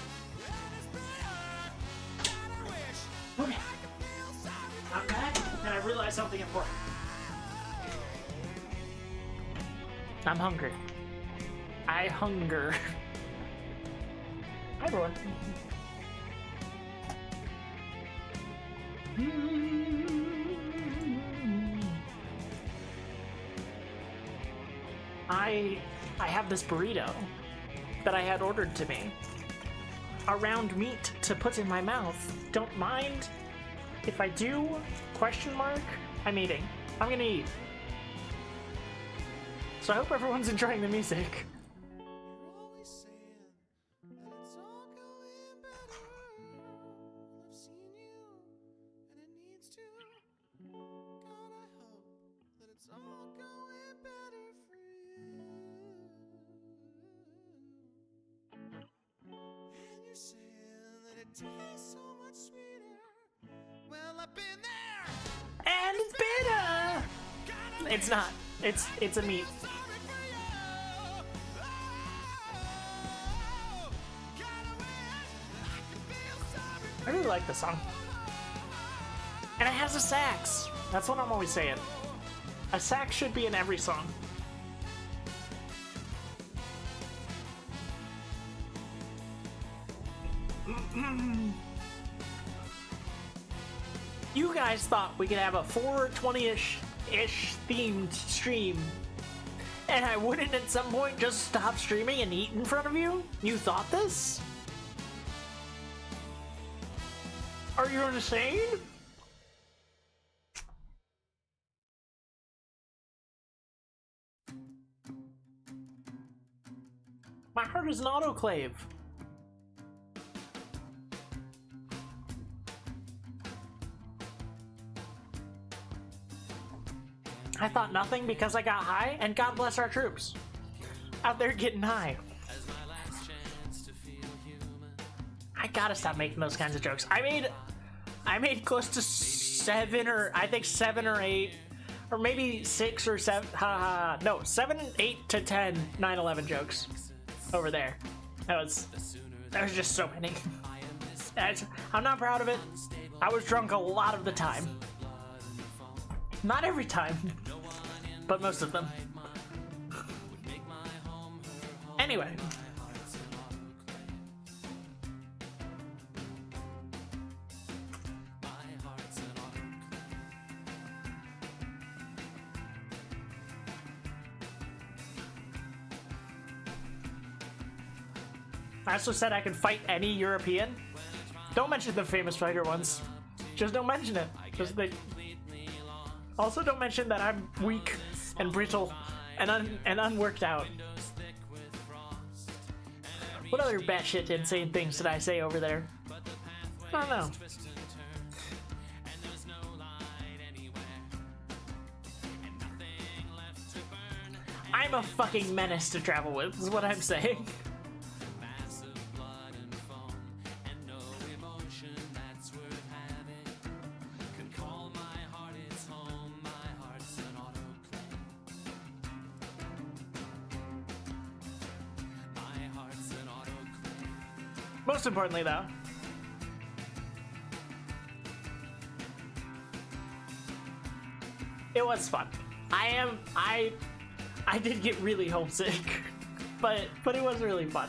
and it's bitter. God, I wish Okay. I could feel sorry for I'm back, and I realized something important. I'm hungry. I hunger. Hi, everyone. I have this burrito that I had ordered to me. A round meat to put in my mouth. Don't mind if I do? Question mark? I'm eating. I'm gonna eat. So I hope everyone's enjoying the music. You're always saying that it's all going better. I've seen you, and it needs to. God, I hope that it's all going better for you. And you're saying that it tastes so much sweeter. Well, I've been there. And it's bitter! It's not. It's a meat. Sorry for you. Oh, gotta wish I could feel sorry for I really like this song. And it has a sax. That's what I'm always saying. A sax should be in every song. You guys thought we could have a 420-ish themed stream, and I wouldn't at some point just stop streaming and eat in front of you? You thought this? Are you insane? My heart is an autoclave. I thought nothing because I got high, and God bless our troops. Out there getting high. I gotta stop making those kinds of jokes. I made close to 7 or 8, or maybe 6 or 7. No, 7, 8 to 10 9/11 jokes over there. That was just so many. I'm not proud of it. I was drunk a lot of the time. Not every time, but most of them. Anyway. I also said I could fight any European. Don't mention the famous fighter ones. Just don't mention it. Also, don't mention that I'm weak and brittle and unworked out. What other batshit insane things did I say over there? I don't know. I'm a fucking menace to travel with, is what I'm saying. Most importantly, though, it was fun. I did get really homesick, but it was really fun.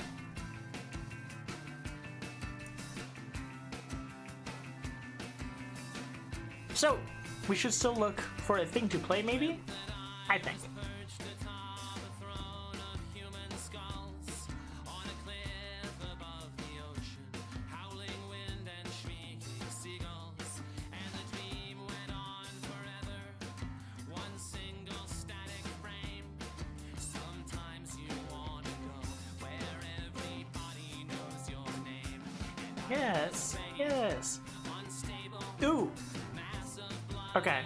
So, we should still look for a thing to play, maybe? I think. Yes, yes. Ooh. Okay.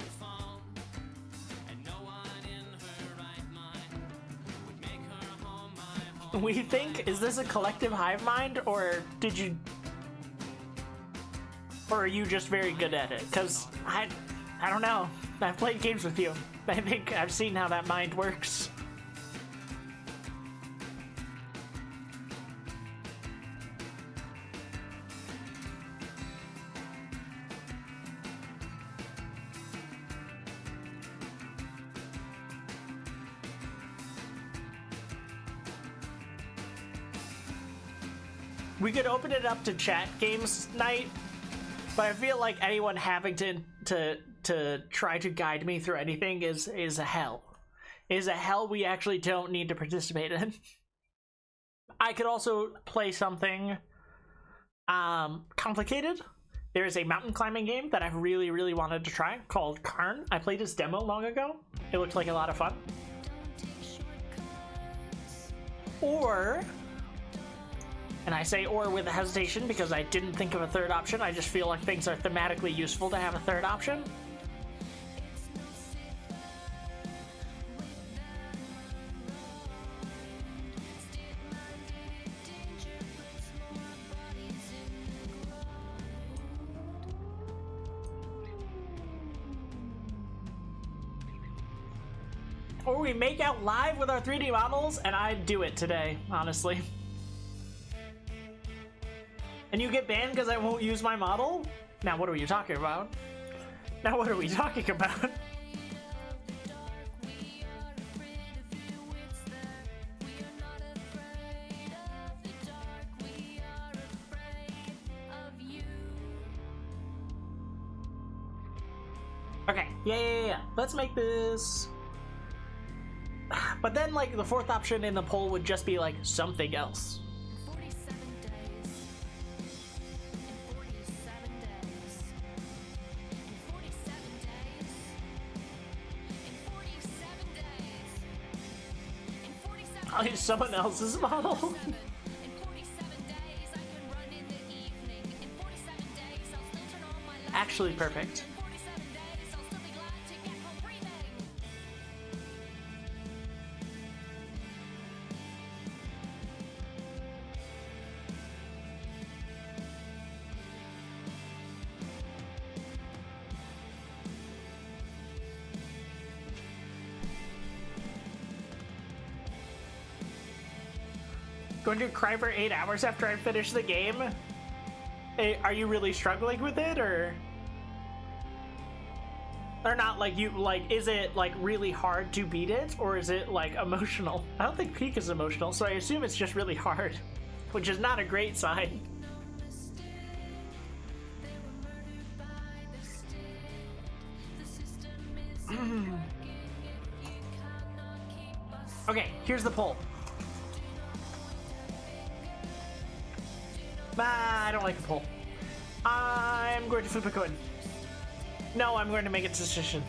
We think, is this a collective hive mind, or did you... Or are you just very good at it? Because I don't know. I've played games with you. I think I've seen how that mind works. We could open it up to chat games night, but I feel like anyone having to try to guide me through anything is a hell. Is a hell we actually don't need to participate in. I could also play something complicated. There is a mountain climbing game that I've really, really wanted to try called Karn. I played its demo long ago. It looked like a lot of fun. Or, and I say or with a hesitation because I didn't think of a third option. I just feel like things are thematically useful to have a third option. Or we make out live with our 3D models, and I'd do it today, honestly. And you get banned because I won't use my model? Now what are you talking about? Now what are we talking about? Okay, yeah. Let's make this... But then, like, the fourth option in the poll would just be, like, something else. 47 days. In 47 days. In 47 days. In 47 days. In 47 I'll use someone else's model. In 47 days, I can run in the evening. In 47 days, I'll still turn on my light. Actually perfect. In 47 days, I'll still be glad to get home breathing. Going to cry for 8 hours after I finish the game? Hey, are you really struggling with it, or not? Like, you, like, is it like really hard to beat it, or is it like emotional? I don't think Peak is emotional, so I assume it's just really hard, which is not a great sign. Okay, here's the poll. I don't like the poll. I'm going to flip a coin. No, I'm going to make a decision.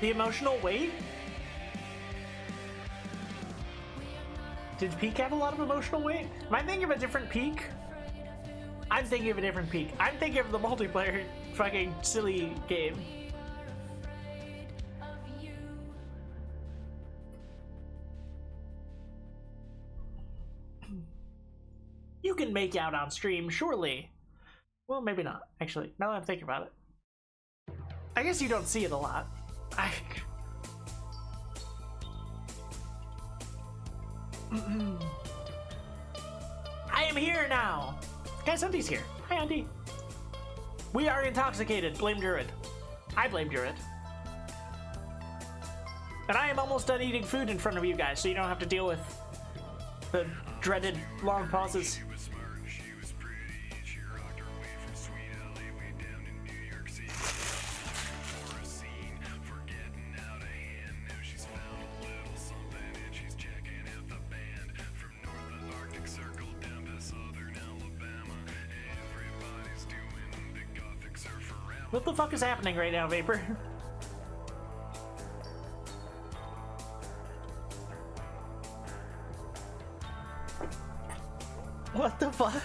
The emotional weight? Did Peak have a lot of emotional weight? Am I thinking of a different Peak? I'm thinking of a different Peak. I'm thinking of the multiplayer fucking silly game. You can make out on stream, surely. Well, maybe not, actually, now that I'm thinking about it. I guess you don't see it a lot. I am here now! Guys, Undy's here. Hi, Undy. We are intoxicated. Blame Druid. I blame Druid. And I am almost done eating food in front of you guys, so you don't have to deal with the dreaded long pauses. What the fuck is happening right now, Vapor? What the fuck?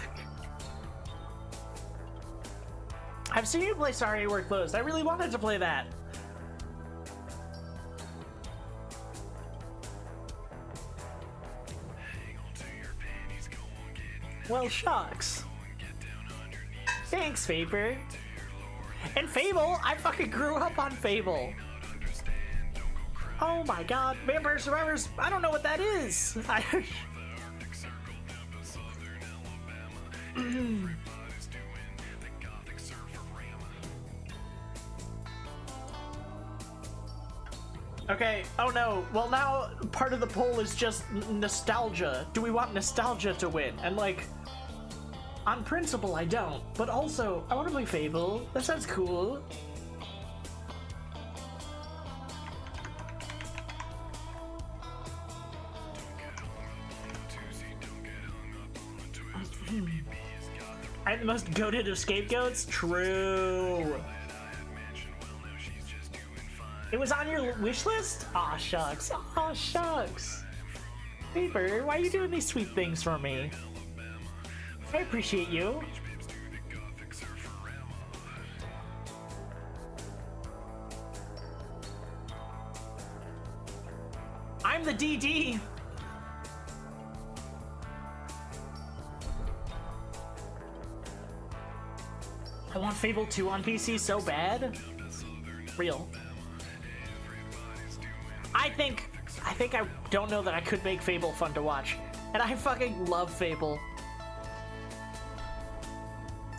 I've seen you play Sorry We're Closed. I really wanted to play that. Well, shucks. Thanks, Vapor. And Fable, I fucking grew up on Fable. Oh my god, Vampire Survivors, I don't know what that is. Okay, oh no. Well, now part of the poll is just nostalgia. Do we want nostalgia to win? And like, on principle, I don't. But also, I want to play Fable. That sounds cool. I'm the most goated of scapegoats? True. It was on your wish list? Aw, shucks. Aw, shucks. Paper, why are you doing these sweet things for me? I appreciate you. I'm the DD. I want Fable 2 on PC so bad. Real. I think I don't know that I could make Fable fun to watch. And I fucking love Fable.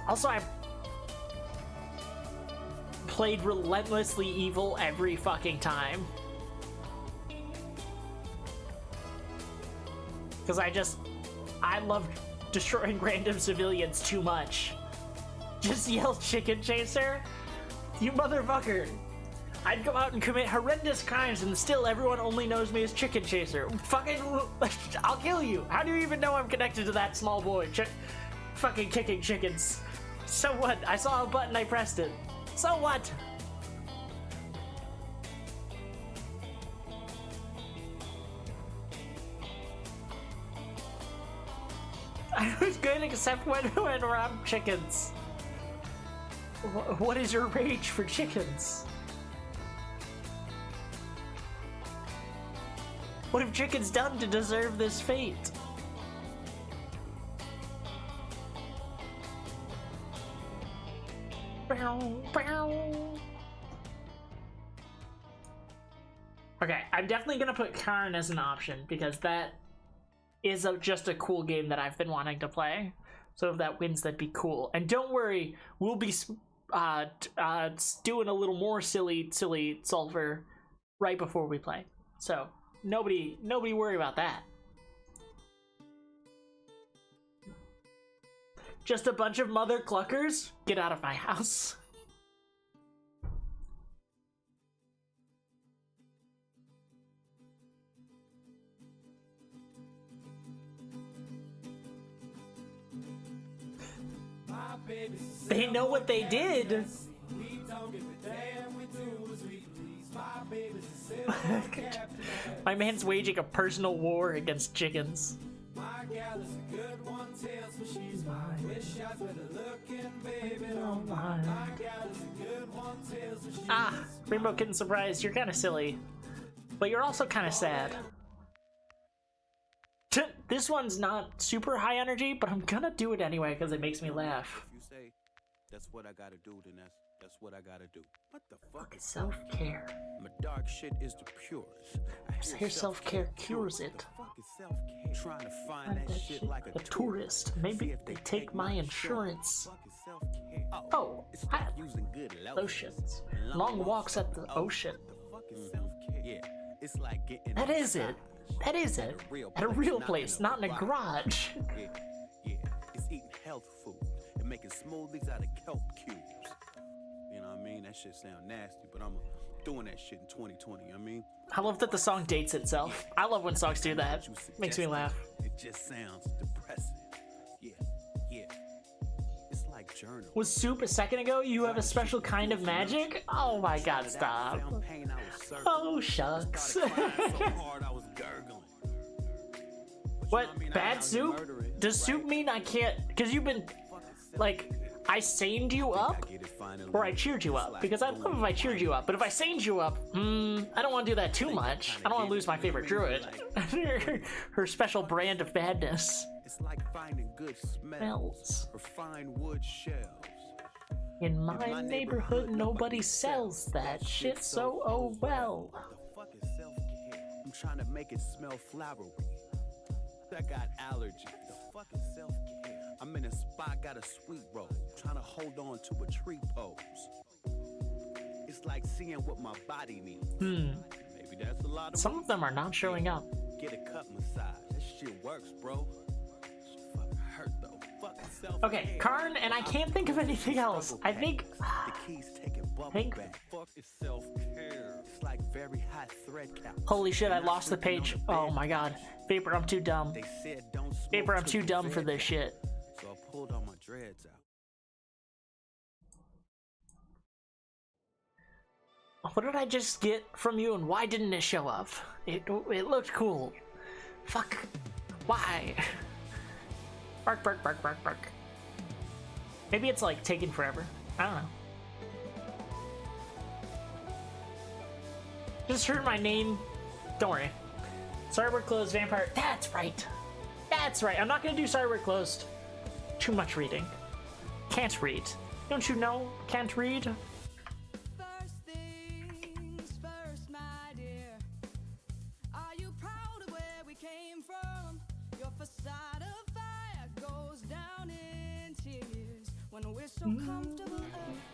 Also, I played Relentlessly Evil every fucking time. Because I love destroying random civilians too much. Just yell Chicken Chaser? You motherfucker. I'd go out and commit horrendous crimes and still everyone only knows me as Chicken Chaser. Fucking, I'll kill you. How do you even know I'm connected to that small boy? Fucking kicking chickens. So what? I saw a button, I pressed it. So what? I was good except when around chickens. What is your rage for chickens? What have chickens done to deserve this fate? Okay, I'm definitely gonna put Karn as an option because that is just a cool game that I've been wanting to play. So if that wins, that'd be cool. And don't worry, we'll be doing a little more silly Sulfur right before we play. So nobody worry about that. Just a bunch of mother cluckers? Get out of my house. They know what they did. My man's waging a personal war against chickens. Ah, Rainbow Kitten Surprise, you're kind of silly. But you're also kind of sad. This one's not super high energy, but I'm gonna do it anyway because it makes me laugh. If you say that's what I gotta do, then that's what I gotta do. What the fuck is Self-care. my dark shit is the purest. I hear self-care cures it. What the fuck is self-care? Trying to find that shit like a tourist. Maybe if they take my insurance. What the fuck is self-care? Oh, it's I like using good lotions. Long walks at the ocean. What the fuck is self-care? Yeah, it's like getting That is it. That is it. At a real place, not in a garage. Yeah, it's eating health food and making smoothies out of kelp cubes. You know what I mean? That shit sound nasty, but I'm doing that shit in 2020, you know what I mean? I love that the song dates itself. I love when songs do that. Makes me laugh. It just sounds depressing. Yeah. It's like journal. Was Soup a second ago? You have a special kind of magic? Oh my god, stop. Oh, shucks. So hard I was gurgling. What? Bad Soup? Does Soup mean I can't? Because you've been, like, I saned you up? Or I cheered you up? Because I'd love if I cheered you up. But if I saned you up, I don't want to do that too much. I don't want to lose my favorite druid. Her special brand of badness. It's like finding good smells. Refined wood shells. In my neighborhood, nobody sells that shit, so oh well. The fuck is self-care? I'm trying to make it smell flowery. I got allergies. The fuck is self-care? I'm in a spot, got a sweet roll. Trying to hold on to a tree pose. It's like seeing what my body needs. Maybe that's a lot of Some of them are not showing up. Get a cup massage. That shit works, bro. Shit fucking hurt though. Fucking self. Okay, Karn, and I can't think of anything else. I think. The keys taking bubble Think- back. Fuck is self-care. It's like very high thread count. Holy shit, I lost the page. Oh my god. Vapor, I'm too dumb. They said don't smoke Vapor, I'm till too you dumb for fed this back. shit. So I pulled all my dreads out. What did I just get from you and why didn't it show up? It looked cool. Fuck. Why? Bark, bark, bark, bark, bark. Maybe it's like taking forever. I don't know. Just heard my name. Don't worry. Sorry we're closed, Vampire. That's right. That's right. I'm not gonna do sorry we're closed. Too much reading. Can't read. Don't you know? Can't read? First things first, my dear. Are you proud of where we came from? Your facade of fire goes down in tears when we're so comfortable up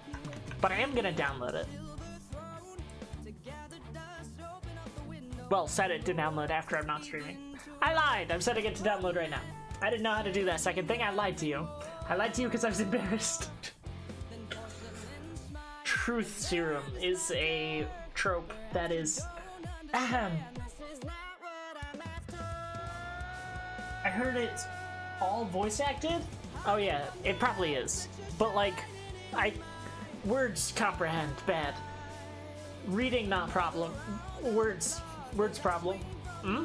here. But I am gonna download it. Silver throne, together dust, open up the window. Well, set it to download after I'm not streaming. I lied! I'm setting it to download right now. I didn't know how to do that second thing. I lied to you. I lied to you because I was embarrassed. Truth serum is a trope that is... Ahem. I heard it's all voice acted? Oh yeah, it probably is. But like, words comprehend bad. Reading not problem. Words problem. Hmm?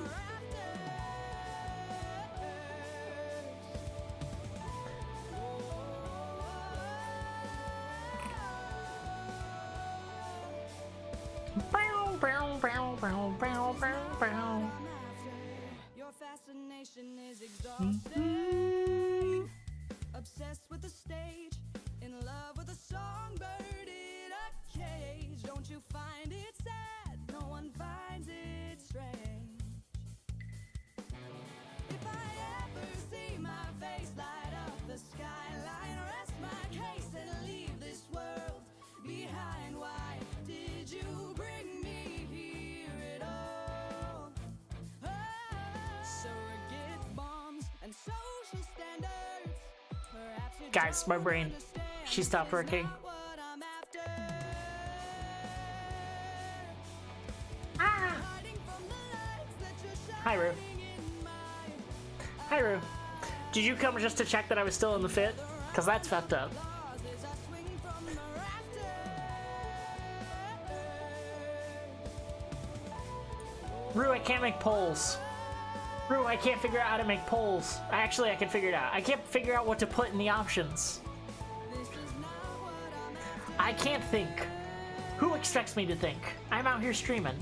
Your fascination is exhausting. Obsessed with the stage, in love with a songbird in a cage. Don't you find it sad? No one finds it strange. If I ever see my face light up the skyline, rest my case and leave this world behind. Why did you bring me here at all? Surrogate bombs and social standards. Perhaps you Guys, my brain. She stopped working. what I'm after. Hiding from the lights that you're Hi, Rue. shining in my Hi, Rue. Did you come just to check that I was still in the fit? Because that's fucked up. claws as I swing from the rafters. Rue, I can't make polls. Rue, I can't figure out how to make polls. Actually, I can figure it out. I can't figure out what to put in the options. I can't think. Who expects me to think? I'm out here streaming.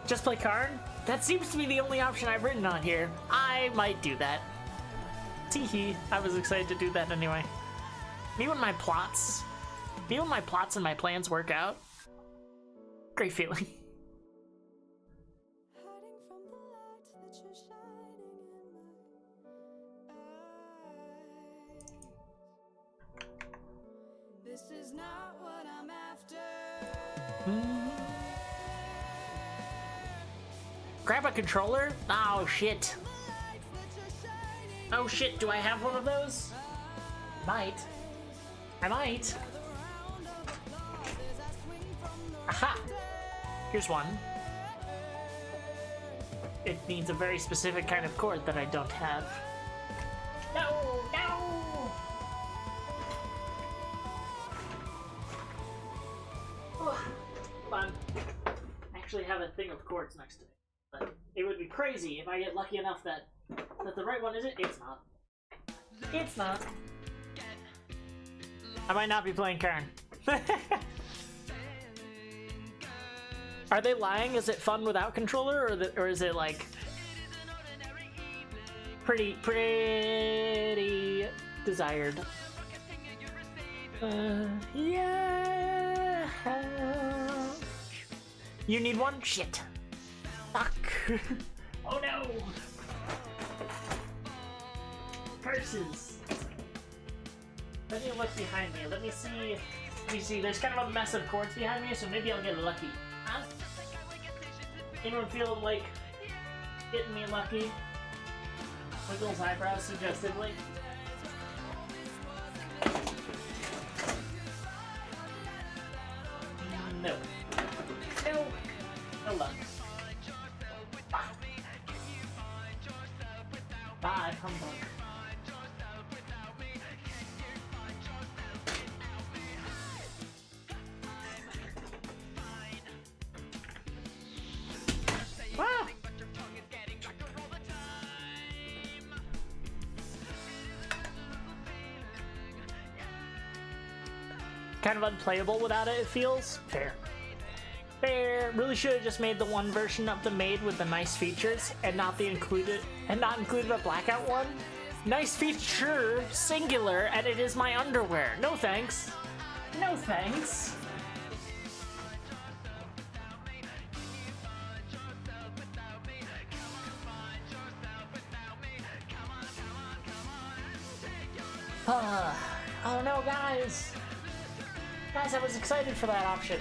Just play Karn? That seems to be the only option I've written on here. I might do that. Teehee. I was excited to do that anyway. Me when my plots and my plans work out. Great feeling. Hiding from the lights that you're shining in my eyes. This is not what I'm after. Grab a controller? Oh shit. The lights that you're shining Oh shit, do I have one of those? Might. I might. around of applause as I swing from the Aha! Here's one. It needs a very specific kind of chord that I don't have. No! No! Hold on. I actually have a thing of chords next to me. But it would be crazy if I get lucky enough that the right one isn't. It's not. It's not. I might not be playing Kern. Are they lying? Is it fun without controller, or is it like pretty desired? Yeah. You need one? Shit. Fuck. Oh no. Curses. Let me look behind me. Let me see. There's kind of a mess of chords behind me, so maybe I'll get lucky. Huh? Anyone feeling like getting me lucky? Wiggles eyebrows suggestively. No. No. No luck. Bye, humbug. Wow. Kind of unplayable without it, it feels. Fair. Fair. Really should have just made the one version of the Maid with the nice features and not included a blackout one. Nice feature, singular, and it is my underwear. No thanks. No thanks. Oh no, guys. Guys, I was excited for that option.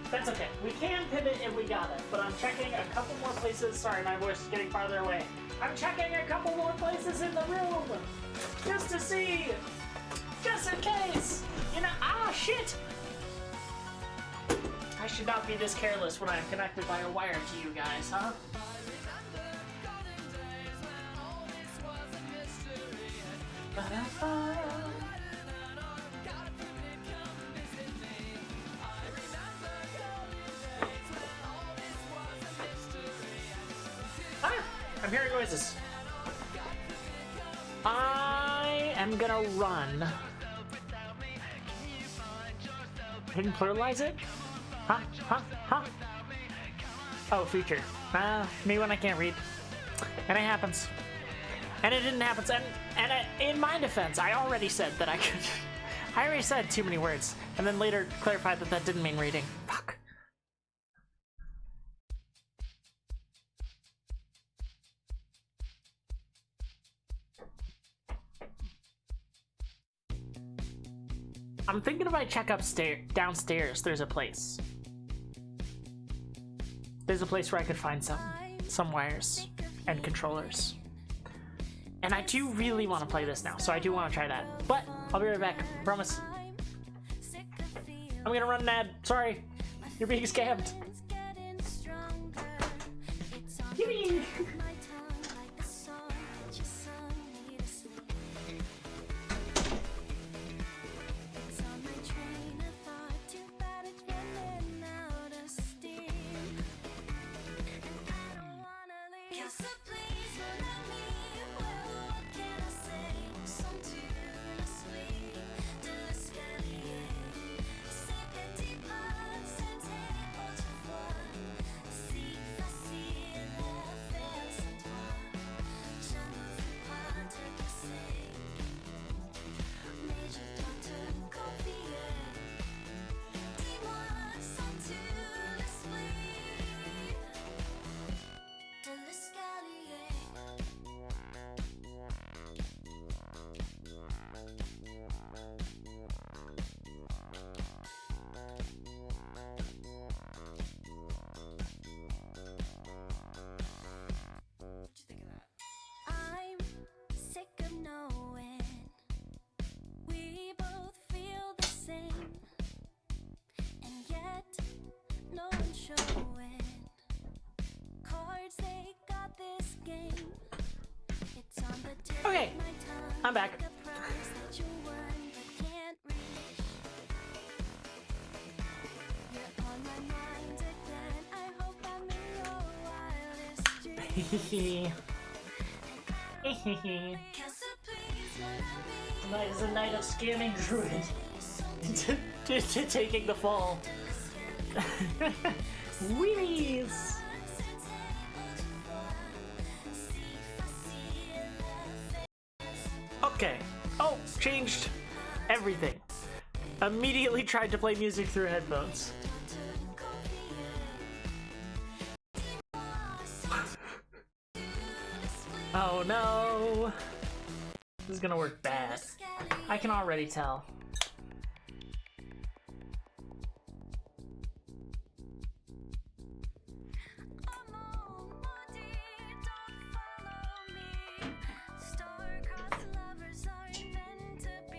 That's okay. We can pivot if we got it, but I'm checking a couple more places. Sorry, my voice is getting farther away. I'm checking a couple more places in the room just to see, just in case. You know, shit. I should not be this careless when I'm connected by a wire to you guys, huh? I'm hearing noises. I am gonna run. I didn't pluralize it? Huh? Oh, feature. Me when I can't read. And it happens. And it didn't happen. And in my defense, I already said that I could. I already said too many words, and then later clarified that that didn't mean reading. Fuck. I'm thinking if I check downstairs, there's a place. There's a place where I could find some wires and controllers. And I do really want to play this now, so I do want to try that. But I'll be right back, promise. I'm gonna run mad. Sorry, you're being scammed. Yippee! Okay, I'm back. Tonight is a night of scamming Druid to taking the fall. Wheelies! Okay. Oh, changed everything. Immediately tried to play music through headphones. Oh no! This is gonna work bad. I can already tell.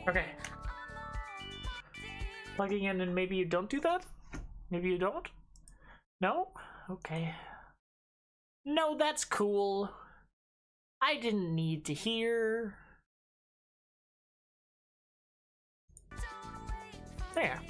Okay. Plugging in and maybe you don't do that? Maybe you don't? No? Okay. No, that's cool. I didn't need to hear. There.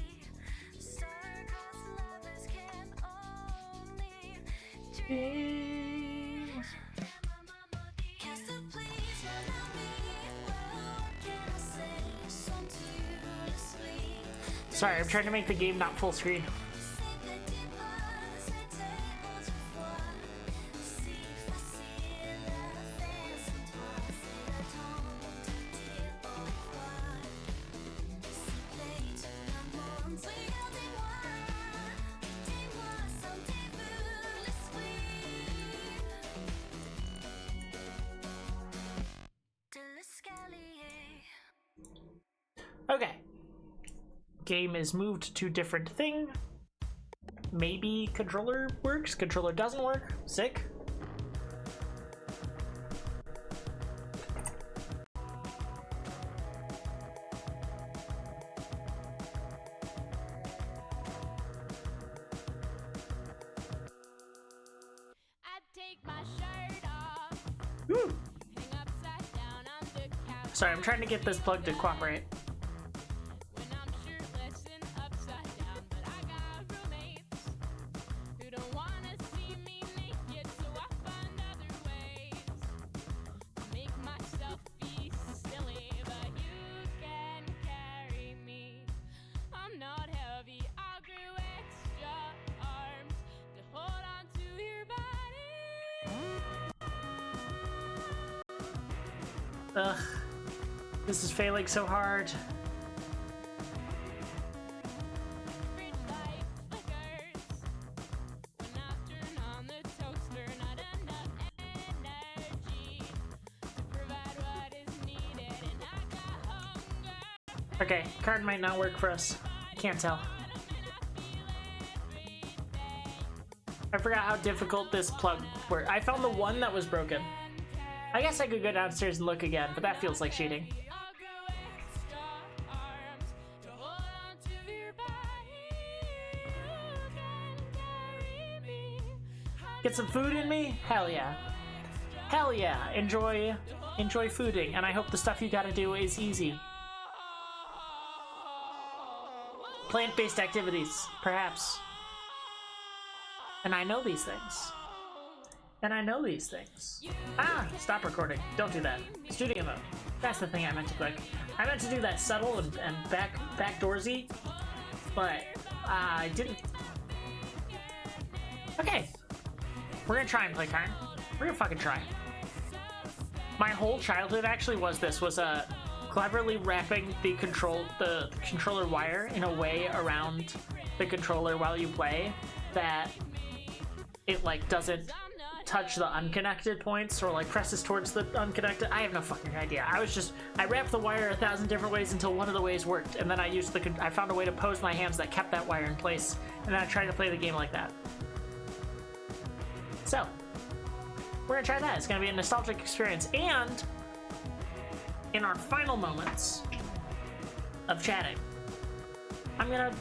Sorry, I'm trying to make the game not full screen. Okay. Game is moved to different thing. Maybe controller works, controller doesn't work. Sick. Sorry, I'm trying to get this plug to cooperate. Ugh. This is failing so hard. Okay, card might not work for us. Can't tell. I forgot how difficult this plug worked. I found the one that was broken. I guess I could go downstairs and look again, but that feels like cheating. Get some food in me? Hell yeah. Hell yeah. Enjoy fooding, and I hope the stuff you gotta do is easy. Plant-based activities, perhaps. And I know these things. And I know these things. Ah! Stop recording. Don't do that. Studio mode. That's the thing I meant to click. I meant to do that subtle and backdoorsy, but I didn't. Okay. We're gonna try and play Karn. We're gonna fucking try. My whole childhood actually was cleverly wrapping the controller wire in a way around the controller while you play that it like doesn't touch the unconnected points or like presses towards the unconnected. I have no fucking idea. I wrapped the wire 1,000 different ways until one of the ways worked, and then I found a way to pose my hands that kept that wire in place, and then I tried to play the game like that. So we're gonna try that. It's gonna be a nostalgic experience, and in our final moments of chatting, I'm gonna,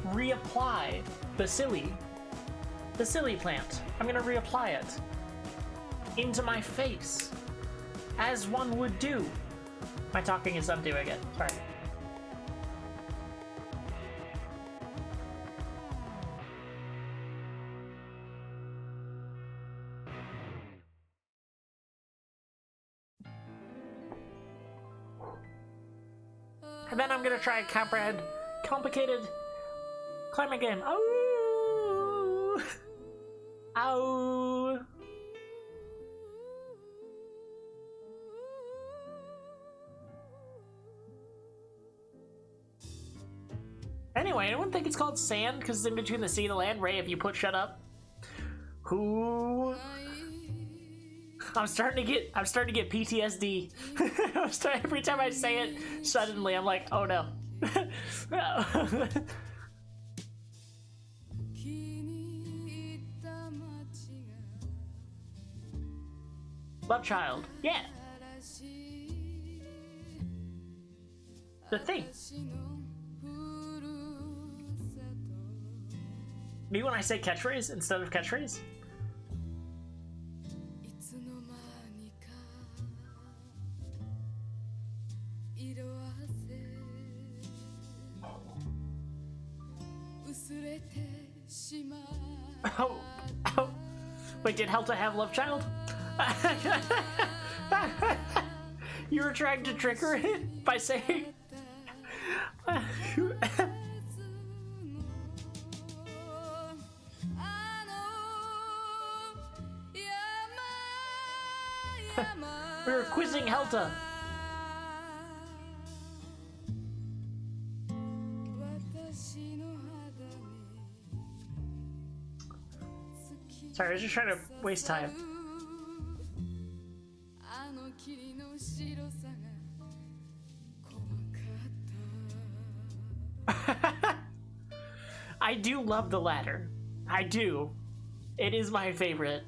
reapply the silly plant. I'm gonna reapply it into my face, as one would do. My talking is undoing it. Sorry. And then I'm gonna try and comprehend complicated climbing game. Oh, ow. Anyway, anyone think it's called sand because it's in between the sea and the land? Ray, if you put shut up. Who? I'm starting to get PTSD. Every time I say it, suddenly I'm like, oh no. Love child, yeah. The thing. Me when I say catchphrase instead of catchphrase? Oh, oh. Wait, did Helta have love child? You were trying to trick her by saying... We were quizzing Helta. Sorry, I was just trying to waste time. I do love the latter. I do. It is my favorite.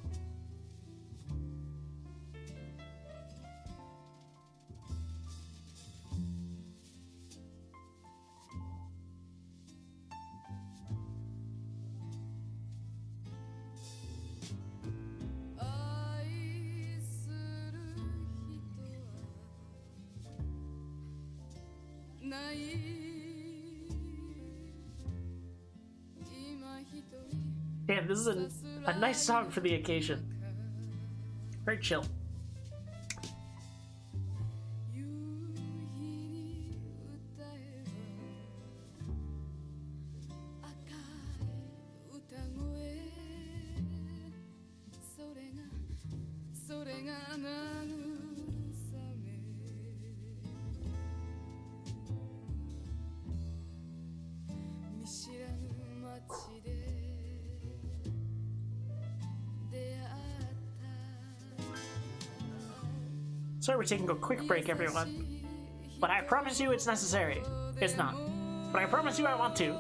Damn, this is a nice song for the occasion. Very chill. Sorry, we're taking a quick break, everyone. But I promise you it's necessary. It's not. But I promise you I want to.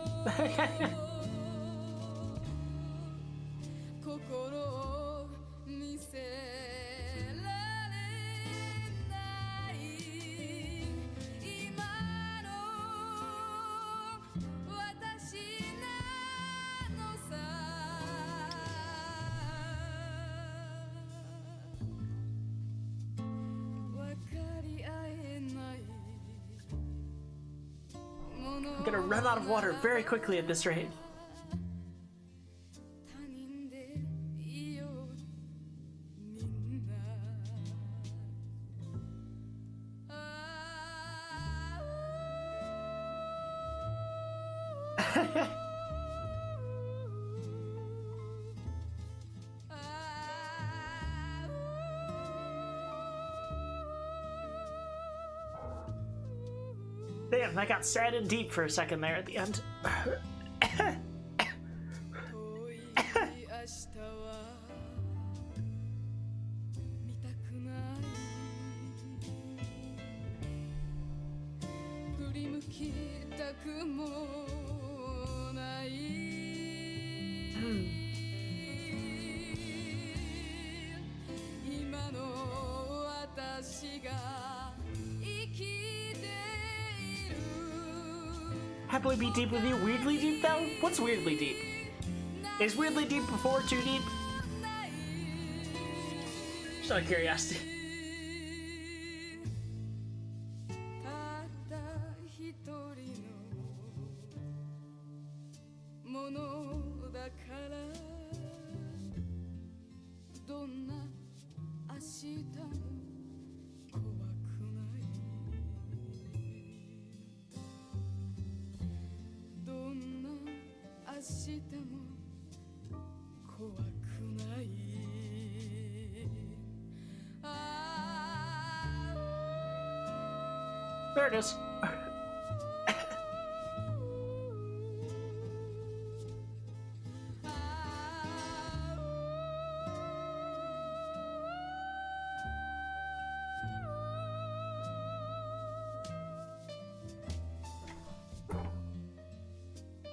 I'm gonna run out of water very quickly at this rate. Damn, I got sad and deep for a second there at the end. Happily be deep with you. Weirdly deep though? What's weirdly deep? Is weirdly deep before too deep? Just out of curiosity. 怖くないあ There it is.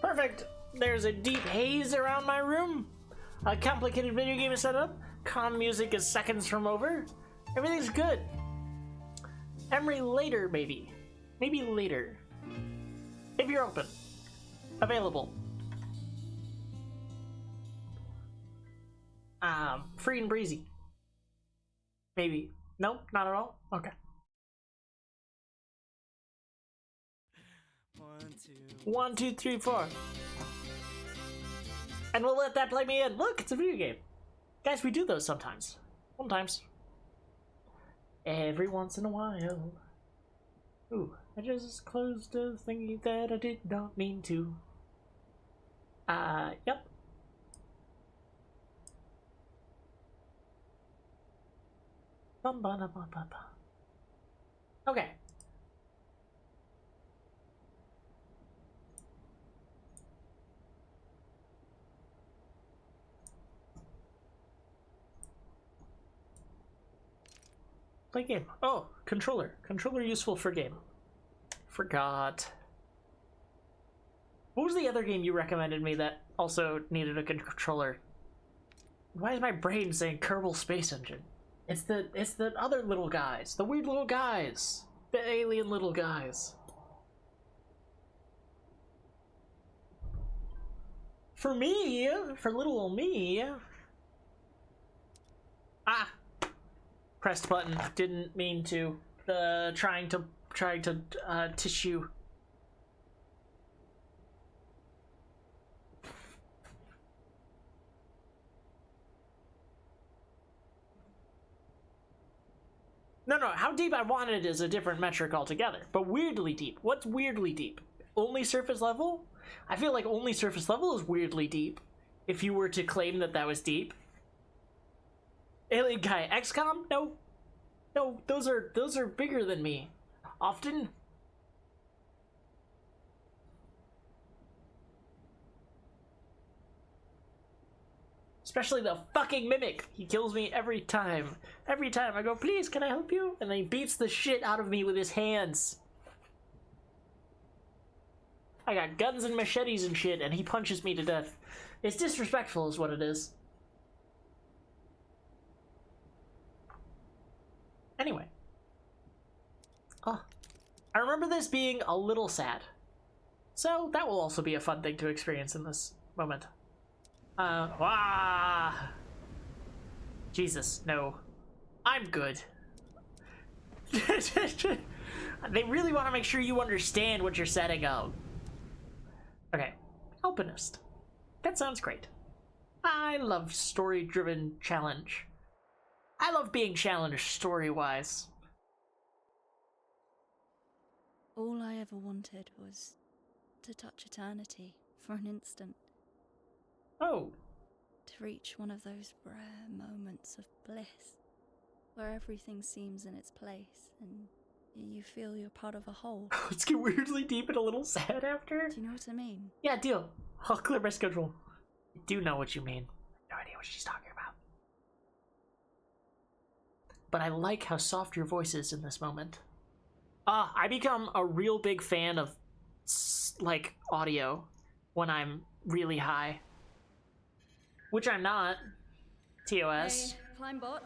Perfect. There's a deep haze around my room. A complicated video game is set up. Calm music is seconds from over. Everything's good. Emery later, maybe. Maybe later. If you're open. Available. Free and breezy. Maybe. Nope, not at all. Okay. 1, 2, 3, 4. And we'll let that play me in. Look, it's a video game. Guys, we do those sometimes. Sometimes. Every once in a while. Ooh, I just closed a thingy that I did not mean to. Yep. Bum ba da ba ba ba. Okay. Play game. Oh, controller. Controller useful for game. Forgot. What was the other game you recommended me that also needed a controller? Why is my brain saying Kerbal Space Engine? It's the other little guys. The weird little guys. The alien little guys. For me, for little old me. Ah! Pressed button. Didn't mean to. Trying to tissue. No, how deep I want it is a different metric altogether. But weirdly deep. What's weirdly deep? Only surface level? I feel like only surface level is weirdly deep. If you were to claim that that was deep. Alien Guy XCOM? No. No, those are bigger than me. Often. Especially the fucking Mimic. He kills me every time. Every time I go, please, can I help you? And then he beats the shit out of me with his hands. I got guns and machetes and shit, and he punches me to death. It's disrespectful is what it is. Anyway. Oh. I remember this being a little sad. So that will also be a fun thing to experience in this moment. Jesus, no. I'm good. They really want to make sure you understand what you're setting up. Okay. Alpinist. That sounds great. I love story-driven challenge. I love being challenged story-wise. All I ever wanted was to touch eternity for an instant. Oh. To reach one of those rare moments of bliss, where everything seems in its place and you feel you're part of a whole. Let's get weirdly deep and a little sad after. Do you know what I mean? Yeah, deal. I'll clear my schedule. I do know what you mean. No idea what she's talking about. But I like how soft your voice is in this moment. I become a real big fan of, like, audio when I'm really high. Which I'm not. TOS. Hey, climb bot.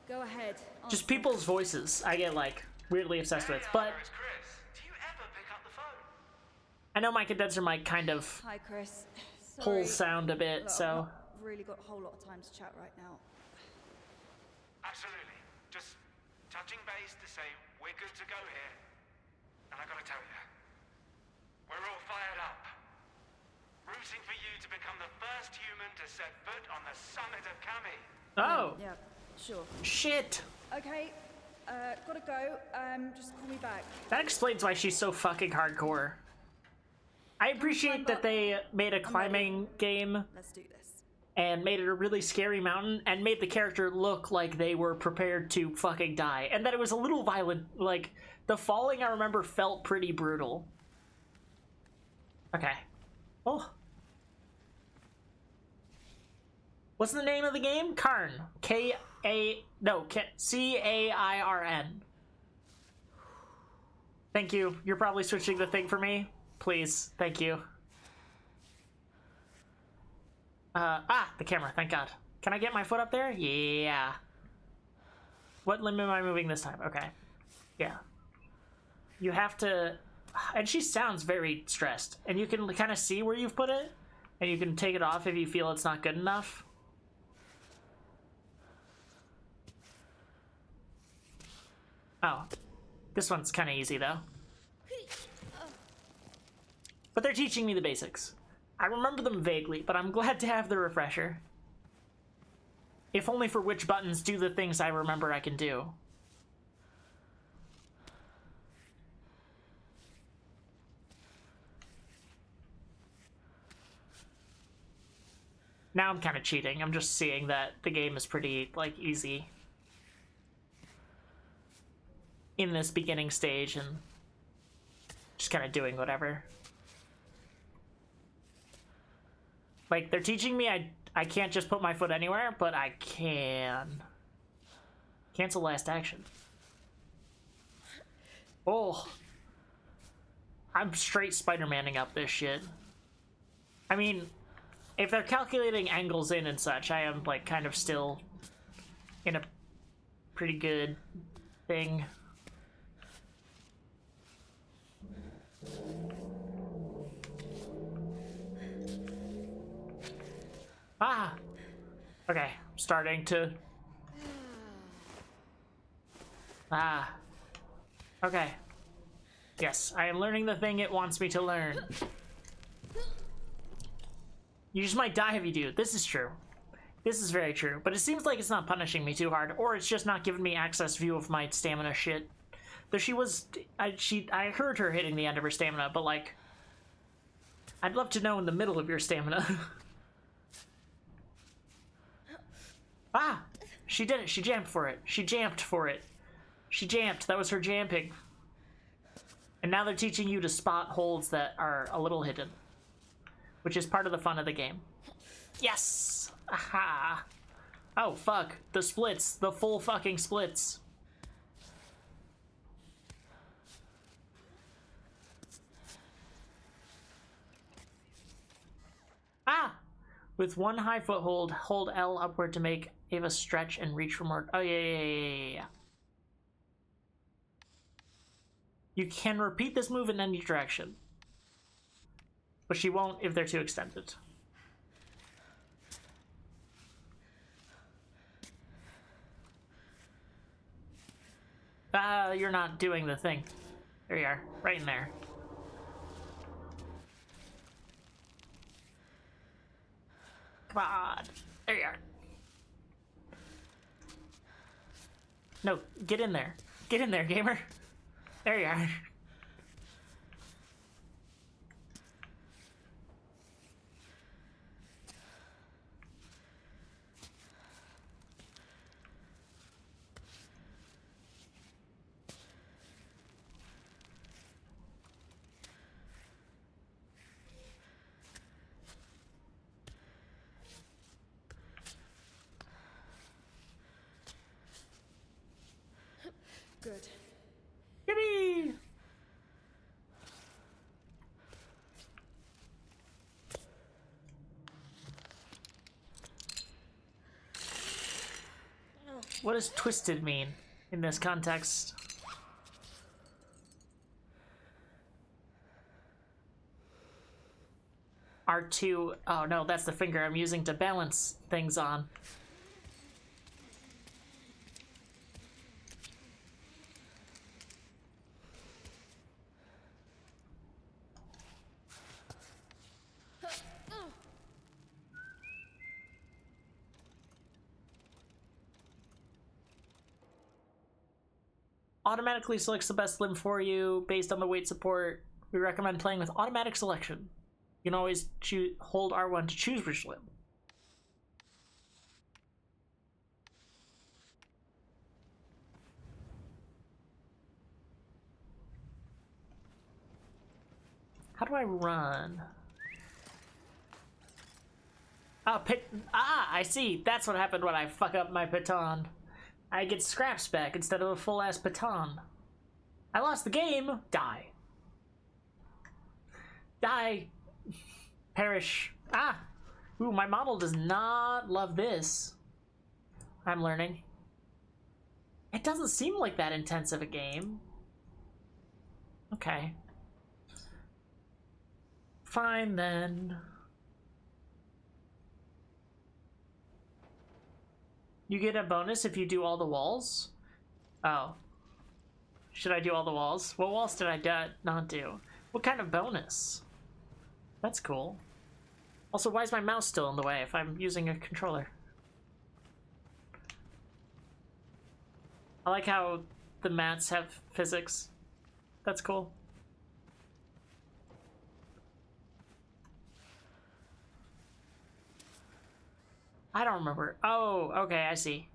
Go ahead. Just people's voices I get, like, weirdly obsessed with. But Chris, do you ever pick up the phone? I know my condenser mic kind of Hi, Chris. pulls sound a bit, Look, so... I've not really got a whole lot of time to chat right now. Absolutely. Just touching base to say we're good to go here. And I gotta tell you, we're all fired up. Rooting for you to become the first human to set foot on the summit of Kami. Oh! Yeah, sure. Shit! Okay, gotta go. Just call me back. That explains why she's so fucking hardcore. I appreciate that they made a climbing game Let's do this. and made it a really scary mountain and made the character look like they were prepared to fucking die. And that it was a little violent. Like, the falling, I remember, felt pretty brutal. Okay. Oh. What's the name of the game? Cairn. C-A-I-R-N. Thank you. You're probably switching the thing for me. Please. Thank you. The camera, thank God. Can I get my foot up there? Yeah. What limb am I moving this time? Okay. Yeah. You have to... And she sounds very stressed. And you can kind of see where you've put it. And you can take it off if you feel it's not good enough. Oh. This one's kind of easy, though. But they're teaching me the basics. I remember them vaguely, but I'm glad to have the refresher. If only for which buttons do the things I remember I can do. Now I'm kind of cheating. I'm just seeing that the game is pretty, like, easy in this beginning stage and just kind of doing whatever. Like, they're teaching me I can't just put my foot anywhere, but I can. Cancel last action. Oh. I'm straight Spider-Manning up this shit. I mean, if they're calculating angles in and such, I am, like, kind of still in a pretty good thing. Ah! Okay, I'm starting to... Ah. Okay. Yes, I am learning the thing it wants me to learn. You just might die if you do. This is true. This is very true. But it seems like it's not punishing me too hard, or it's just not giving me access view of my stamina shit. Though she was... I heard her hitting the end of her stamina, but, like... I'd love to know in the middle of your stamina. Ah! She did it. She jammed for it. She jammed for it. She jammed. That was her jamping. And now they're teaching you to spot holds that are a little hidden. Which is part of the fun of the game. Yes! Aha! Oh, fuck. The splits. The full fucking splits. Ah! With one high foothold, hold L upward to make Ava stretch and reach for more. Oh, yeah. You can repeat this move in any direction. But she won't if they're too extended. You're not doing the thing. There you are. Right in there. Come on. There you are. No, get in there. Get in there, gamer. There you are. Good. Yippee! What does twisted mean in this context? R2. Oh no, that's the finger I'm using to balance things on. Automatically selects the best limb for you based on the weight support. We recommend playing with automatic selection. You can always hold R1 to choose which limb. How do I run? Oh, I see. That's what happened when I fuck up my baton. I get scraps back instead of a full-ass baton. I lost the game. Die. Die. Perish. Ah! Ooh, my model does not love this. I'm learning. It doesn't seem like that intense of a game. Okay. Fine then. You get a bonus if you do all the walls? Oh. Should I do all the walls? What walls did I not do? What kind of bonus? That's cool. Also, why is my mouse still in the way if I'm using a controller? I like how the mats have physics. That's cool. I don't remember. Oh, okay, I see.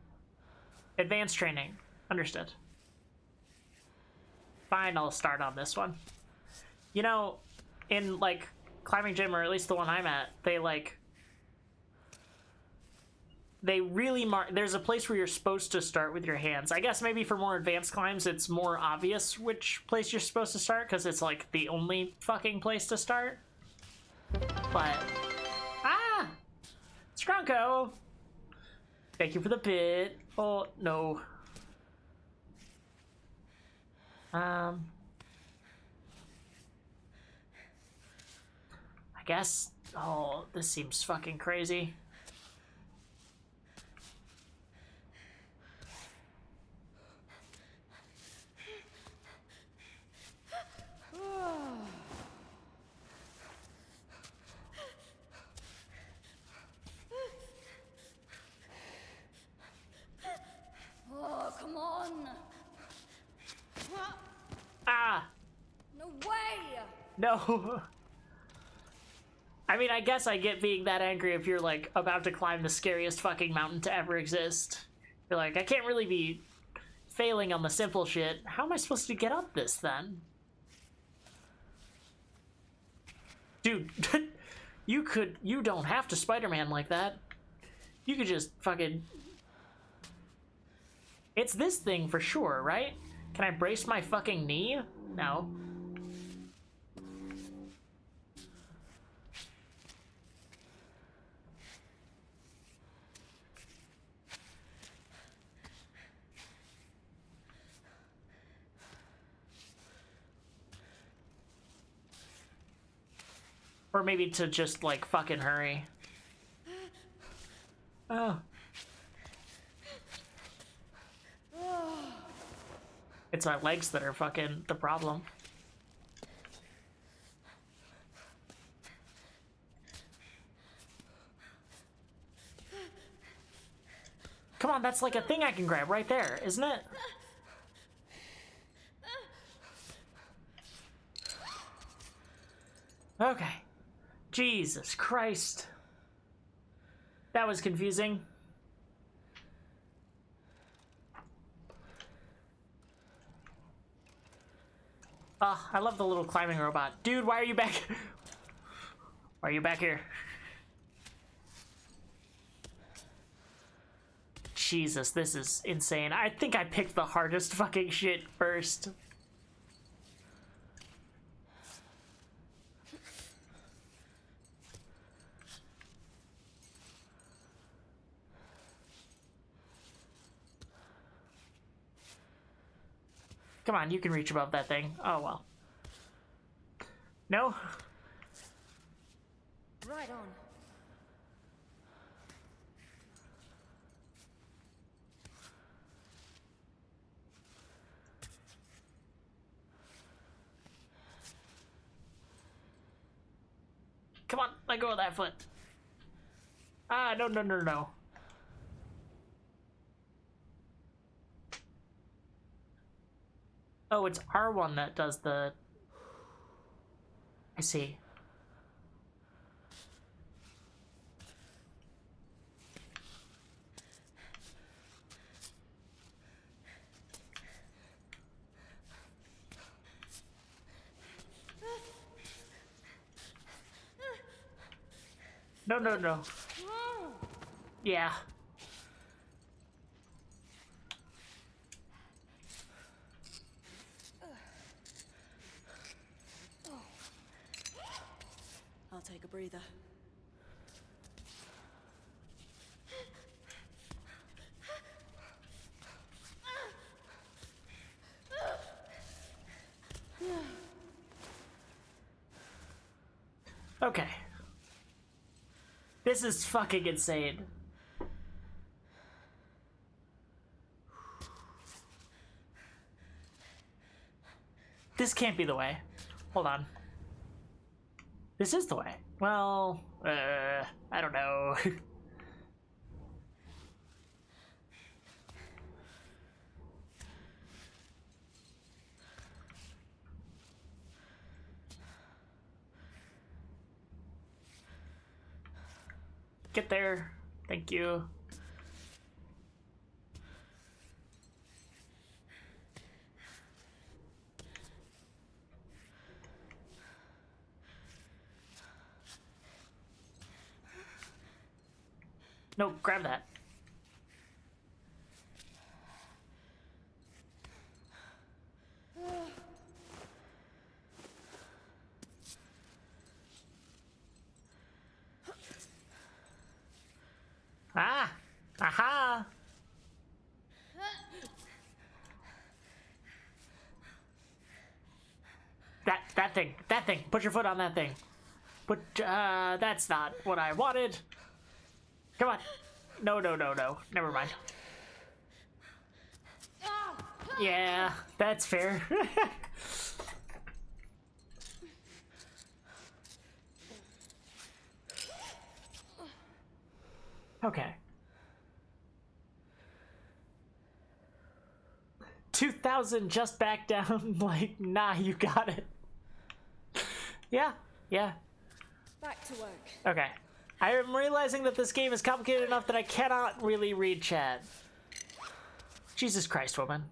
Advanced training. Understood. Fine, I'll start on this one. You know, in, like, climbing gym, or at least the one I'm at, they, like... They really there's a place where you're supposed to start with your hands. I guess maybe for more advanced climbs, it's more obvious which place you're supposed to start, because it's, like, the only fucking place to start. But... Ah! Scrunko! Thank you for the bit. Oh, no. I guess... Oh, this seems fucking crazy. Oh, come on! Ah! No way! No. I mean, I guess I get being that angry if you're, like, about to climb the scariest fucking mountain to ever exist. You're like, I can't really be failing on the simple shit. How am I supposed to get up this, then? Dude, you don't have to Spider-Man like that. You could just fucking... It's this thing for sure, right? Can I brace my fucking knee? No. Or maybe to just, like, fucking hurry. Oh. It's my legs that are fucking the problem. Come on, that's like a thing I can grab right there, isn't it? Okay. Jesus Christ. That was confusing. Oh, I love the little climbing robot. Dude, why are you back? Why are you back here? Jesus, this is insane. I think I picked the hardest fucking shit first. Come on, you can reach above that thing. Oh, well. No? Right on. Come on, let go of that foot. Ah, no, no, no, no. Oh, it's R1 that does the... I see. No, no, no. Yeah. I'll take a breather. Okay. This is fucking insane. This can't be the way. Hold on. This is the way. Well, I don't know. Get there. Thank you. No, grab that. Ah! Aha! That thing. Put your foot on that thing. But that's not what I wanted. Come on. No. Never mind. Yeah, that's fair. Okay. 2,000 just back down. Like, nah, you got it. Yeah. Back to work. Okay. I am realizing that this game is complicated enough that I cannot really read chat. Jesus Christ, woman.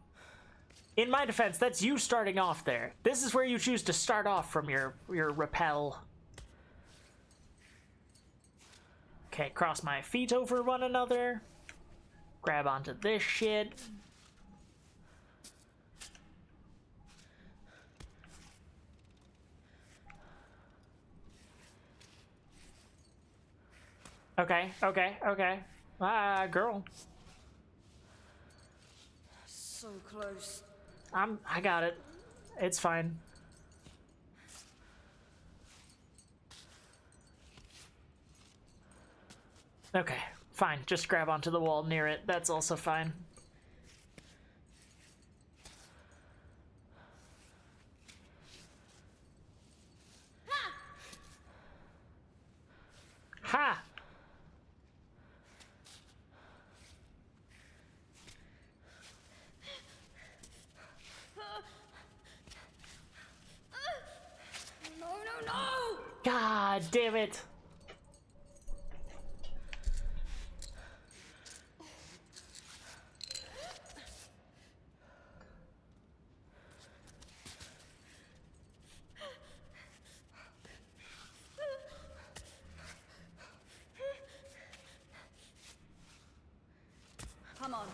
In my defense, that's you starting off there. This is where you choose to start off from your rappel. Okay, cross my feet over one another. Grab onto this shit. Okay. Ah, girl. So close. I got it. It's fine. Okay, fine. Just grab onto the wall near it. That's also fine. Ha! No! God damn it! Come on.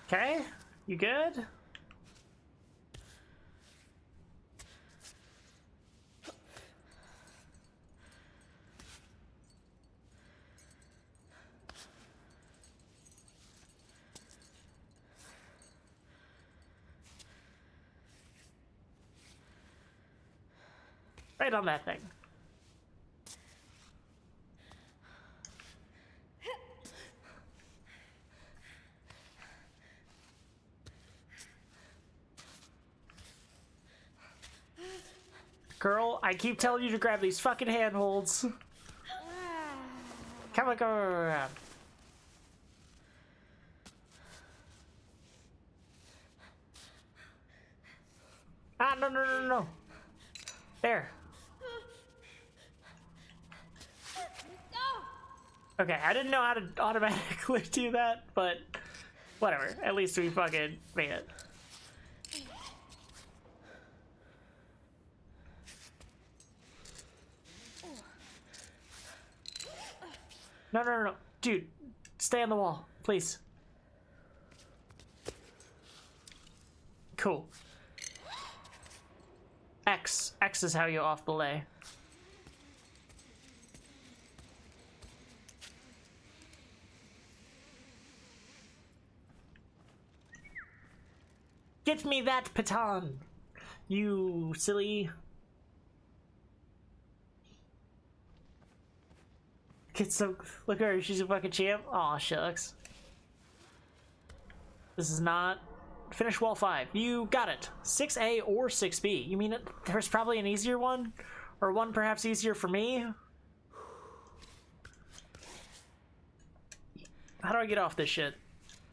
Okay, you good? Right on that thing. Girl, I keep telling you to grab these fucking handholds. Come on, go around. Ah, no. There. Okay, I didn't know how to automatically do that, but whatever. At least we fucking made it. No, no, no, no. Dude, stay on the wall, please. Cool. X. X is how you off belay. Get me that baton, you silly. Get some. Look at her. She's a fucking champ. Aw, shucks. This is not. Finish wall 5. You got it. 6A or 6B. You mean there's probably an easier one? Or one perhaps easier for me? How do I get off this shit?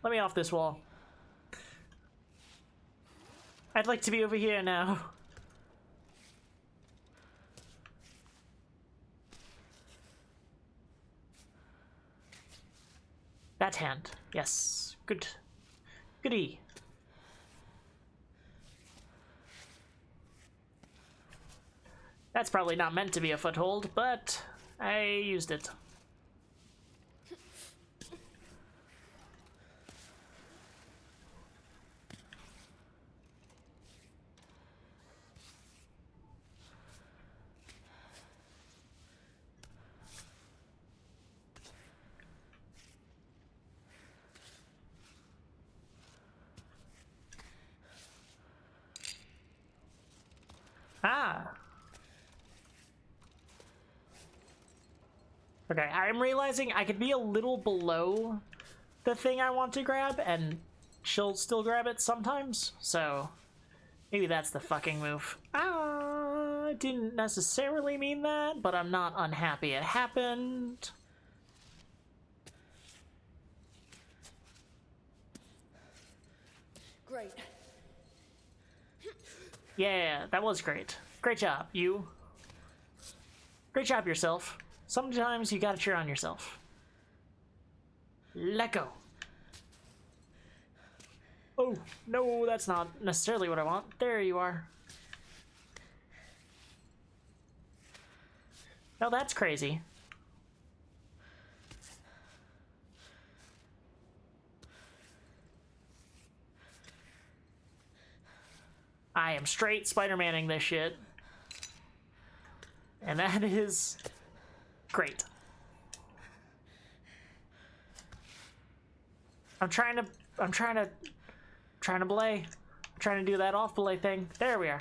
Let me off this wall. I'd like to be over here now. That hand. Yes. Good. Goody. That's probably not meant to be a foothold, but I used it. Ah. Okay, I'm realizing I could be a little below the thing I want to grab, and she'll still grab it sometimes, so maybe that's the fucking move. I didn't necessarily mean that, but I'm not unhappy it happened. Great. Yeah, that was great. Great job, you. Great job yourself. Sometimes you gotta cheer on yourself. Let go. Oh, no, that's not necessarily what I want. There you are. Now that's crazy. I am straight Spider-Manning this shit. And that is great. I'm trying to belay. I'm trying to do that off belay thing. There we are.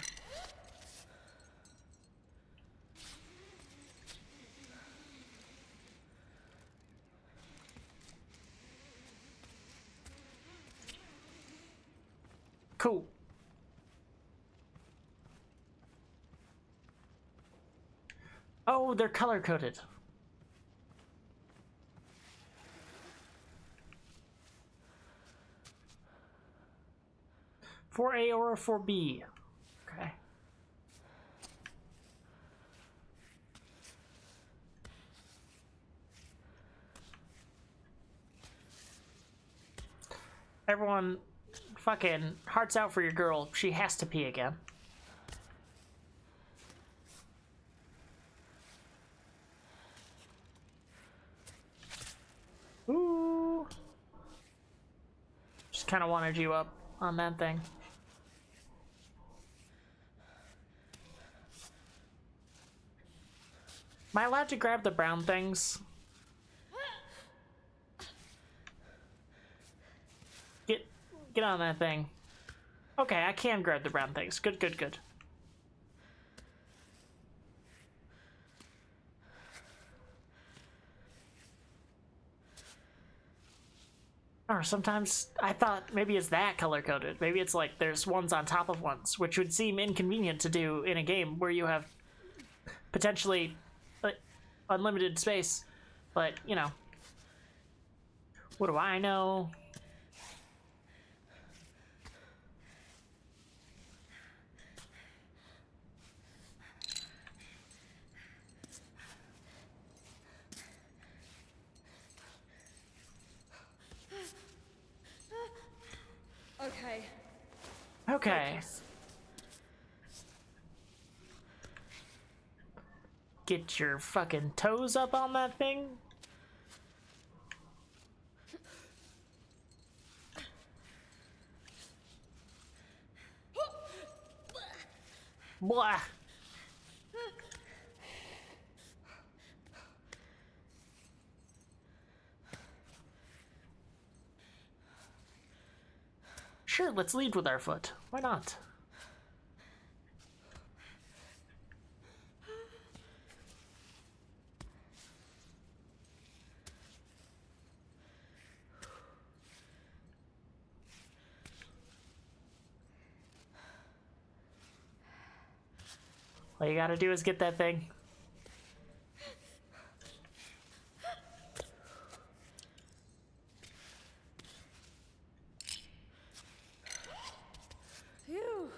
Cool. Oh, they're color-coded. For A or for B. Okay. Everyone, fucking hearts out for your girl. She has to pee again. Ooh. Just kind of wanted you up on that thing. Am I allowed to grab the brown things? Get on that thing. Okay, I can grab the brown things. Good, good, good. Or sometimes I thought maybe it's that color-coded. Maybe it's like there's ones on top of ones, which would seem inconvenient to do in a game where you have potentially unlimited space. But, you know, what do I know? Okay. Okay. Get your fucking toes up on that thing. Blah. Sure, let's lead with our foot. Why not? All you gotta do is get that thing. Phew.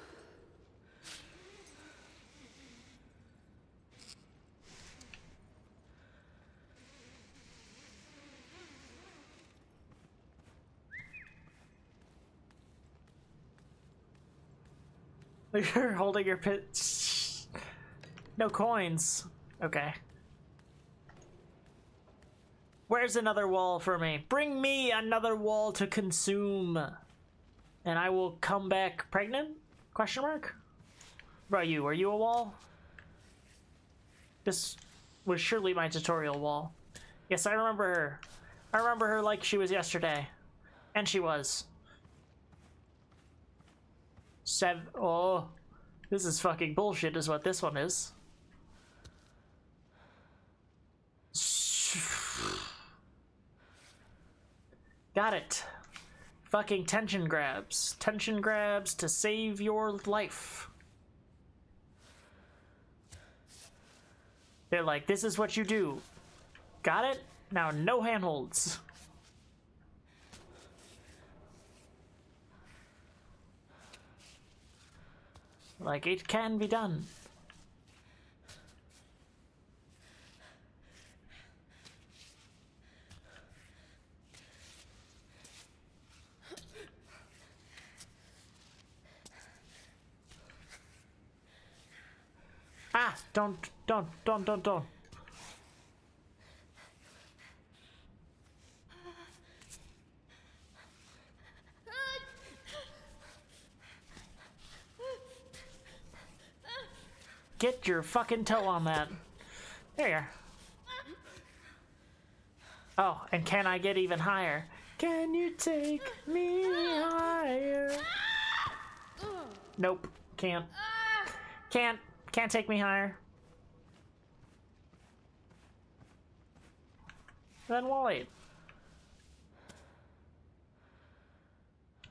You're holding your pit. No coins. Okay. Where's another wall for me? Bring me another wall to consume. And I will come back pregnant? Question mark? What about you? Are you a wall? This was surely my tutorial wall. Yes, I remember her. I remember her like she was yesterday. And she was. Oh. This is fucking bullshit is what this one is. Got it. Fucking tension grabs. Tension grabs to save your life. They're like, this is what you do. Got it? Now no handholds. Like, it can be done. Ah, don't. Get your fucking toe on that. There you are. Oh, and can I get even higher? Can you take me higher? Nope, can't. Can't take me higher. Then wait.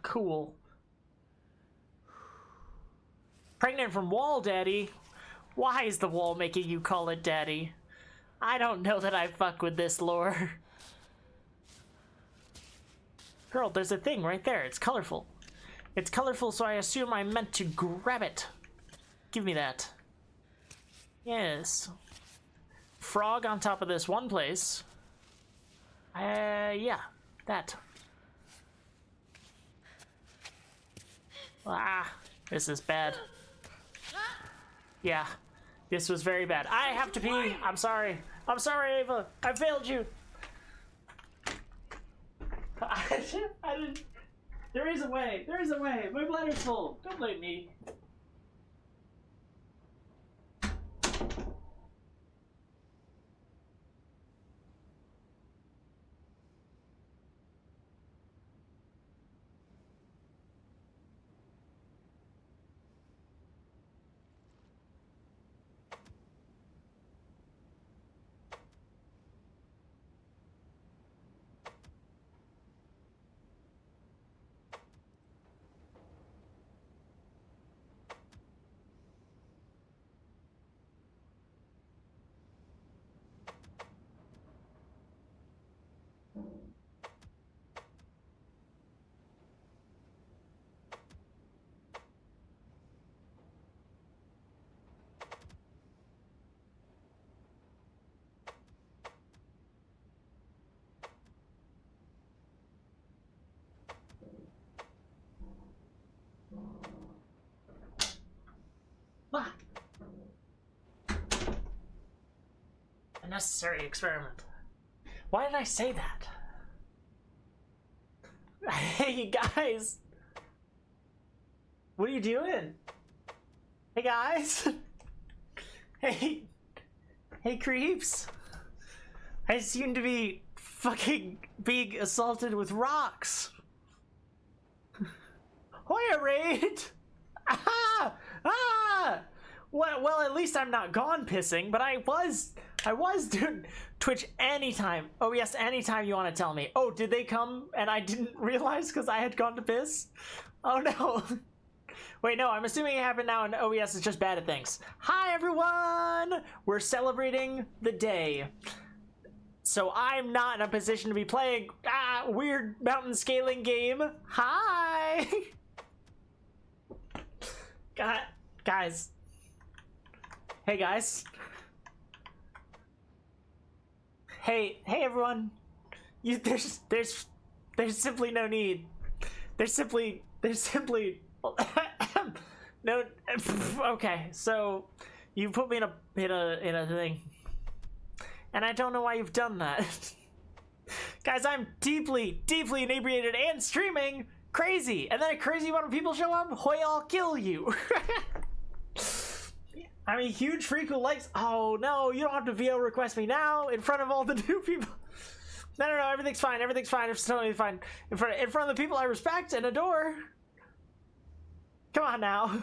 Cool. Pregnant from wall, daddy? Why is the wall making you call it daddy? I don't know that I fuck with this lore. Girl, there's a thing right there. It's colorful. It's colorful, so I assume I meant to grab it. Give me that. Yes. Frog on top of this one place. Yeah. That. Ah, this is bad. Yeah. This was very bad. I have to pee. I'm sorry. I'm sorry, Ava. I failed you. I didn't. There is a way. There is a way. My bladder's full. Don't blame me. Ah. A necessary experiment. Why did I say that? Hey guys! What are you doing? Hey guys! Hey creeps! I seem to be fucking being assaulted with rocks! Hoya raid! Ah! Ah! Well, at least I'm not gone pissing, but I was doing Twitch anytime. Oh yes, anytime you want to tell me. Oh, did they come and I didn't realize because I had gone to piss? Oh no. Wait, no, I'm assuming it happened now and OBS is just bad at things. Hi everyone! We're celebrating the day. So I'm not in a position to be playing weird mountain scaling game. Hi! Guys. Hey guys. Hey everyone. There's simply no need. There's simply no. Okay, so you put me in a thing, and I don't know why you've done that. Guys, I'm deeply inebriated and streaming crazy, and then a crazy amount of people show up. Hoy, I'll kill you. I'm a huge freak who likes. Oh no, you don't have to VO request me now in front of all the new people. No, everything's fine. It's totally fine. In front of the people I respect and adore. Come on now.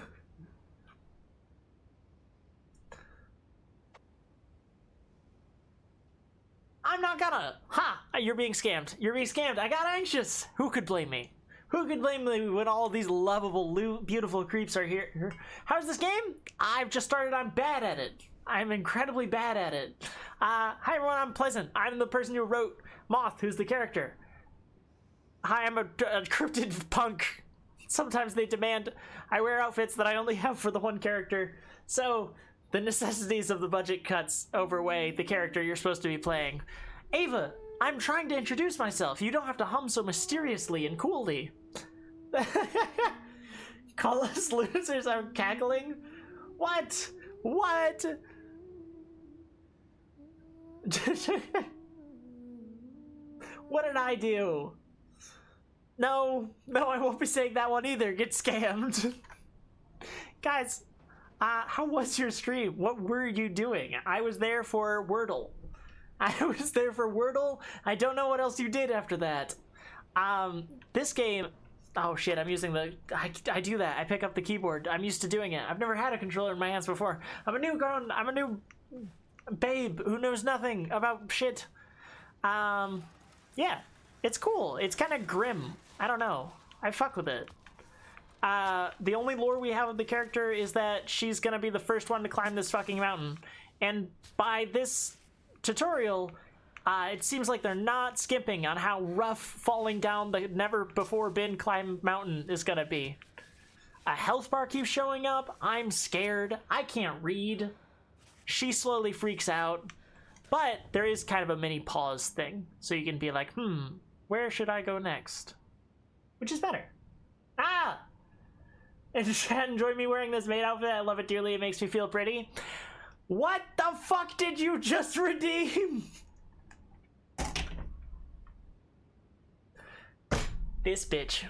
I'm not gonna. Ha! You're being scammed. I got anxious. Who could blame me? Who could blame me when all these lovable, beautiful creeps are here? How's this game? I've just started. I'm bad at it. I'm incredibly bad at it. Hi everyone, I'm Pleasant. I'm the person who wrote Moth, who's the character. Hi, I'm a cryptid punk. Sometimes they demand I wear outfits that I only have for the one character. So, the necessities of the budget cuts overweigh the character you're supposed to be playing. Ava, I'm trying to introduce myself. You don't have to hum so mysteriously and coolly. Call us losers, I'm cackling? What? What? What did I do? No, I won't be saying that one either. Get scammed. Guys, how was your stream? What were you doing? I was there for Wordle. I don't know what else you did after that. This game... Oh shit, I'm using the... I do that. I pick up the keyboard. I'm used to doing it. I've never had a controller in my hands before. I'm a new babe who knows nothing about shit. Yeah, it's cool. It's kind of grim. I don't know. I fuck with it. The only lore we have of the character is that she's gonna be the first one to climb this fucking mountain. And by this tutorial, it seems like they're not skimping on how rough falling down the never-before-been climbed mountain is gonna be. A health bar keeps showing up. I'm scared. I can't read. She slowly freaks out. But there is kind of a mini pause thing. So you can be like, where should I go next? Which is better. And enjoy me wearing this maid outfit. I love it dearly. It makes me feel pretty. What the fuck did you just redeem? This bitch.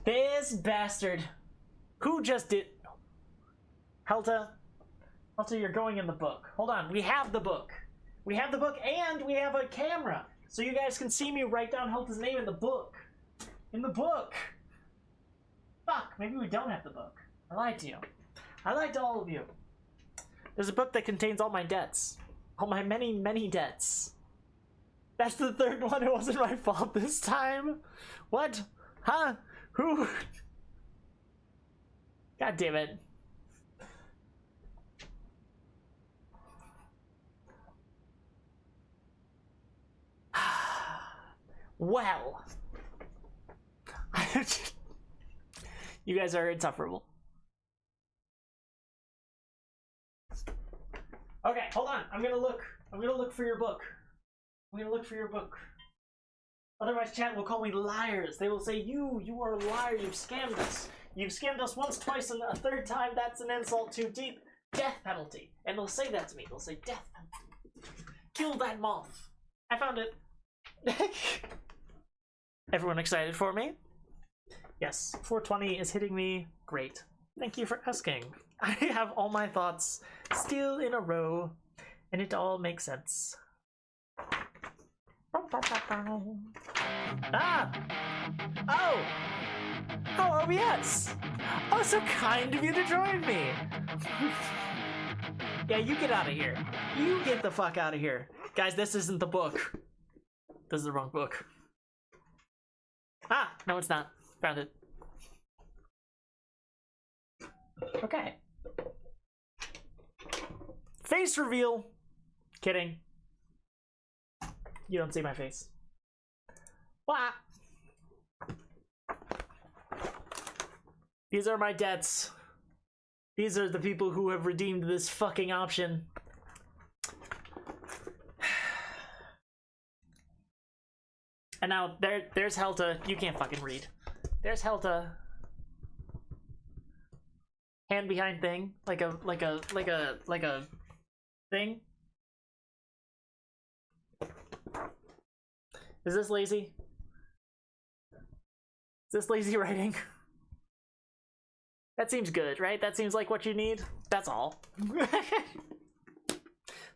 This bastard. Who just did... Helta, you're going in the book. Hold on, we have the book. We have the book and we have a camera. So you guys can see me write down Helta's name in the book. In the book. Fuck, maybe we don't have the book. I lied to you. I lied to all of you. There's a book that contains all my debts. All my many, many debts. That's the third one. It wasn't my fault this time. What? Huh? Who? God damn it. Well. You guys are insufferable. Okay, hold on. I'm gonna look for your book. Otherwise chat will call me liars. They will say, you are a liar, you've scammed us. You've scammed us once, twice, and a third time, that's an insult too deep. Death penalty. And they'll say that to me. They'll say, death penalty. Kill that moth. I found it. Everyone excited for me? Yes, 420 is hitting me. Great. Thank you for asking. I have all my thoughts still in a row, and it all makes sense. Ah! Oh! Oh, OBS! Oh, so kind of you to join me! Yeah, you get out of here. You get the fuck out of here. Guys, this isn't the book. This is the wrong book. Ah! No, it's not. Found it. Okay. Face reveal. Kidding. You don't see my face. Wah! These are my debts. These are the people who have redeemed this fucking option. And now there's Helta. You can't fucking read. There's Helta. Hand behind thing, like a thing. Is this lazy? Is this lazy writing? That seems good, right? That seems like what you need. That's all.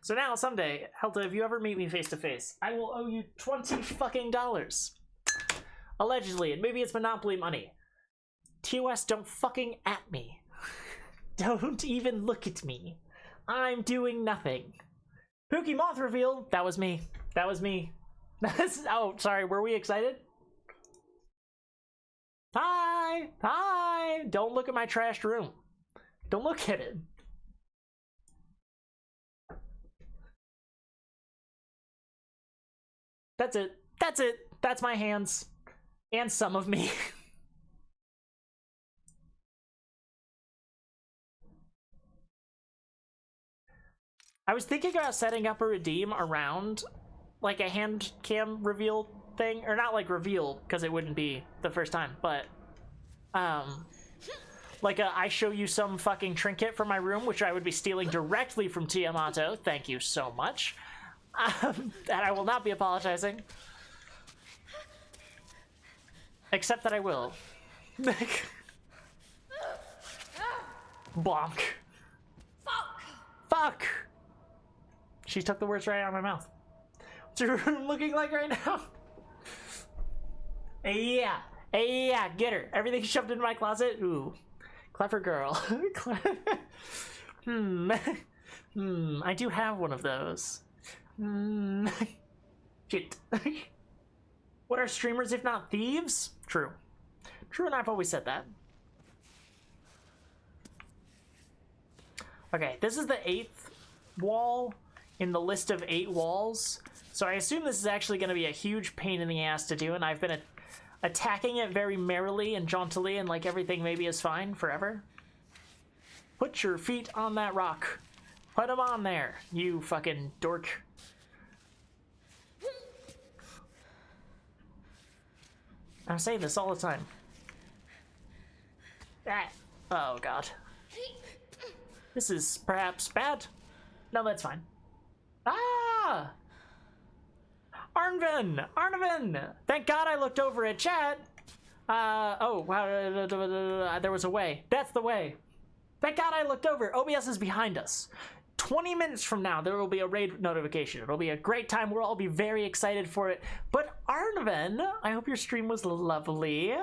So now, someday, Helta, if you ever meet me face to face, I will owe you $20 fucking. Allegedly, and maybe it's Monopoly money. TOS, don't fucking at me. Don't even look at me. I'm doing nothing. Pookie Moth reveal. That was me. That was me. Oh, sorry. Were we excited? Hi! Hi! Don't look at my trashed room. Don't look at it. That's it. That's it. That's my hands. And some of me. I was thinking about setting up a redeem around like a hand cam reveal thing, or not like reveal because it wouldn't be the first time, but like I show you some fucking trinket from my room, which I would be stealing directly from Tiamato. Thank you so much. And I will not be apologizing. Except that I will. Bonk. Fuck! Fuck! She took the words right out of my mouth. What's your room looking like right now? Yeah. Yeah, get her. Everything shoved into my closet. Ooh. Clever girl. I do have one of those. Shit. What are streamers if not thieves? True. True, and I've always said that. Okay, this is the 8th wall in the list of 8 walls. So I assume this is actually going to be a huge pain in the ass to do, and I've been attacking it very merrily and jauntily, and like everything maybe is fine forever. Put your feet on that rock. Put them on there, you fucking dork. I'm saying this all the time. Ah. Oh god. This is perhaps bad? No, that's fine. Ah! Arnvin! Arnvin! Thank God I looked over at chat. Oh, wow, there was a way. That's the way. Thank God I looked over. OBS is behind us. 20 minutes from now, there will be a raid notification. It'll be a great time. We'll all be very excited for it. But Arnvin, I hope your stream was lovely.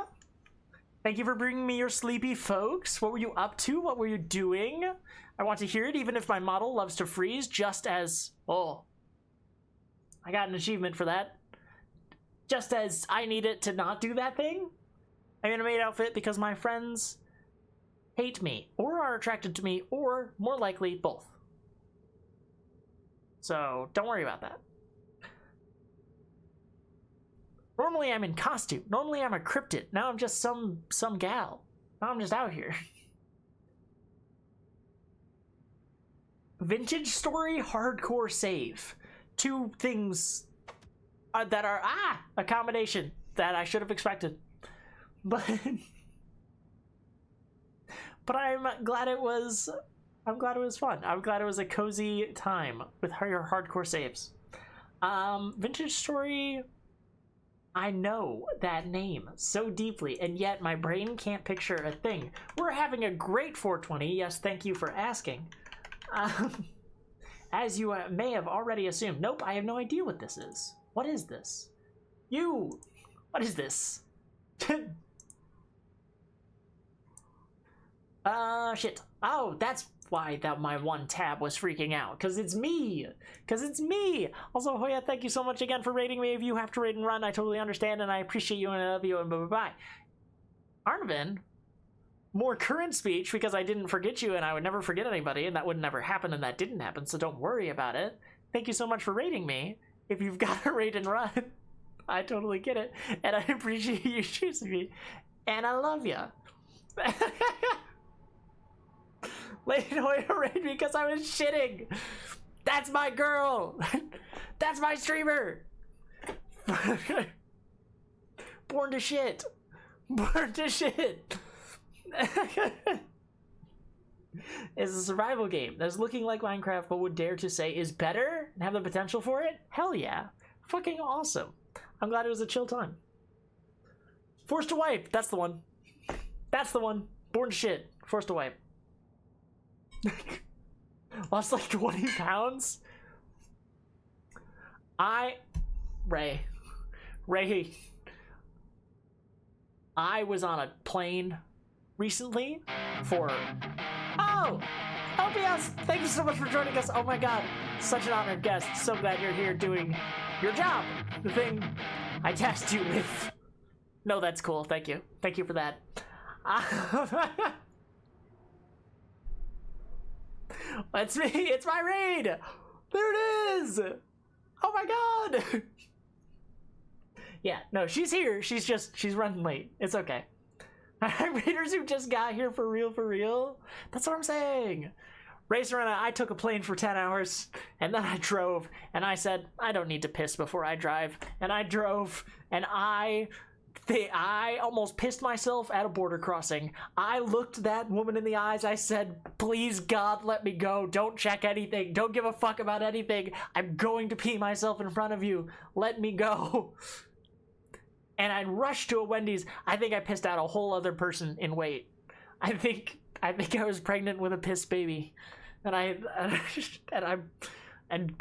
Thank you for bringing me your sleepy folks. What were you up to? What were you doing? I want to hear it, even if my model loves to freeze, just as... Oh. I got an achievement for that. Just as I need it to not do that thing. I'm in a maid outfit because my friends hate me, or are attracted to me, or, more likely, both. So, don't worry about that. Normally I'm in costume. Normally I'm a cryptid. Now I'm just some gal. Now I'm just out here. Vintage story, hardcore save. 2 things that are a combination that I should have expected. But I'm glad it was fun. I'm glad it was a cozy time with your hardcore saves. Vintage story, I know that name so deeply, and yet my brain can't picture a thing. We're having a great 420. Yes, thank you for asking. As you may have already assumed. Nope, I have no idea what this is. What is this? You! What is this? Shit. Oh, that's why that my one tab was freaking out. Cause it's me! Also, Hoya, thank you so much again for rating me. If you have to rate and run, I totally understand, and I appreciate you, and I love you, and bye-bye. Arnvin, more current speech, because I didn't forget you, and I would never forget anybody, and that would never happen, and that didn't happen, so don't worry about it. Thank you so much for rating me. If you've got to rate and run, I totally get it, and I appreciate you choosing me, and I love ya. Lady Hoya rated me because I was shitting. That's my girl. That's my streamer. Born to shit. Born to shit. It's a survival game that's looking like Minecraft but would dare to say is better and have the potential for it? Hell yeah. Fucking awesome. I'm glad it was a chill time. Forced to wipe. That's the one. That's the one. Born to shit. Forced to wipe. Lost like 20 pounds. Ray, I was on a plane recently for, OBS, thank you so much for joining us. Oh my god, such an honored guest. So glad you're here doing your job, the thing I tasked you with. No, that's cool, thank you for that. It's me, it's my raid! There it is! Oh my god! Yeah, no, she's here, she's running late. It's okay. Raiders who just got here for real? That's what I'm saying. Racer and I took a plane for 10 hours, and then I drove, and I said, I don't need to piss before I drive. And I drove, and I almost pissed myself at a border crossing. I looked that woman in the eyes. I said, please, God, let me go. Don't check anything. Don't give a fuck about anything. I'm going to pee myself in front of you. Let me go. And I rushed to a Wendy's. I think I pissed out a whole other person in wait. I think I was pregnant with a piss baby. And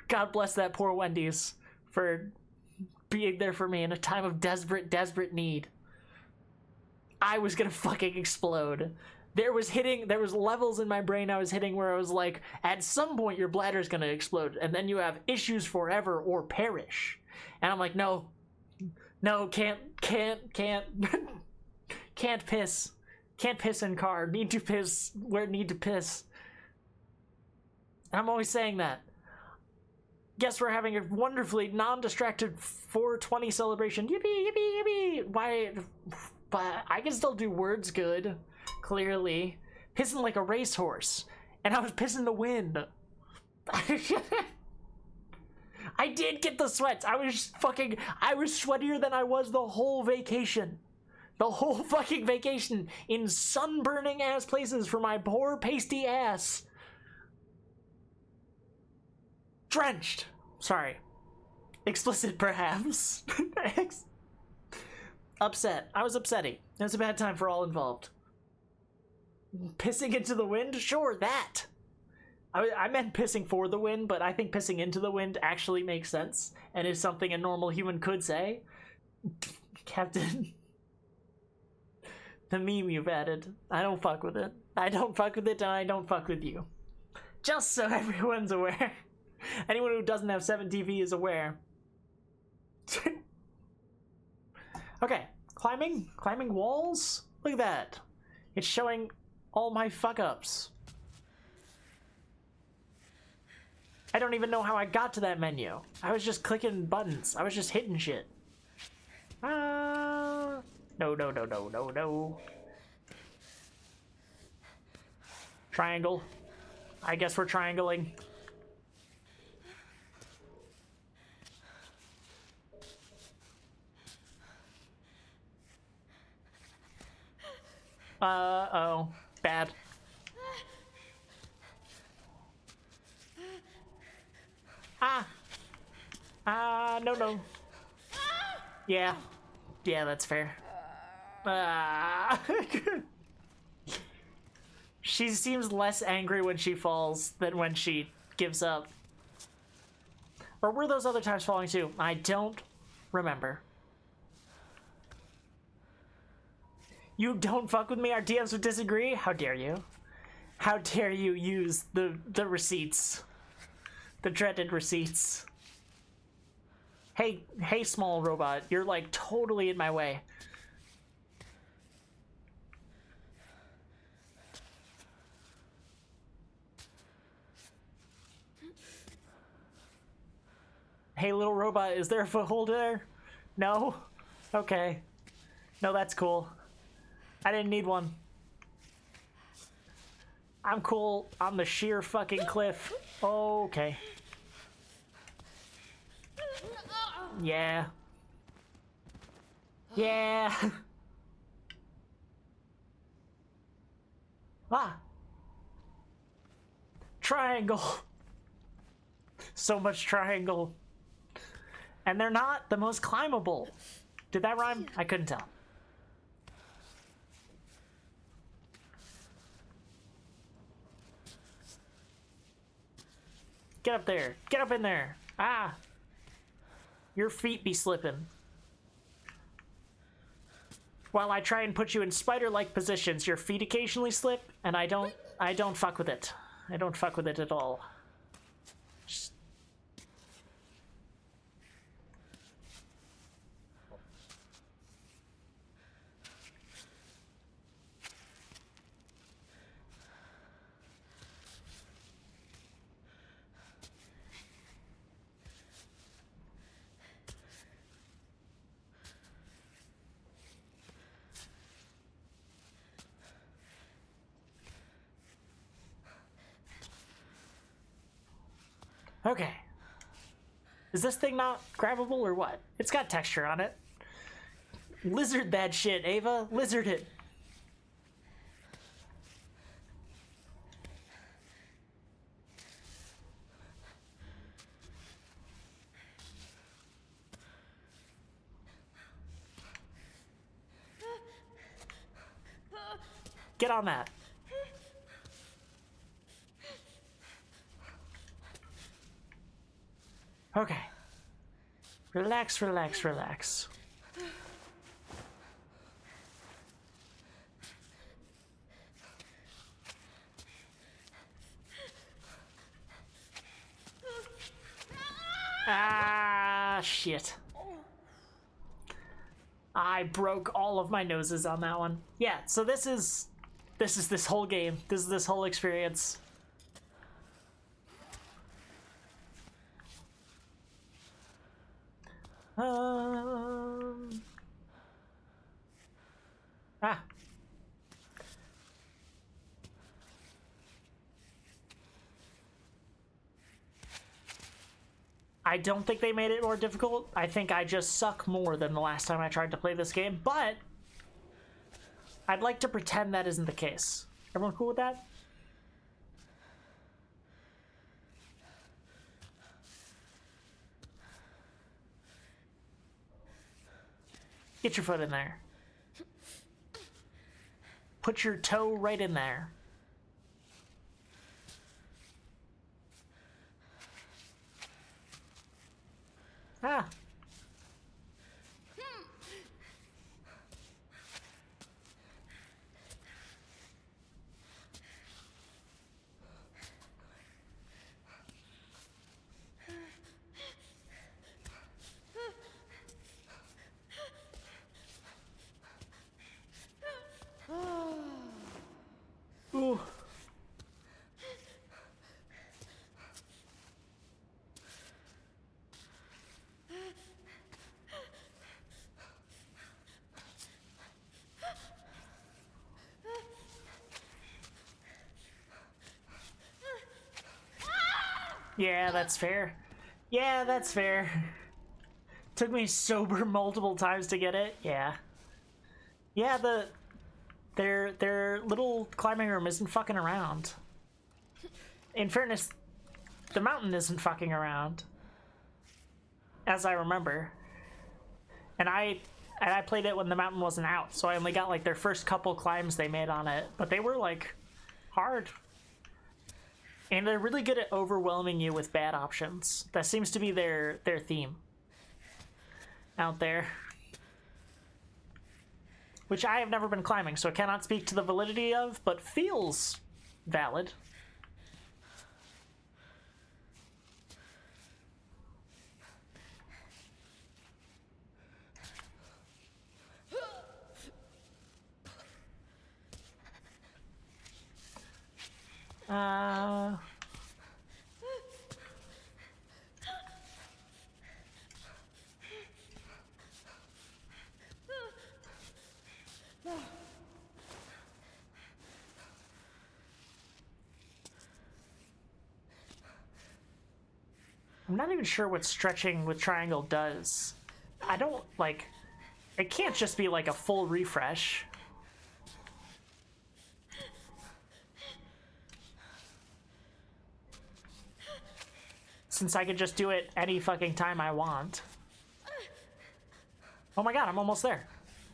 God bless that poor Wendy's for being there for me in a time of desperate need. I was gonna fucking explode. There was levels in my brain I was hitting where I was like, at some point your bladder's gonna explode, and then you have issues forever or perish. And I'm like, no, can't piss. Can't piss in car. Need to piss where need to piss. And I'm always saying that. Guess we're having a wonderfully non-distracted 420 celebration. Yippee, yippee, yippee. Why? But I can still do words good, clearly. Pissing like a racehorse. And I was pissing the wind. I did get the sweats. I was sweatier than I was the whole vacation. The whole fucking vacation in sunburning ass places for my poor pasty ass. Drenched. Sorry. Explicit, perhaps. Upset. I was upsetty. It was a bad time for all involved. Pissing into the wind? Sure, that. I meant pissing for the wind, but I think pissing into the wind actually makes sense and is something a normal human could say. Captain. The meme you've added. I don't fuck with it. I don't fuck with it, and I don't fuck with you. Just so everyone's aware. Anyone who doesn't have 7TV is aware. Okay, climbing walls? Look at that. It's showing all my fuck-ups. I don't even know how I got to that menu. I was just clicking buttons. I was just hitting shit. No. Triangle. I guess we're triangling. Uh-oh. Bad. No. Yeah. Yeah, that's fair. Ah. She seems less angry when she falls than when she gives up. Or were those other times falling too? I don't remember. You don't fuck with me, our DMs would disagree? How dare you? How dare you use the receipts? The dreaded receipts. Hey, small robot, you're like totally in my way. Hey, little robot, is there a foothold there? No? Okay. No, that's cool. I didn't need one. I'm cool on the sheer fucking cliff. Okay. Yeah. Yeah. Ah. Triangle. So much triangle. And they're not the most climbable. Did that rhyme? I couldn't tell. Get up there. Get up in there. Ah. Your feet be slipping. While I try and put you in spider-like positions, your feet occasionally slip, and I don't fuck with it. I don't fuck with it at all. Just... Okay. Is this thing not grabbable or what? It's got texture on it. Lizard that shit, Ava. Lizard it. Get on that. Okay. Relax, relax, relax. Ah, shit. I broke all of my noses on that one. Yeah, so this is this whole game. This is this whole experience. Ah. I don't think they made it more difficult. I think I just suck more than the last time I tried to play this game, but I'd like to pretend that isn't the case. Everyone cool with that? Get your foot in there. Put your toe right in there. Ah. Ooh. Yeah, that's fair. Yeah, that's fair. Took me sober multiple times to get it. Yeah. Yeah, their little climbing room isn't fucking around. In fairness, the mountain isn't fucking around. As I remember. And I and I played it when the mountain wasn't out, so I only got like their first couple climbs they made on it, but they were like hard. And they're really good at overwhelming you with bad options. That seems to be their theme out there. Which I have never been climbing, so I cannot speak to the validity of, but feels valid. I'm not even sure what stretching with triangle does. I don't, like... It can't just be, like, a full refresh. Since I could just do it any fucking time I want. Oh my god, I'm almost there.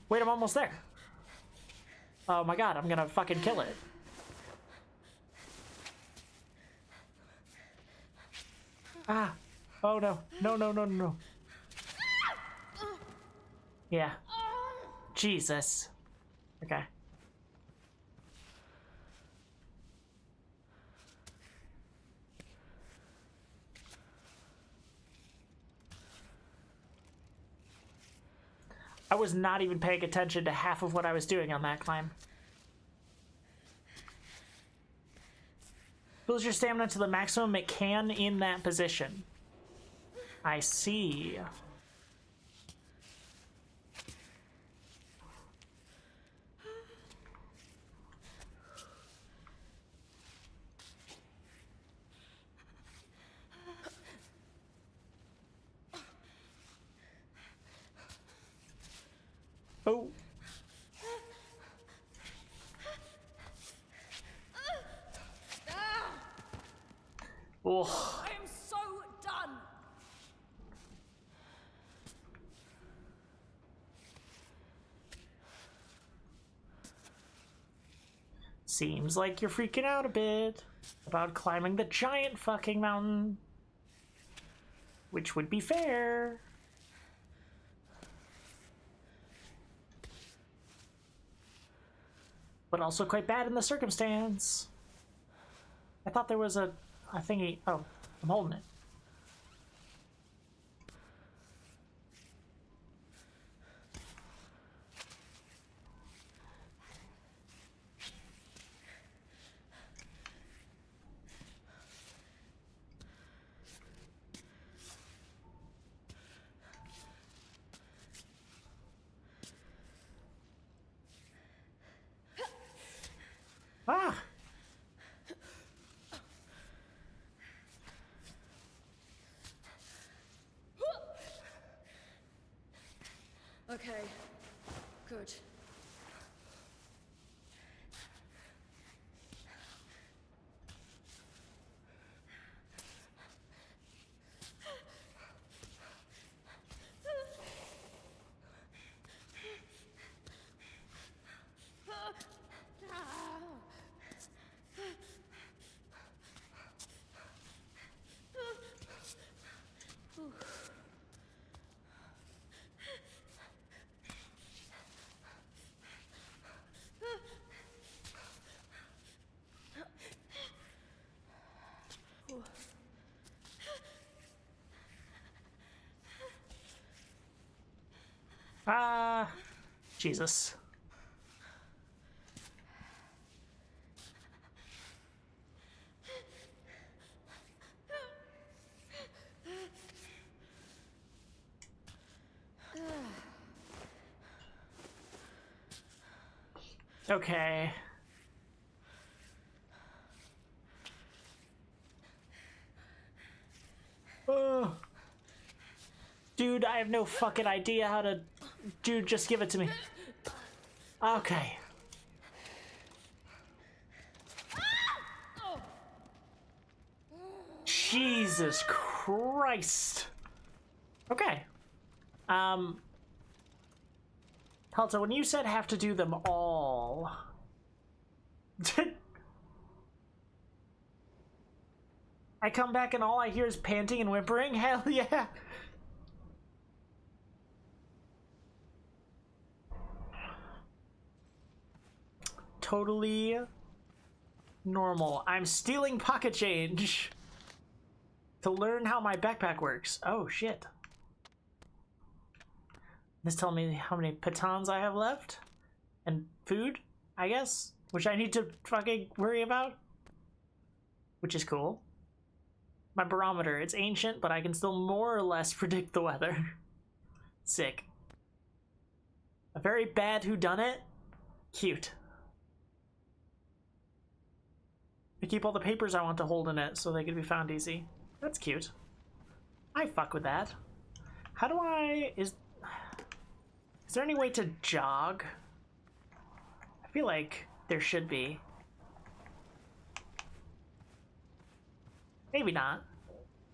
Wait, I'm almost there. Oh my god, I'm gonna fucking kill it. Ah. Oh no. No, no, no, no, no. Yeah. Jesus. Okay. I was not even paying attention to half of what I was doing on that climb. Builds your stamina to the maximum it can in that position. I see. Oh. Oh. I am so done. Seems like you're freaking out a bit about climbing the giant fucking mountain. Which would be fair. But also quite bad in the circumstance. I thought there was a thingy. Oh, I'm holding it. Ah! Okay. Good. Ah, Jesus. Okay. Oh. Dude, I have no fucking idea how to... Dude, just give it to me. Okay. Jesus Christ. Okay. Halta, when you said have to do them all... I come back and all I hear is panting and whimpering? Hell yeah! Totally normal. I'm stealing pocket change to learn how my backpack works. Oh shit. This tells me how many pitons I have left. And food, I guess, which I need to fucking worry about. Which is cool. My barometer, it's ancient, but I can still more or less predict the weather. Sick. A very bad whodunit? Cute. I keep all the papers I want to hold in it so they can be found easy. That's cute. I fuck with that. How do I... Is there any way to jog? I feel like there should be. Maybe not.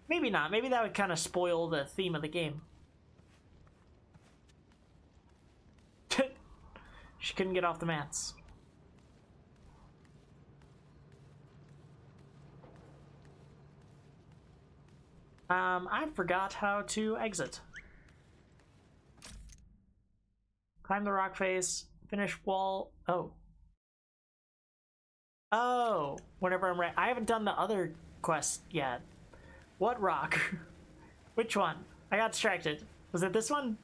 Maybe not. Maybe that would kind of spoil the theme of the game. She couldn't get off the mats. I forgot how to exit. Climb the rock face, finish wall. Oh. Oh, whenever I'm ready. I haven't done the other quest yet. What rock? Which one? I got distracted. Was it this one?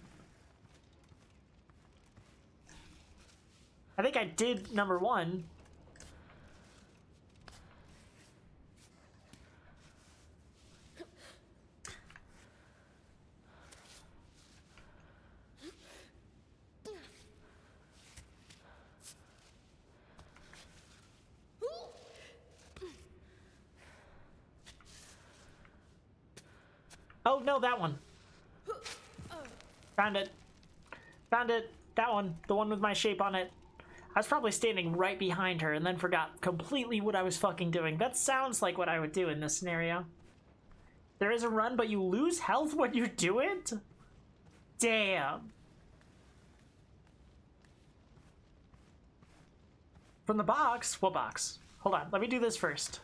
I think I did number 1. Oh, no, that one. Found it. Found it. That one. The one with my shape on it. I was probably standing right behind her and then forgot completely what I was fucking doing. That sounds like what I would do in this scenario. There is a run, but you lose health when you do it? Damn. From the box? What box? Hold on. Let me do this first.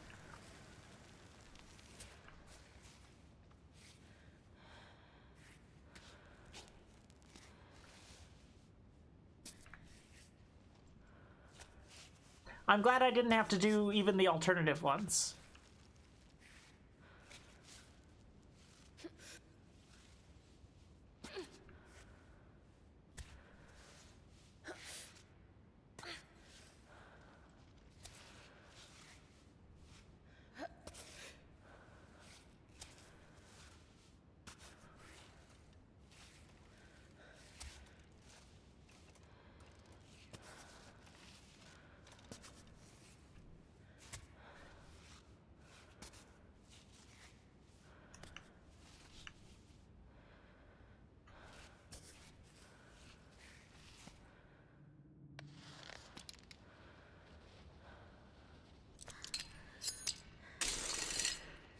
I'm glad I didn't have to do even the alternative ones.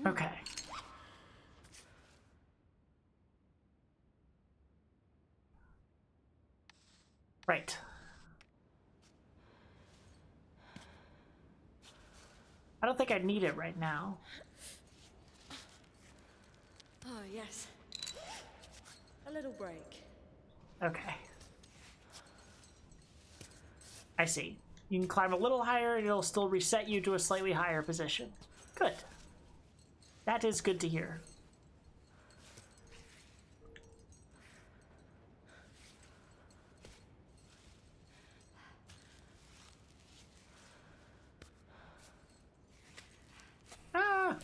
Okay. Right. I don't think I need it right now. Oh, yes. A little break. Okay. I see. You can climb a little higher and it'll still reset you to a slightly higher position. Good. That is good to hear. Ah!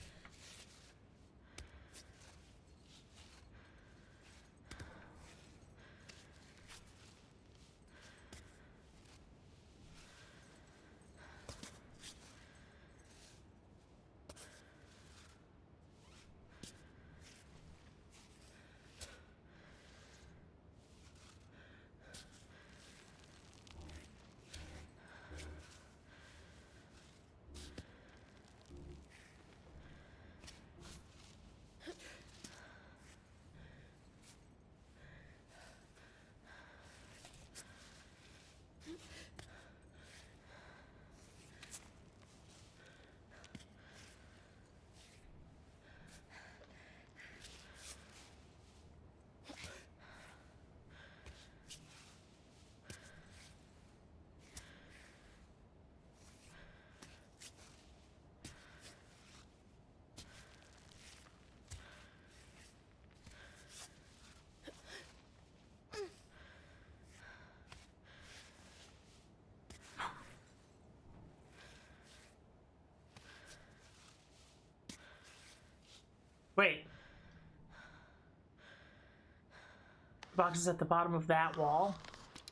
Box is at the bottom of that wall.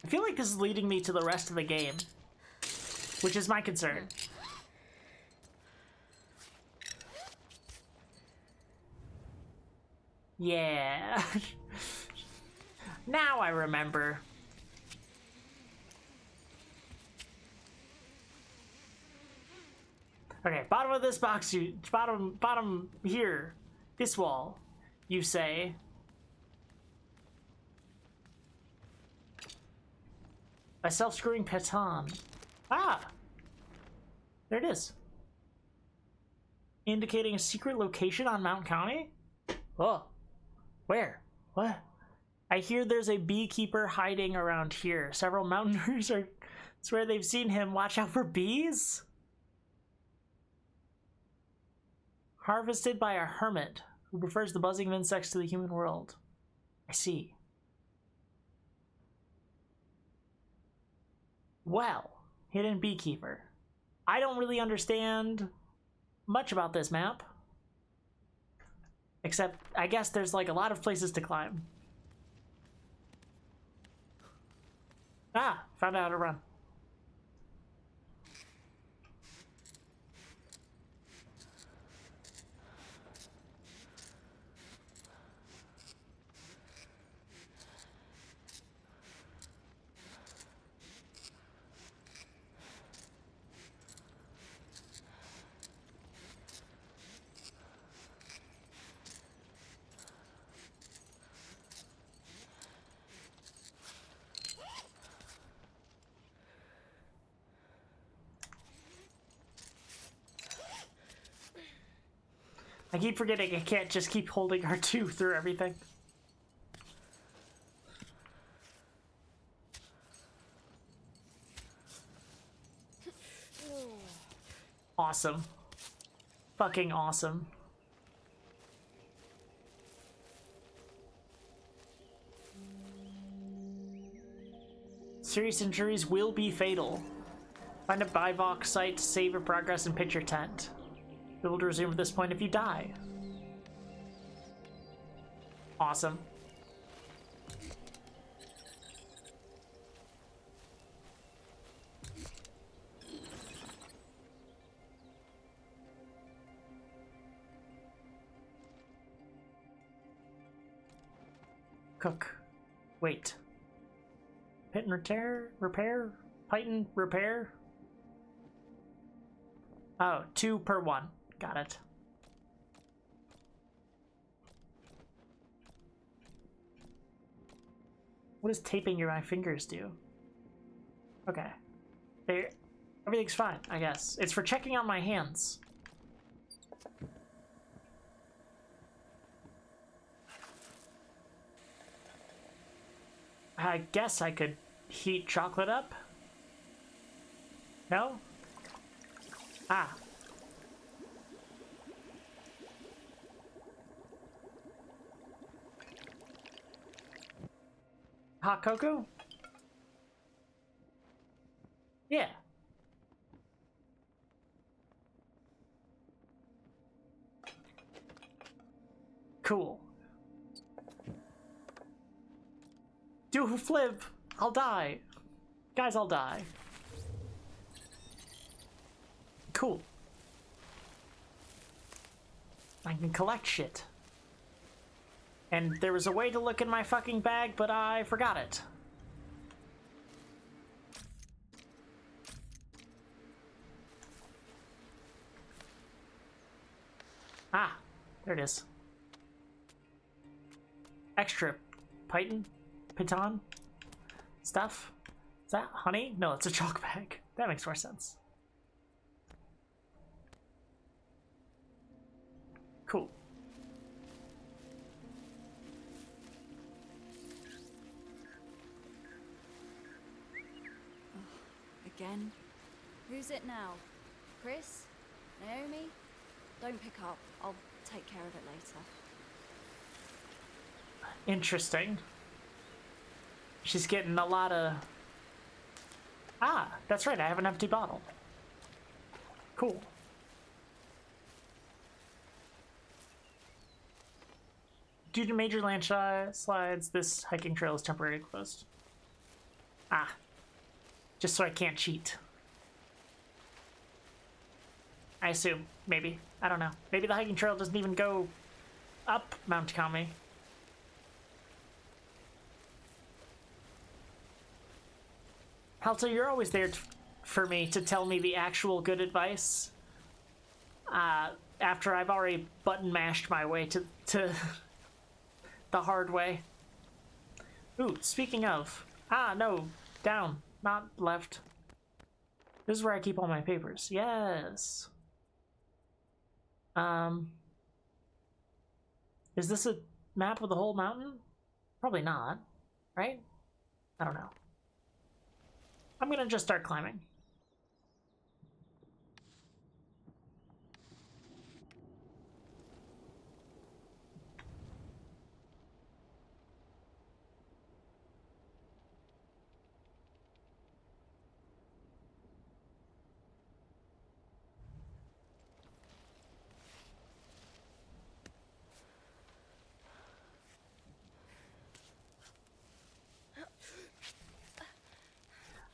I feel like this is leading me to the rest of the game, which is my concern. Yeah. Now I remember. Okay, bottom of this box, bottom here, this wall, you say. A self-screwing peton. Ah! There it is. Indicating a secret location on Mount County? Oh. Where? What? I hear there's a beekeeper hiding around here. Several mountaineers swear they've seen him. Watch out for bees? Harvested by a hermit who prefers the buzzing of insects to the human world. I see. Well, hidden beekeeper. I don't really understand much about this map. Except, I guess there's like a lot of places to climb. Ah, found out how to run. I keep forgetting I can't just keep holding R2 through everything. Awesome. Fucking awesome. Serious injuries will be fatal. Find a Bivouac site to save your progress and pitch your tent. Be able to resume at this point if you die. Awesome. Cook. Wait. Pit and repair? Python repair? Oh, 2 per 1. Got it. What does taping my fingers do? Okay. Everything's fine, I guess. It's for checking out my hands. I guess I could heat chocolate up? No? Ah. Hot cocoa? Yeah. Cool. Do a flip. I'll die. Guys, I'll die. Cool. I can collect shit. And there was a way to look in my fucking bag, but I forgot it. Ah, there it is. Extra piton stuff. Is that honey? No, it's a chalk bag. That makes more sense. Cool. Again? Who's it now? Chris? Naomi? Don't pick up. I'll take care of it later. Interesting. She's getting a lot of... Ah, that's right, I have an empty bottle. Cool. Due to major landslides, this hiking trail is temporarily closed. Ah. Just so I can't cheat. I assume. Maybe. I don't know. Maybe the hiking trail doesn't even go up Mount Kami. Halto, you're always there for me to tell me the actual good advice. After I've already button mashed my way to the hard way. Ooh, speaking of. No, down, not left. This is where I keep all my papers. Yes. Is this a map of the whole mountain? Probably not, right? I don't know. I'm gonna just start climbing.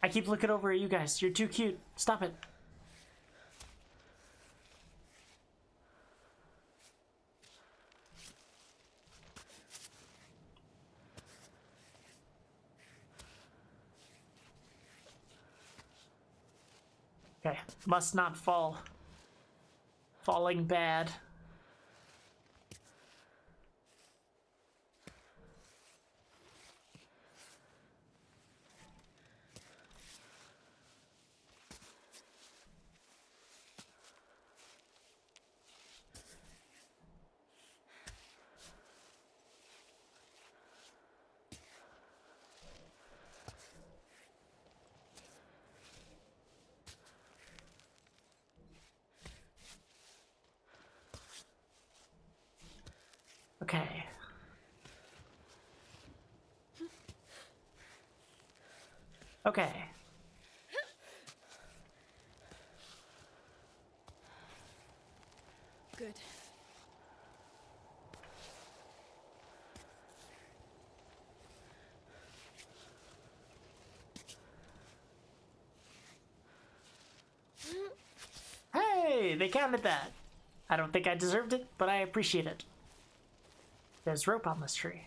I keep looking over at you guys. You're too cute. Stop it. Okay, must not fall. Falling bad. Okay. Okay. Good. Hey, they counted that. I don't think I deserved it, but I appreciate it. There's rope on this tree.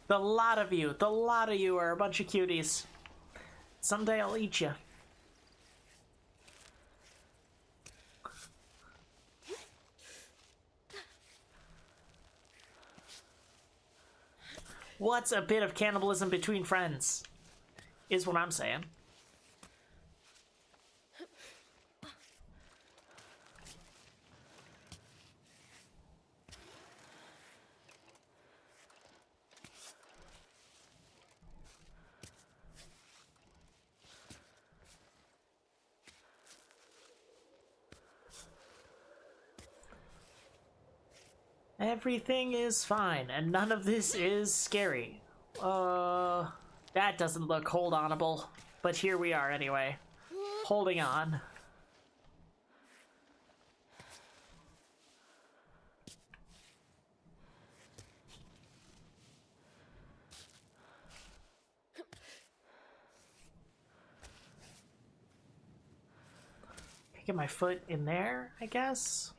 The lot of you are a bunch of cuties. Someday I'll eat you. What's a bit of cannibalism between friends? Is what I'm saying. Everything is fine, and none of this is scary. That doesn't look hold-onable, but here we are anyway. Holding on. Get my foot in there, I guess.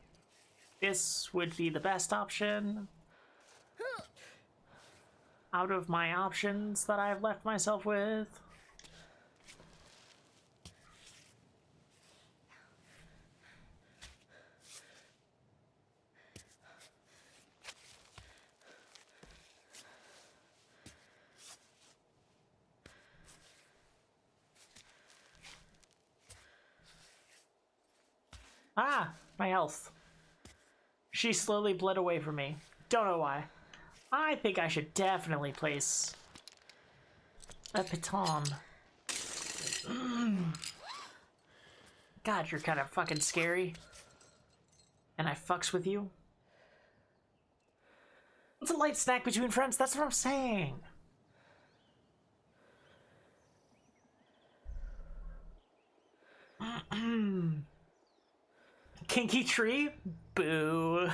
This would be the best option. Out of my options that I've left myself with. Ah, my health. She slowly bled away from me. Don't know why. I think I should definitely place a piton. God, you're kind of fucking scary. And I fucks with you. It's a light snack between friends, that's what I'm saying. Kinky tree? Boo.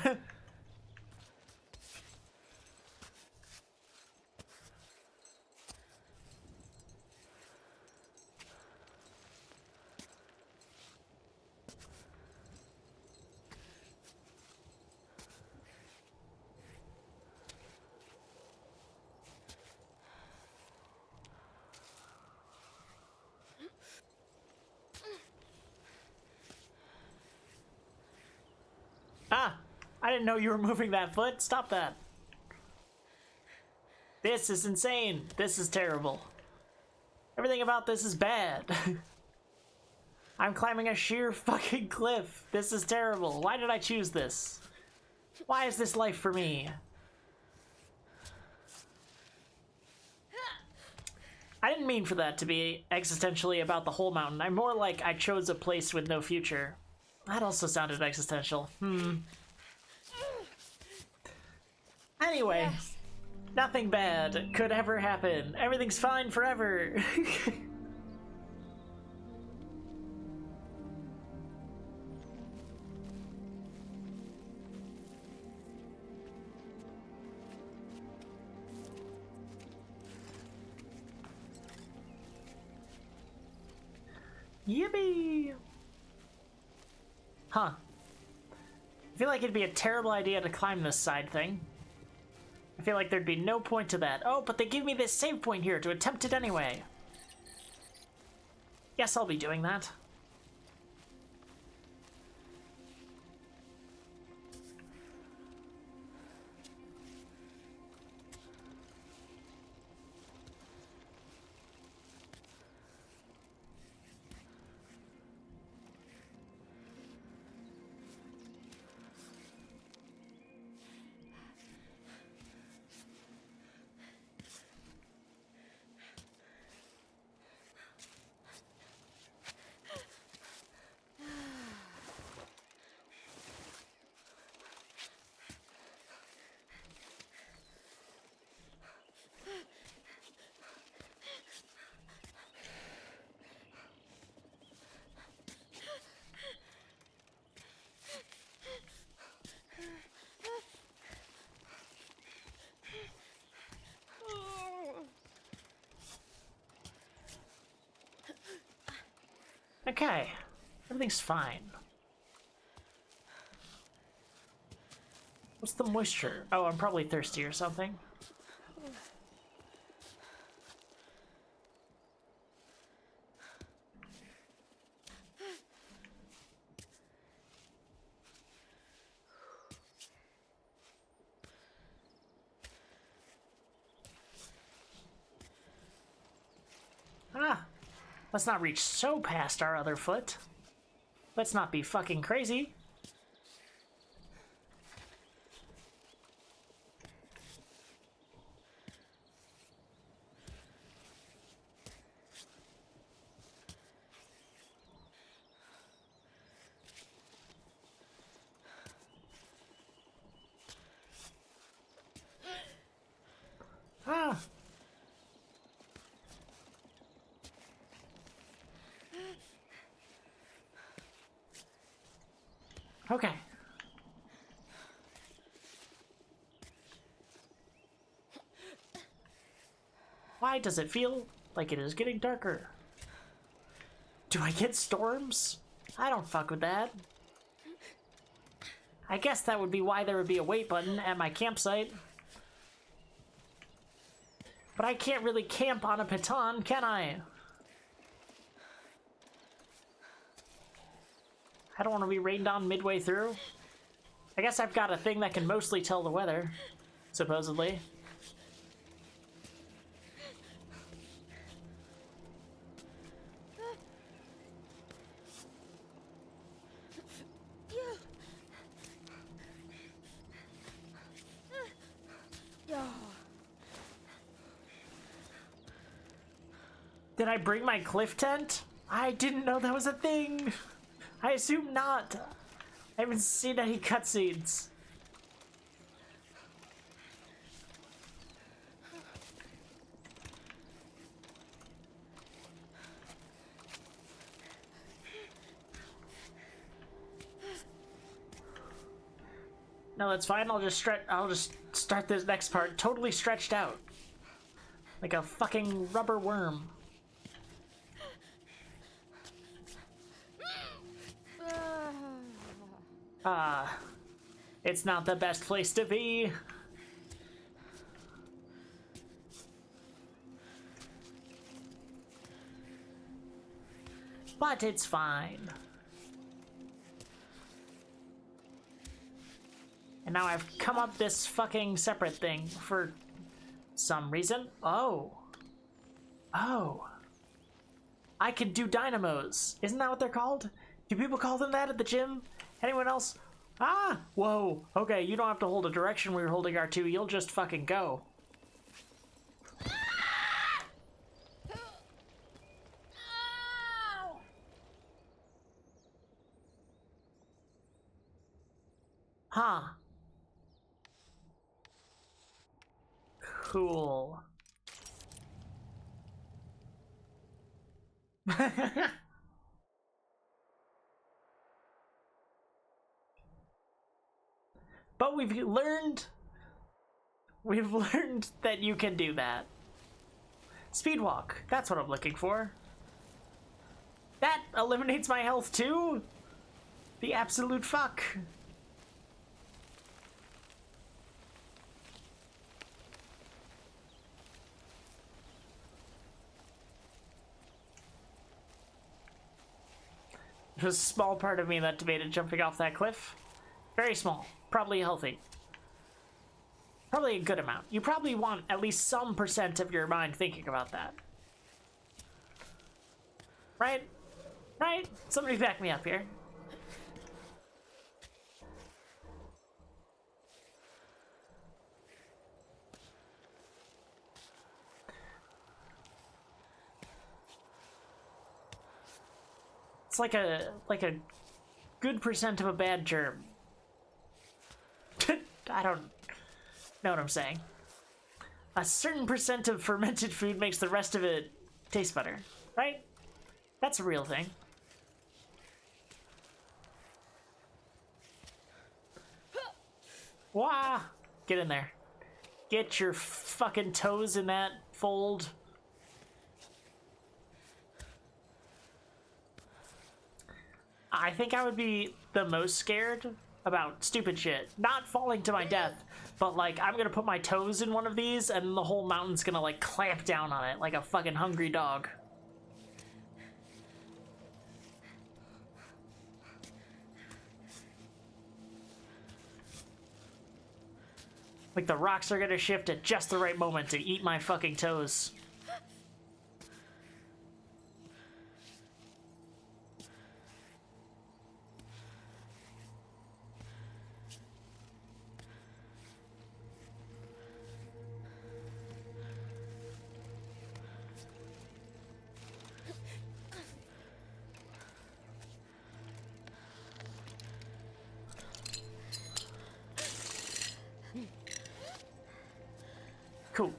Ah, I didn't know you were moving that foot. Stop that. This is insane. This is terrible. Everything about this is bad. I'm climbing a sheer fucking cliff. This is terrible. Why did I choose this? Why is this life for me? I didn't mean for that to be existentially about the whole mountain. I'm more like I chose a place with no future. That also sounded existential. Anyway, Yes. nothing bad could ever happen. Everything's fine forever. Yippee! Huh. I feel like it'd be a terrible idea to climb this side thing. I feel like there'd be no point to that. Oh, but they give me this save point here to attempt it anyway. Yes, I'll be doing that. Okay, everything's fine. What's the moisture? Oh, I'm probably thirsty or something. Ah! Let's not reach so past our other foot. Let's not be fucking crazy. Ah! Okay. Why does it feel like it is getting darker? Do I get storms? I don't fuck with that. I guess that would be why there would be a wait button at my campsite. But I can't really camp on a piton, can I? I don't want to be rained on midway through. I guess I've got a thing that can mostly tell the weather, supposedly. Did I bring my cliff tent? I didn't know that was a thing. I assume not. I haven't seen any cutscenes. No, that's fine. I'll just start this next part totally stretched out. Like a fucking rubber worm. It's not the best place to be. But it's fine. And now I've come up this fucking separate thing for some reason. Oh. Oh. I can do dynamos. Isn't that what they're called? Do people call them that at the gym? Anyone else? Ah! Whoa. Okay, you don't have to hold a direction when you're holding R2. You'll just fucking go. Huh. Cool. But we've learned that you can do that. Speedwalk, that's what I'm looking for. That eliminates my health too? The absolute fuck. There's a small part of me that debated jumping off that cliff. Very small. Probably healthy. Probably a good amount. You probably want at least some % of your mind thinking about that. Right? Right? Somebody back me up here. It's like a good % of a bad germ. I don't know what I'm saying. A certain % of fermented food makes the rest of it taste better, right? That's a real thing. Wah! Get in there. Get your fucking toes in that fold. I think I would be the most scared about stupid shit. Not falling to my death, but like I'm gonna put my toes in one of these and the whole mountain's gonna like clamp down on it like a fucking hungry dog. Like the rocks are gonna shift at just the right moment to eat my fucking toes. Cool.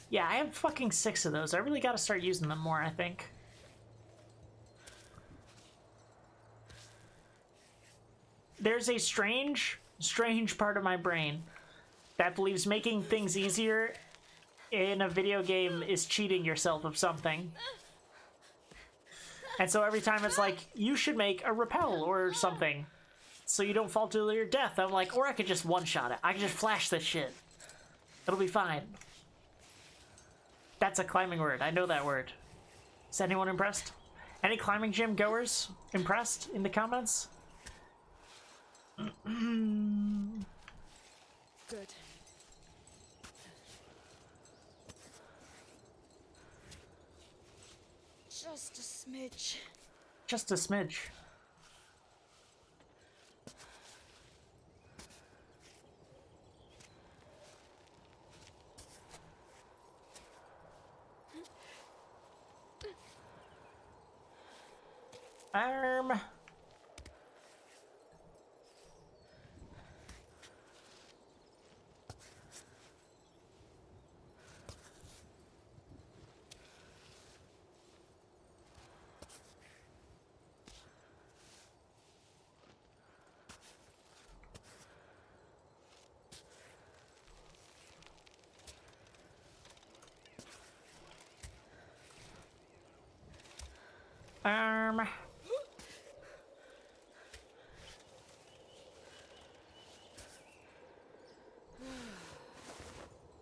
Yeah, I have fucking 6 of those. I really gotta start using them more, I think. There's a strange part of my brain that believes making things easier in a video game is cheating yourself of something. And so every time it's like, you should make a rappel or something so you don't fall to your death. I'm like, or I could just one-shot it. I can just flash this shit. It'll be fine. That's a climbing word. I know that word. Is anyone impressed? Any climbing gym goers impressed in the comments? Good. Just a smidge. Just a smidge. Arm.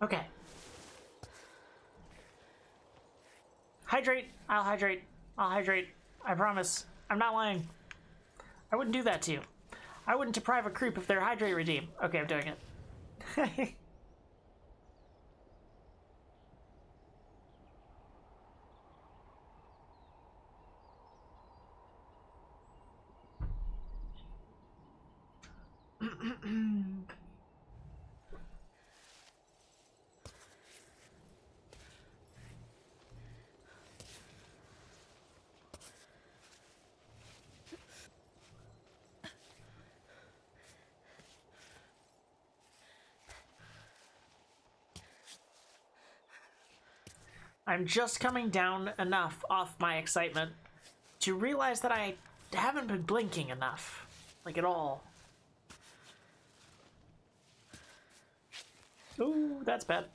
Okay. Hydrate. I'll hydrate. I'll hydrate. I promise. I'm not lying. I wouldn't do that to you. I wouldn't deprive a creep of their hydrate redeem. Okay, I'm doing it. I'm just coming down enough off my excitement to realize that I haven't been blinking enough. Like, at all. Ooh, that's bad.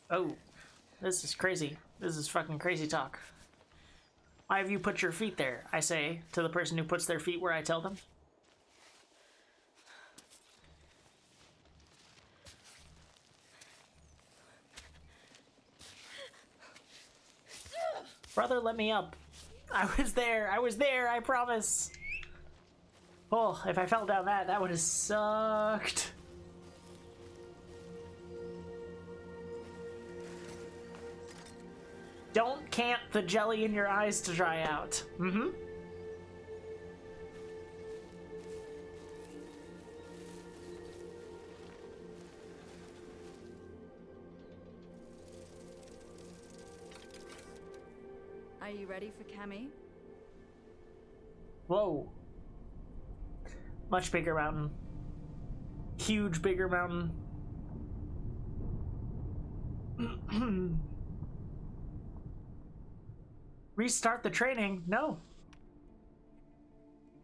Oh, this is crazy. This is fucking crazy talk. Why have you put your feet there? I say to the person who puts their feet where I tell them. Brother, let me up. I was there, I promise. Oh, if I fell down that would have sucked. Don't camp the jelly in your eyes to dry out. Mm-hmm. Are you ready for Cammy? Whoa. Much bigger mountain. Huge bigger mountain. Restart the training? No.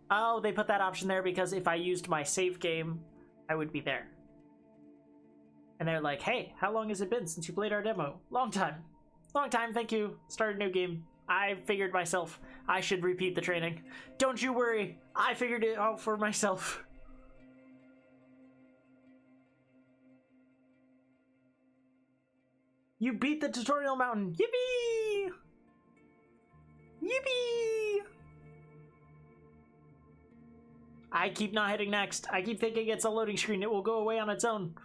Oh, they put that option there because if I used my save game, I would be there. And they're like, hey, how long has it been since you played our demo? Long time. Long time, thank you. Start a new game. I figured myself I should repeat the training. Don't you worry, I figured it out for myself. You beat the tutorial mountain. Yippee! Yippee! I keep not hitting next. I keep thinking it's a loading screen. It will go away on its own.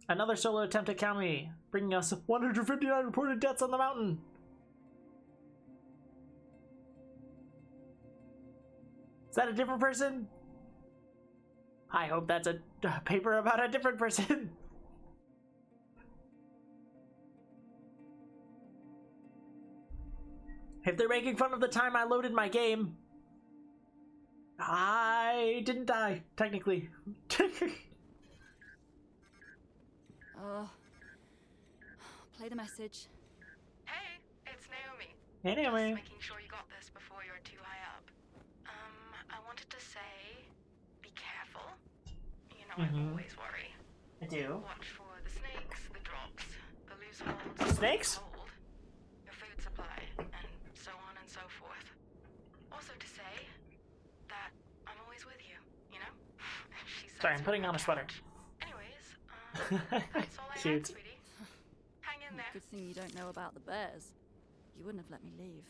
Another solo attempt at Cammy, bringing us 159 reported deaths on the mountain. Is that a different person? I hope that's a paper about a different person. If they're making fun of the time I loaded my game, I didn't die, technically. Play the message. Hey, it's Naomi. Hey, Naomi. Just making sure you got this before you're too high up. I wanted to say, be careful. You know, I always worry. I do. Watch for the snakes, the drops, the loose holds. Snakes? Cold, your food supply, and so on and so forth. Also to say that I'm always with you, you know? She says Sorry, I'm putting on a sweater. Anyways, that's all I Cute. had, sweetie. Hang in there. Good thing you don't know about the bears. You wouldn't have let me leave.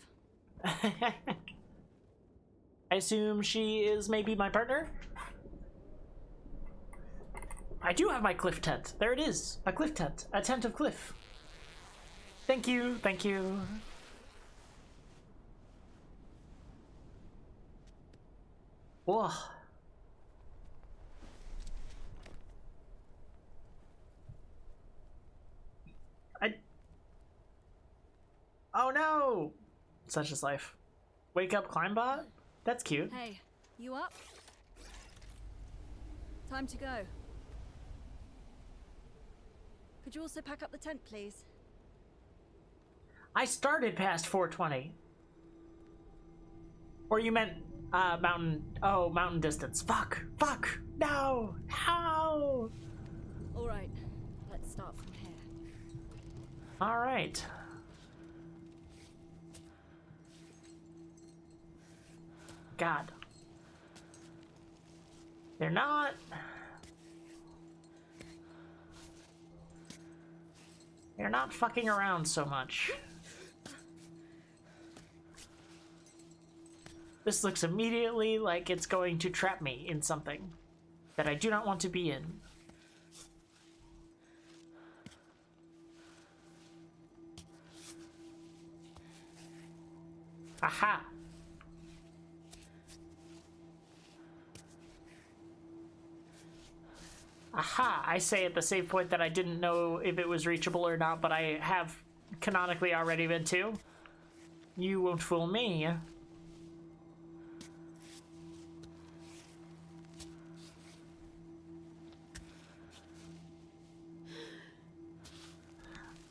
I assume she is maybe my partner? I do have my cliff tent. There it is. A cliff tent. A tent of cliff. Thank you. Thank you. Whoa. Oh no! Such is life. Wake up, Climbot? That's cute. Hey, you up? Time to go. Could you also pack up the tent, please? I started past 420. Or you meant mountain. Oh, mountain distance. Fuck. No. How? All right, let's start from here. All right. God. They're not. They're not fucking around so much. This looks immediately like it's going to trap me in something that I do not want to be in. Aha! Aha! I say at the save point that I didn't know if it was reachable or not, but I have canonically already been to. You won't fool me.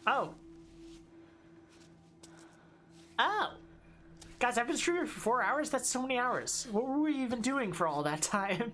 Oh. Oh. Guys, I've been streaming for 4 hours? That's so many hours. What were we even doing for all that time?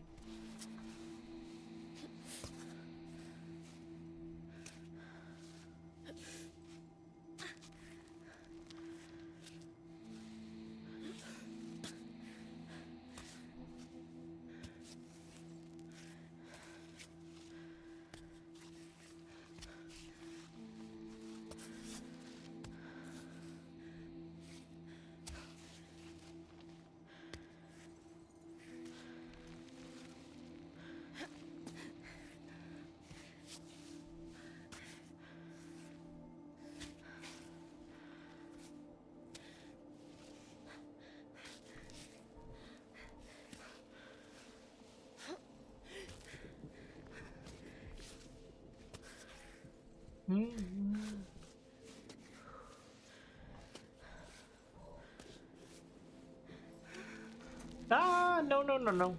Ah, no.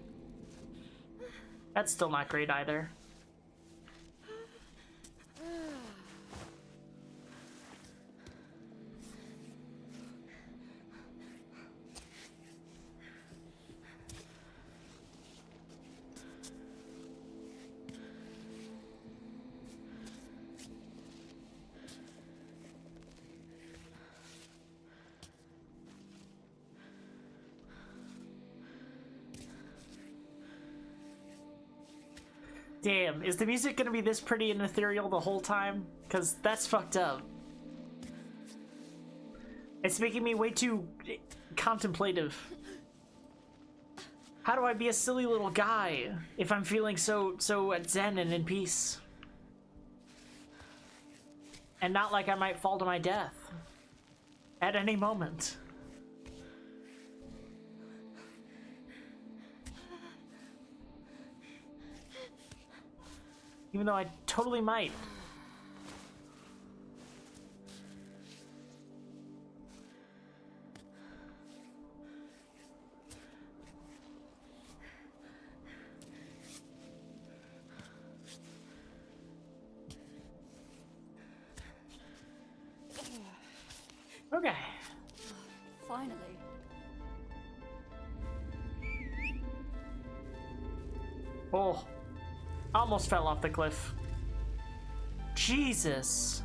That's still not great either. Damn, is the music gonna be this pretty and ethereal the whole time? Because that's fucked up. It's making me way too contemplative. How do I be a silly little guy if I'm feeling so at zen and in peace? And not like I might fall to my death at any moment. Even though I totally might. Okay. Finally. Oh. Almost fell off the cliff. Jesus.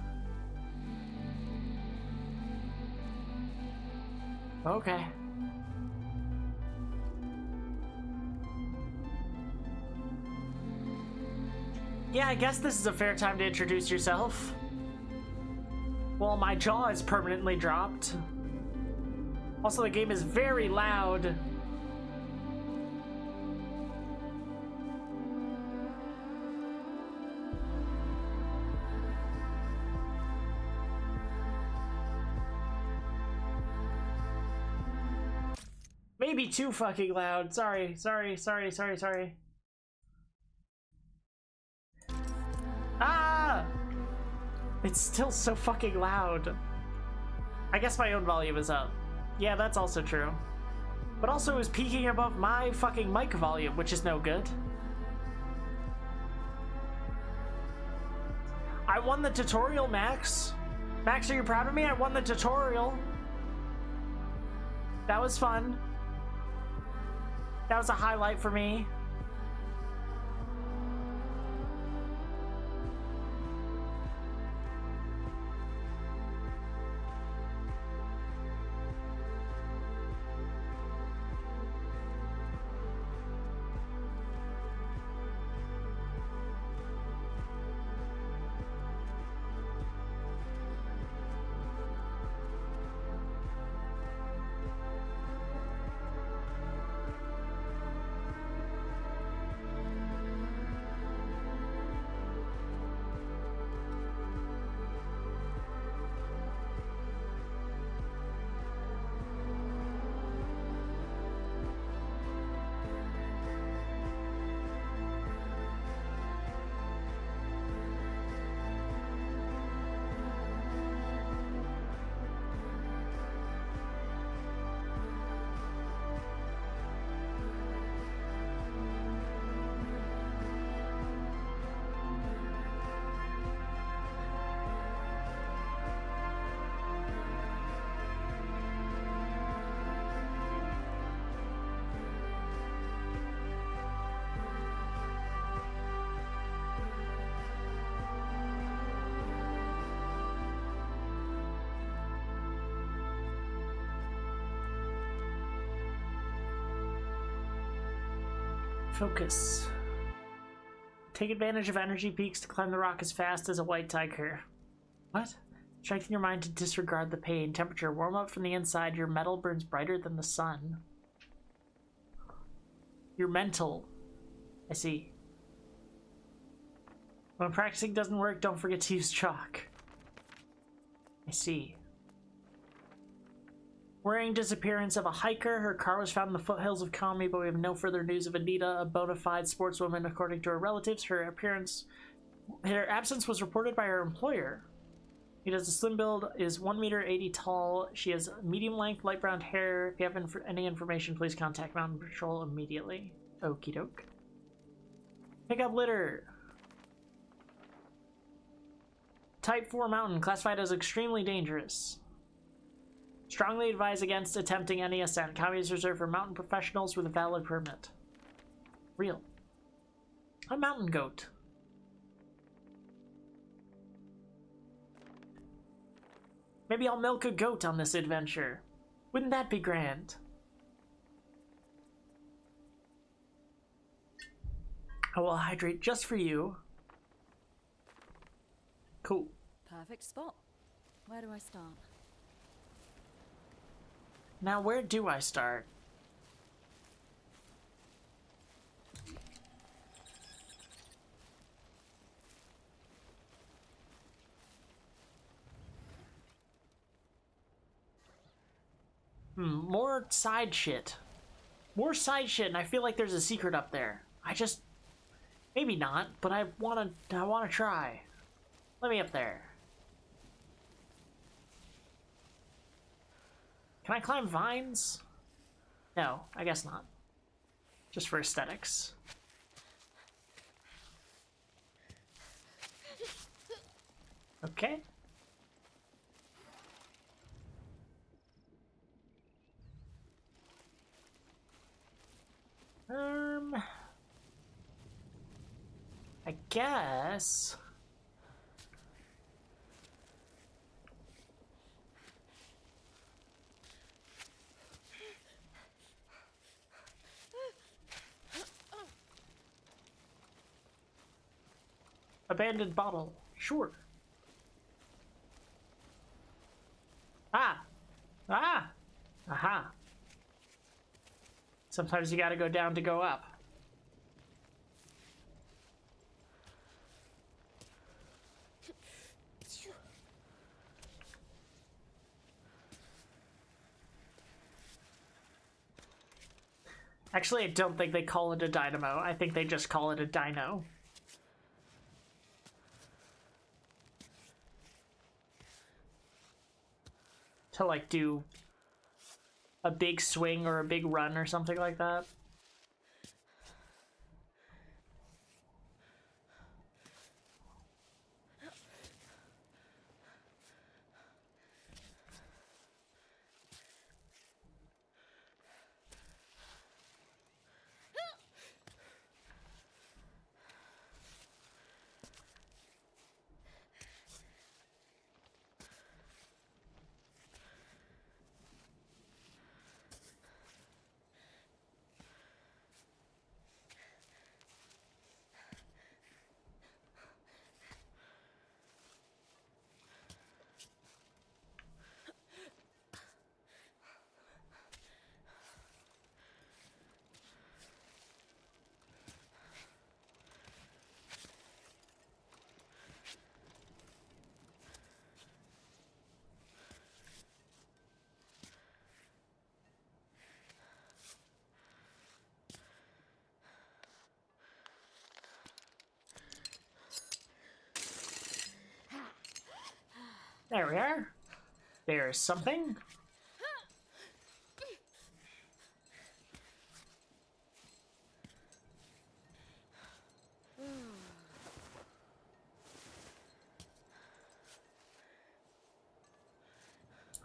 Okay. Yeah, I guess this is a fair time to introduce yourself. Well, my jaw is permanently dropped. Also, the game is very loud. Maybe too fucking loud. Sorry. Ah! It's still so fucking loud. I guess my own volume is up. Yeah, that's also true. But also it was peaking above my fucking mic volume, which is no good. I won the tutorial, Max. Max, are you proud of me? I won the tutorial. That was fun. That was a highlight for me. Focus. Take advantage of energy peaks to climb the rock as fast as a white tiger. What? Strengthen your mind to disregard the pain. Temperature. Warm up from the inside. Your metal burns brighter than the sun. Your mental. I see. When practicing doesn't work, don't forget to use chalk. I see. Worrying disappearance of a hiker. Her car was found in the foothills of Kami, but we have no further news of Anita, a bona fide sportswoman according to her relatives. Her absence was reported by her employer. She has a slim build, is 1 meter 80 tall. She has medium length, light brown hair. If you have any information, please contact Mountain Patrol immediately. Okie doke. Pick up litter. Type 4 mountain, classified as extremely dangerous. Strongly advise against attempting any ascent. Kami is reserved for mountain professionals with a valid permit. Real. A mountain goat. Maybe I'll milk a goat on this adventure. Wouldn't that be grand? I will hydrate just for you. Cool. Perfect spot. Where do I start? Now, where do I start? More side shit. More side shit, and I feel like there's a secret up there. Maybe not, but I wanna try. Let me up there. Can I climb vines? No, I guess not. Just for aesthetics. Okay. I guess. Abandoned bottle. Sure. Aha. Sometimes you gotta go down to go up. Actually, I don't think they call it a dynamo. I think they just call it a dino. To like do a big swing or a big run or something like that. There we are. There's something.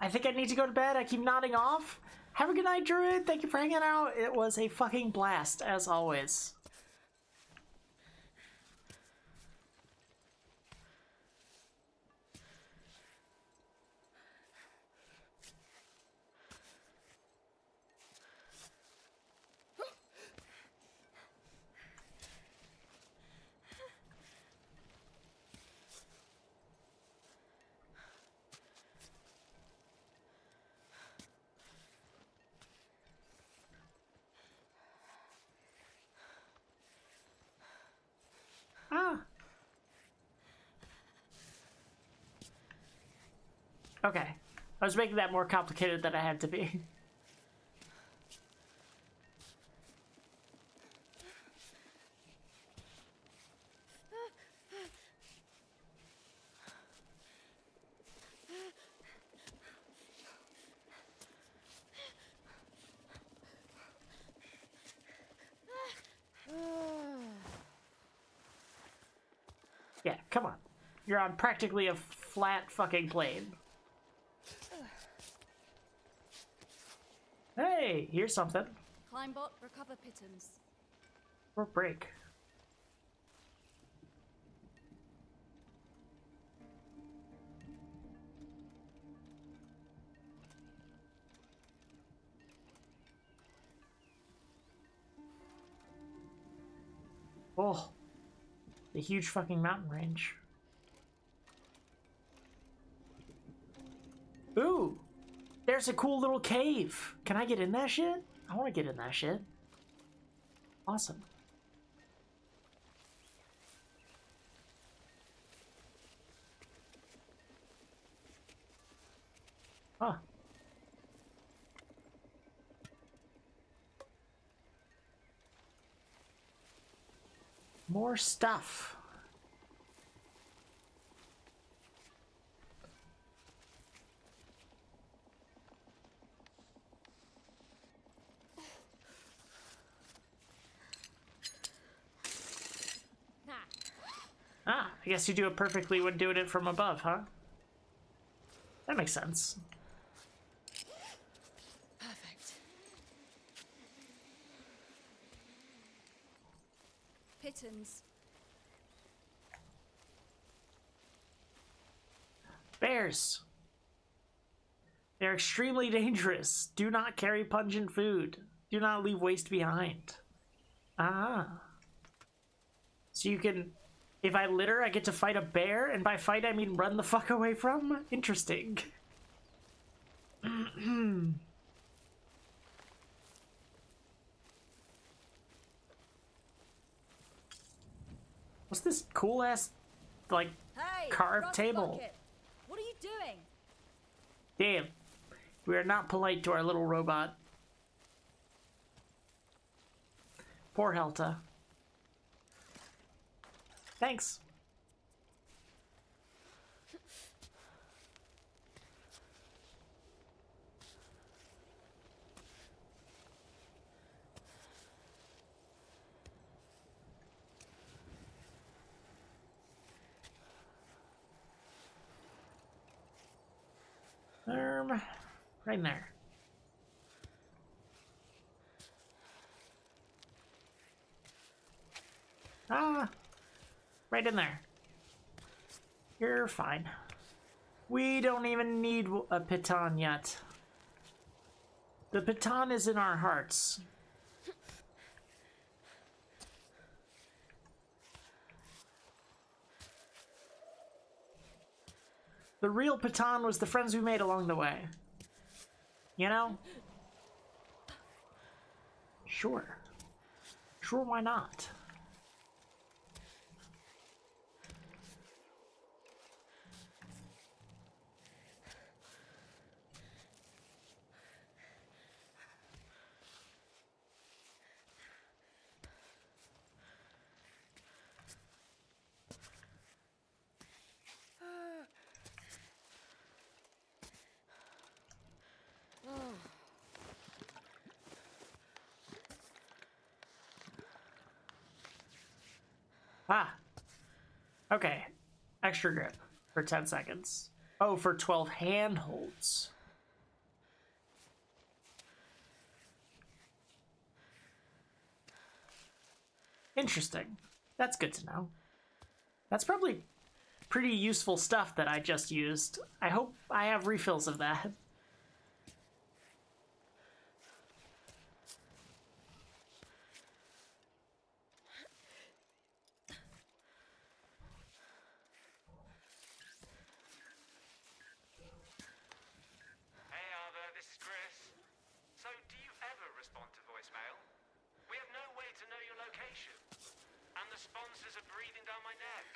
I think I need to go to bed. I keep nodding off. Have a good night, Druid. Thank you for hanging out. It was a fucking blast, as always. Ah. Okay. I was making that more complicated than I had to be. Yeah, come on. You're on practically a flat fucking plane. Hey, here's something. Climbot, recover pittance. Or break. Oh. The huge fucking mountain range. Ooh! There's a cool little cave! Can I get in that shit? I want to get in that shit. Awesome. Huh. More stuff. Ah, I guess you do it perfectly when doing it from above, huh? That makes sense. Perfect. Pittance. Bears. They're extremely dangerous. Do not carry pungent food. Do not leave waste behind. Ah. So you can... If I litter, I get to fight a bear, and by fight I mean run the fuck away from? Interesting. What's this cool-ass, like, Hey, carved Rust table? Bucket. What are you doing? Damn. We are not polite to our little robot. Poor Helta. Thanks. Right in there. Ah, right in there. You're fine. We don't even need a Piton yet. The Piton is in our hearts. The real Piton was the friends we made along the way. You know? Sure. Sure, why not? Ah. Okay. Extra grip for 10 seconds. Oh, for 12 handholds. Interesting. That's good to know. That's probably pretty useful stuff that I just used. I hope I have refills of that. Hey Arthur, this is Chris. So, do you ever respond to voicemail? We have no way to know your location. And the sponsors are breathing down my neck.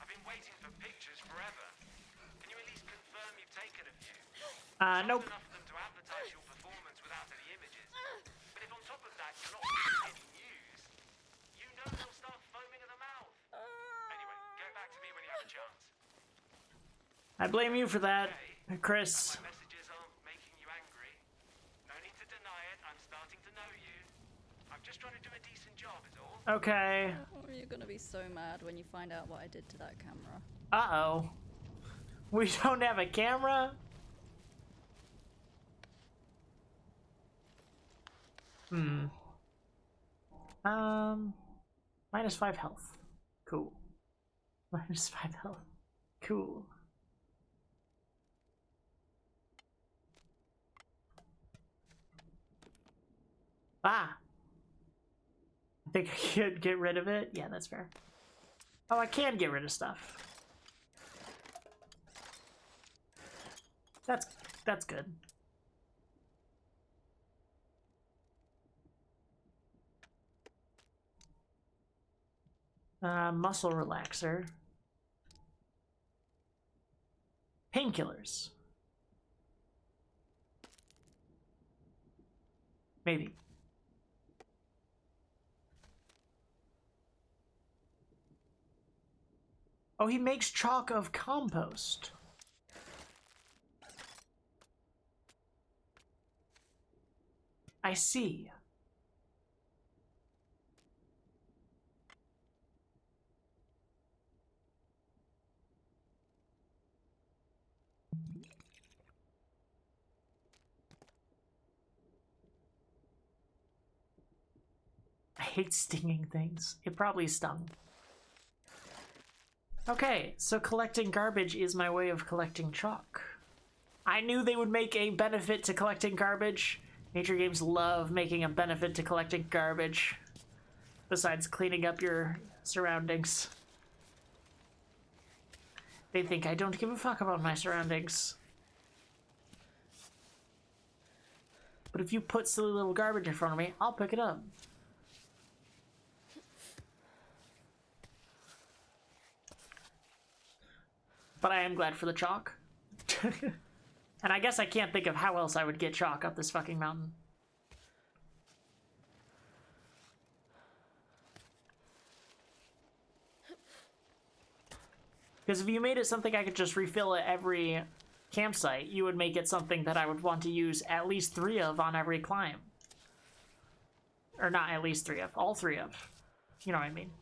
I've been waiting for pictures forever. Can you at least confirm you've taken a few? Nope. Enough for them to advertise your performance without any images. But if on top of that you're not giving any news, you know they'll start foaming at the mouth. Anyway, get back to me when you have a chance. I blame you for that, Chris. My messages aren't making you angry. No need to deny it. I'm starting to know you. I'm just trying to do a decent job, is all. Okay. Or you're gonna be so mad when you find out what I did to that camera. Uh-oh. We don't have a camera? -5 health. Cool. -5 health. Cool. Ah! I think I could get rid of it. Yeah, that's fair. Oh, I can get rid of stuff. That's good. Muscle relaxer. Painkillers. Maybe. Oh, he makes chalk of compost. I see. I hate stinging things. It probably stung. Okay, so collecting garbage is my way of collecting chalk. I knew they would make a benefit to collecting garbage. Nature Games love making a benefit to collecting garbage. Besides cleaning up your surroundings. They think I don't give a fuck about my surroundings. But if you put silly little garbage in front of me, I'll pick it up. But I am glad for the chalk. And I guess I can't think of how else I would get chalk up this fucking mountain. Because if you made it something I could just refill at every campsite, you would make it something that I would want to use at least 3 of on every climb. Or not at least 3 of, all 3 of. You know what I mean.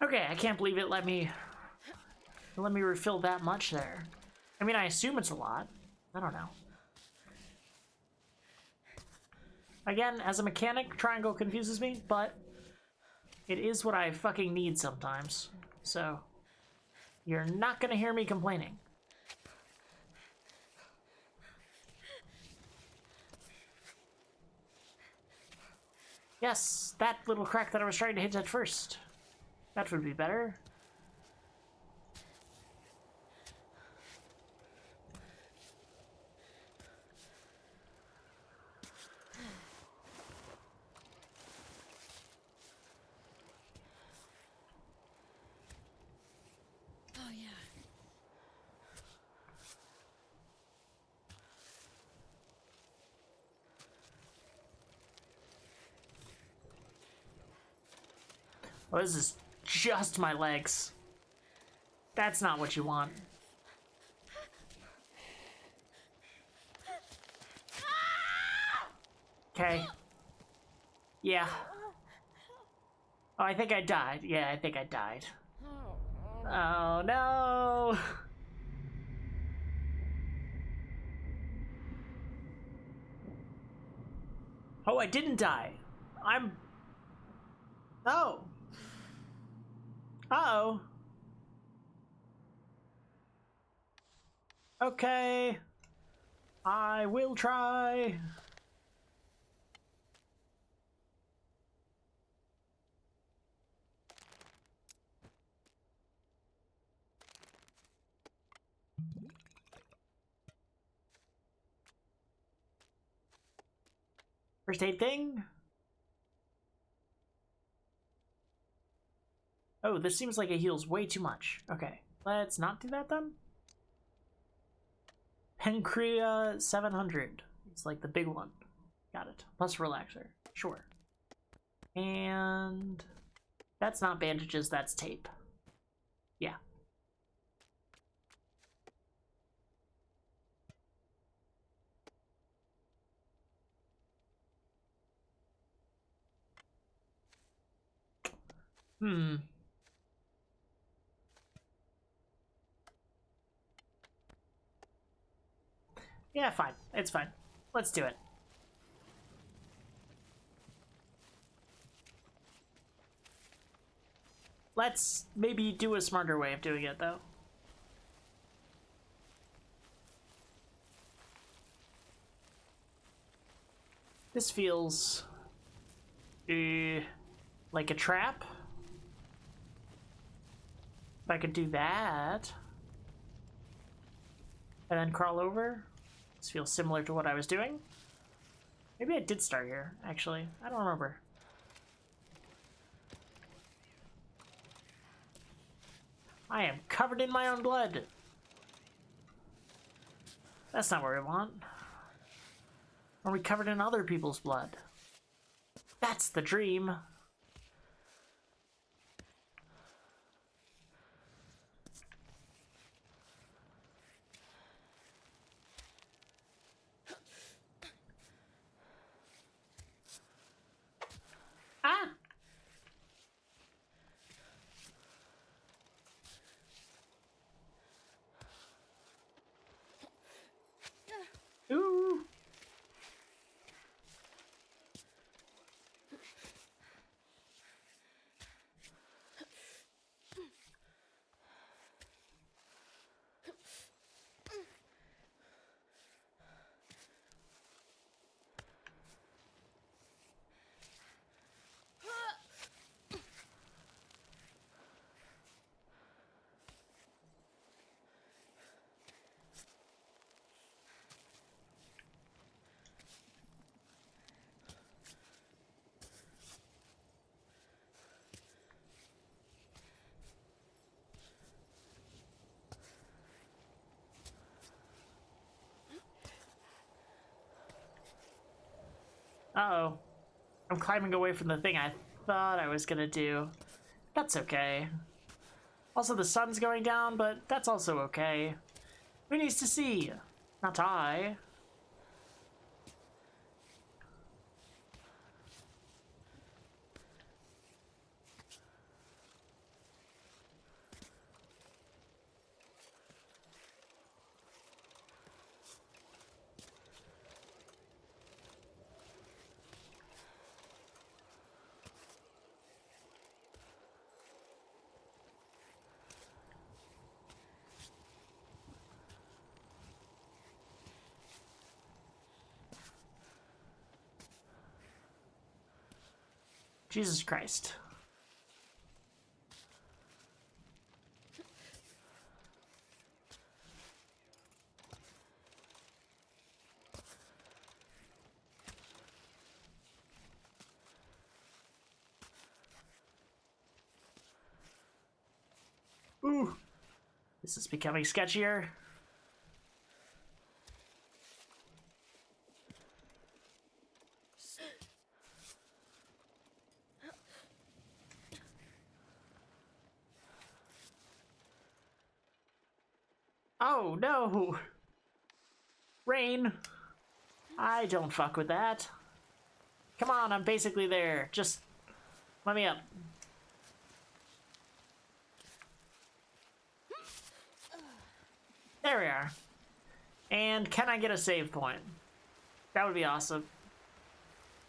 Okay, I can't believe it let me refill that much there. I mean, I assume it's a lot. I don't know. Again, as a mechanic, triangle confuses me, but it is what I fucking need sometimes. So, you're not gonna hear me complaining. Yes, that little crack that I was trying to hit at first. That would be better. Oh, yeah. Oh, this is just my legs. That's not what you want. Okay. Yeah. Oh, I think I died. Yeah, I think I died. Oh, no! Oh, I didn't die. I'm... Oh. Uh-oh. Okay. I will try. First aid thing. Oh, this seems like it heals way too much. Okay, let's not do that then. Pancrea 700. It's like the big one. Got it. Plus relaxer. Sure. And that's not bandages, that's tape. Yeah. Hmm. Yeah, fine. It's fine. Let's do it. Let's maybe do a smarter way of doing it, though. This feels... like a trap. If I could do that... and then crawl over. This feels similar to what I was doing. Maybe I did start here, actually. I don't remember. I am covered in my own blood. That's not what we want. Are we covered in other people's blood? That's the dream. Ah! Ooh! Uh-oh. I'm climbing away from the thing I thought I was gonna do. That's okay. Also, the sun's going down, but that's also okay. Who needs to see? Not I. Jesus Christ. Ooh. This is becoming sketchier. Oh no! Rain! I don't fuck with that. Come on, I'm basically there. Just let me up. There we are. And can I get a save point? That would be awesome.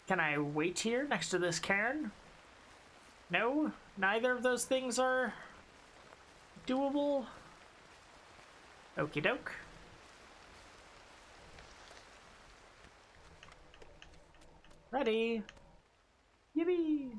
Can I wait here next to this cairn? No? Neither of those things are doable? Okie doke. Ready. Yippee!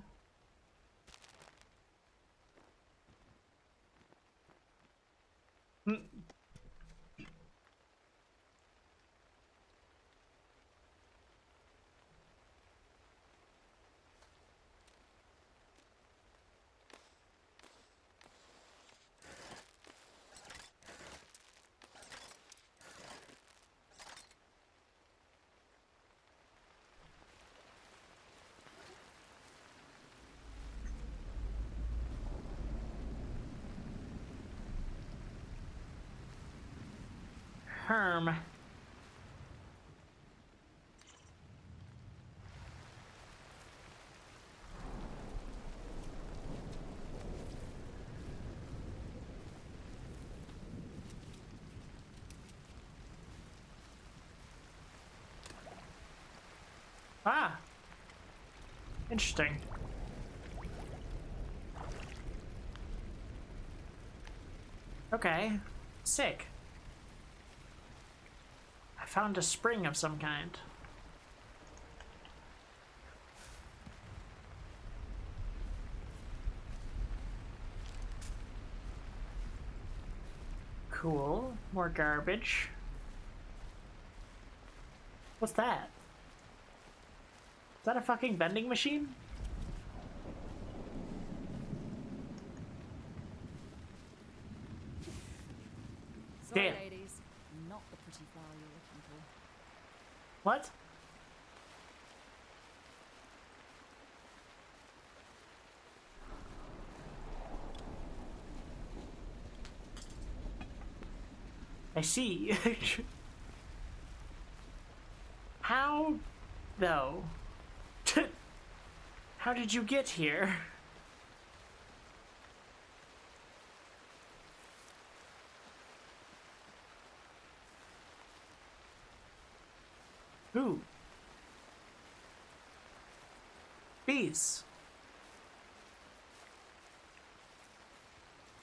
Herm. Ah. Interesting. Okay. Sick. I found a spring of some kind. Cool. More garbage. What's that? Is that a fucking vending machine? Sorry, Damn. ladies. Not the pretty flower you're looking for. What? I see. How, though? How did you get here? Ooh. Bees.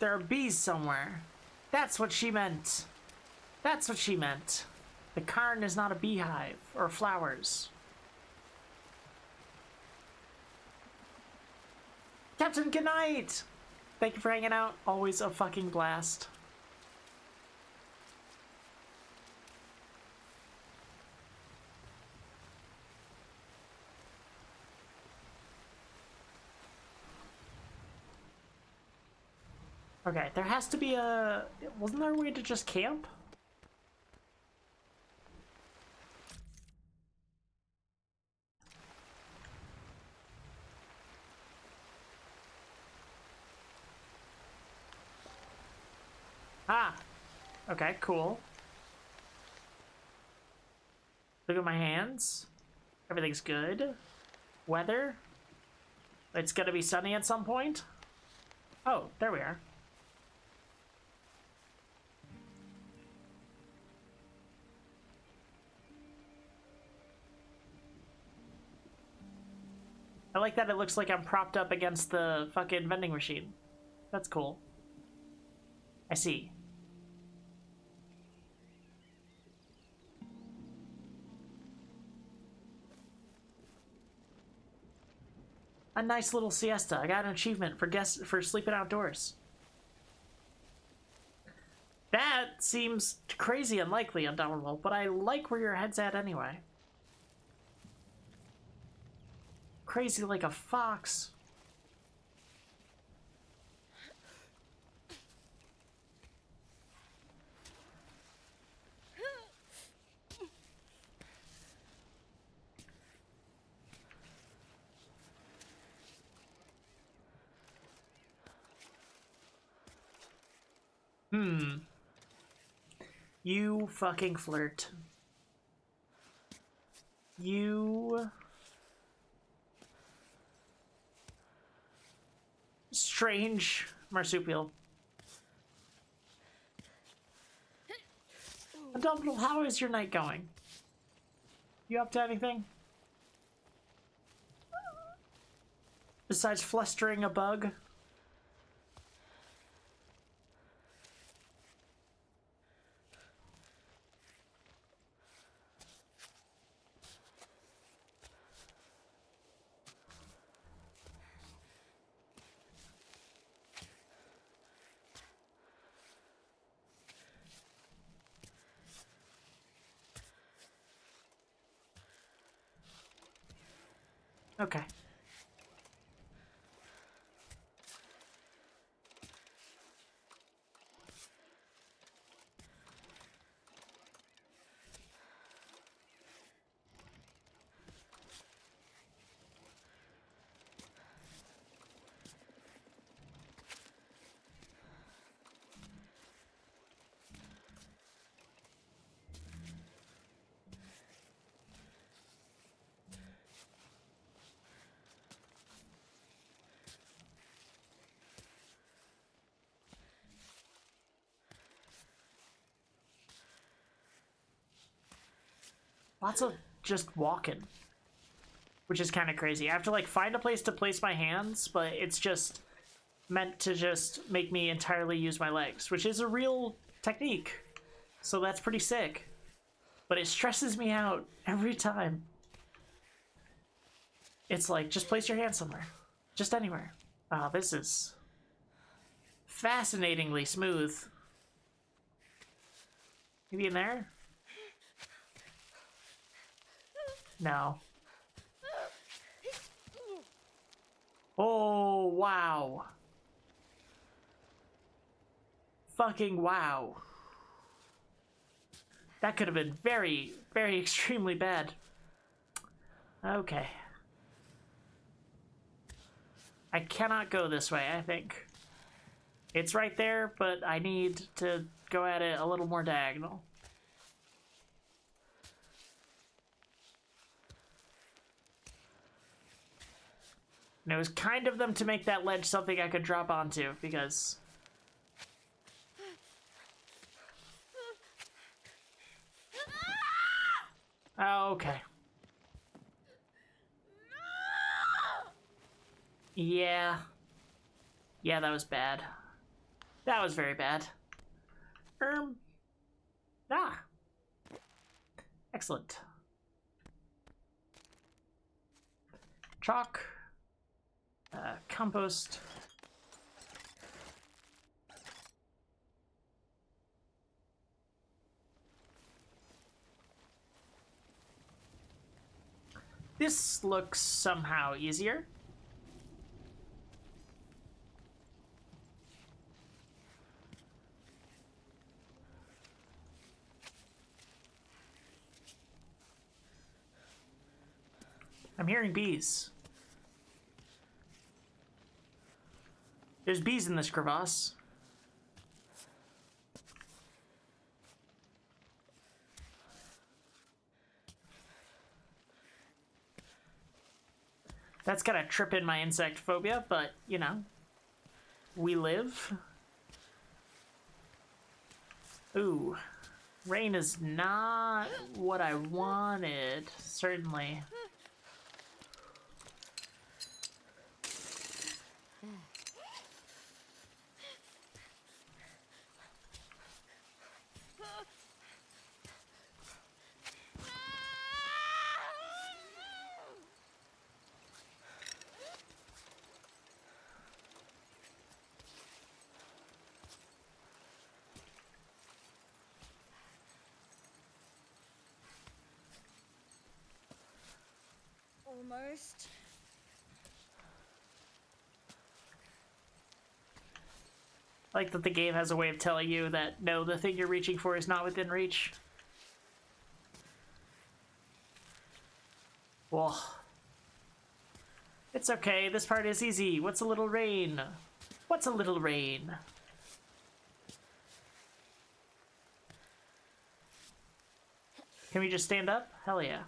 There are bees somewhere. That's what she meant. That's what she meant. The cairn is not a beehive or flowers. Captain, good night! Thank you for hanging out. Always a fucking blast. Okay, there has to be a... Wasn't there a way to just camp? Ah! Okay, cool. Look at my hands. Everything's good. Weather. It's gonna be sunny at some point. Oh, there we are. I like that it looks like I'm propped up against the fucking vending machine. That's cool. I see. A nice little siesta. I got an achievement for sleeping outdoors. That seems crazy unlikely, Undoubtable, but I like where your head's at anyway. Crazy like a fox. You fucking flirt. You... strange marsupial. Undoubtable, how is your night going? You up to anything? Besides flustering a bug? Okay. Lots of just walking, which is kind of crazy. I have to like find a place to place my hands, but it's just meant to just make me entirely use my legs, which is a real technique. So that's pretty sick, but it stresses me out every time. It's like, just place your hand somewhere, just anywhere. Oh, this is fascinatingly smooth. Maybe in there? No. Oh, wow. Fucking wow. That could have been very, very extremely bad. Okay. I cannot go this way, I think. It's right there, but I need to go at it a little more diagonal. And it was kind of them to make that ledge something I could drop onto, because... Oh, okay. Yeah. Yeah, that was bad. That was very bad. Ah. Excellent. Chalk. Compost. This looks somehow easier. I'm hearing bees. There's bees in this crevasse. That's gonna trip in my insect phobia, but, you know, we live. Ooh, rain is not what I wanted, certainly. Almost. Like that the game has a way of telling you that no, the thing you're reaching for is not within reach. Well, it's okay. This part is easy. What's a little rain? What's a little rain? Can we just stand up? Hell yeah.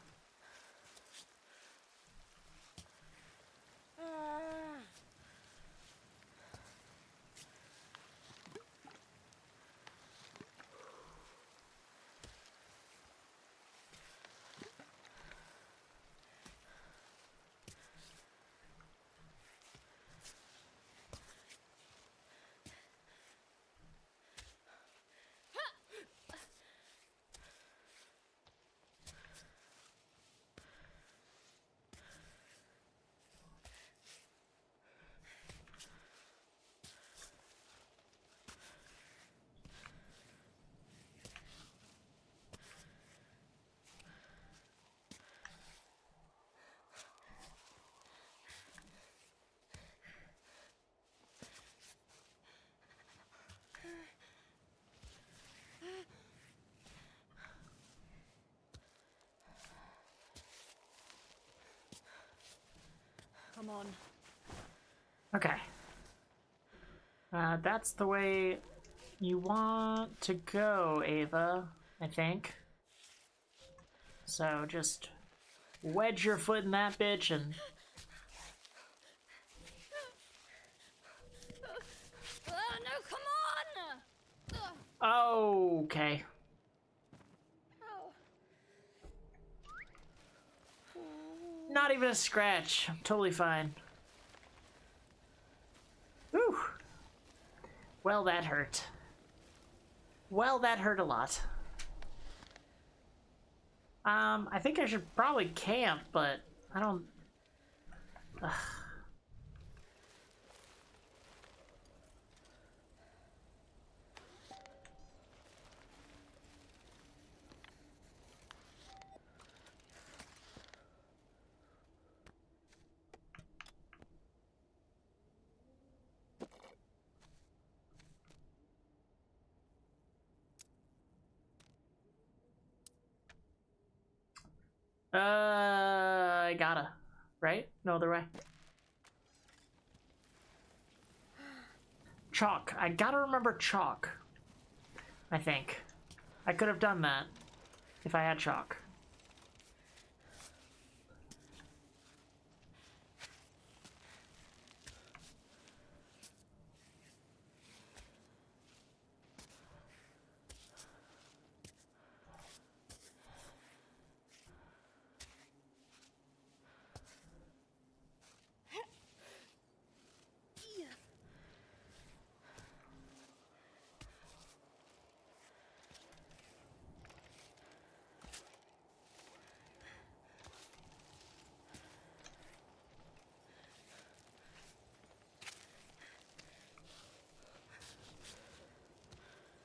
Come on. Okay. That's the way you want to go, Ava, I think. So just wedge your foot in that bitch and... No, come on! Oh, okay. Not even a scratch. I'm totally fine. Whew. Well, that hurt. Well, that hurt a lot. I think I should probably camp, but I don't... Ugh. I gotta. Right? No other way. Chalk. I gotta remember chalk. I think. I could have done that if I had chalk.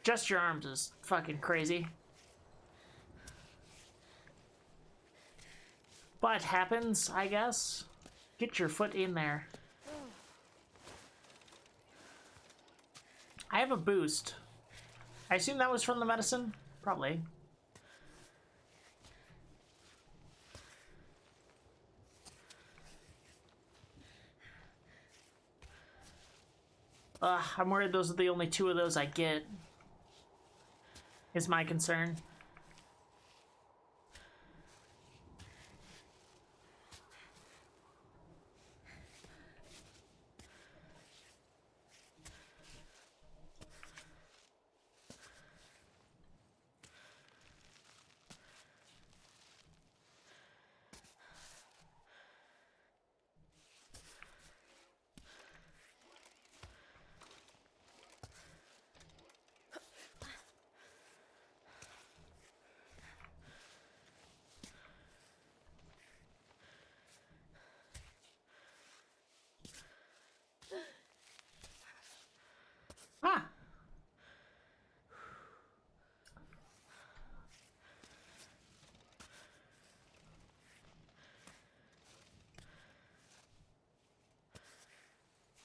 Just your arms is fucking crazy. But happens, I guess. Get your foot in there. I have a boost. I assume that was from the medicine? Probably. I'm worried those are the only two of those I get. Is my concern.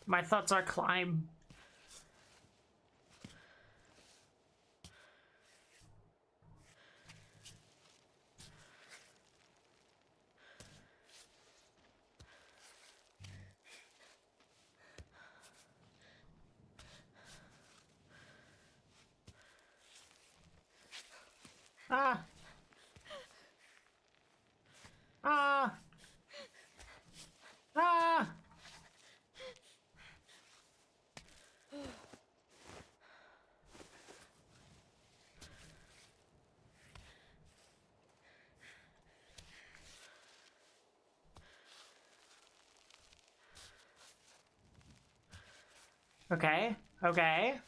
My thoughts are climb. Ah. Ah. Ah. Okay, okay.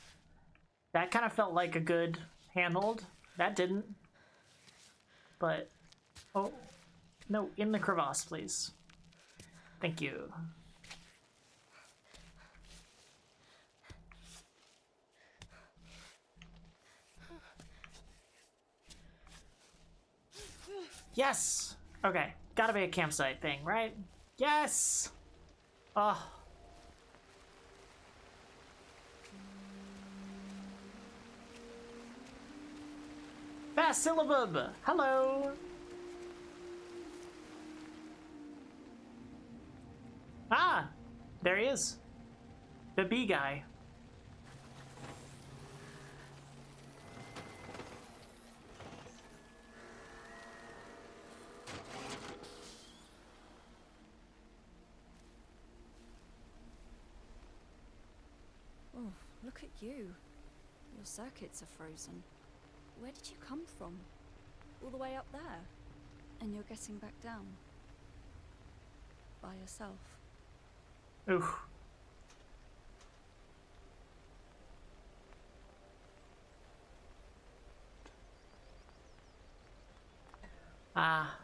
That kind of felt like a good handhold. That didn't. But, oh, no, in the crevasse, please. Thank you. Yes! Okay, gotta be a campsite thing, right? Yes! Oh. Basilibub! Hello! Ah! There he is. The bee guy. Oh, look at you. Your circuits are frozen. Where did you come from? All the way up there? And you're getting back down? By yourself? Oof. Ah.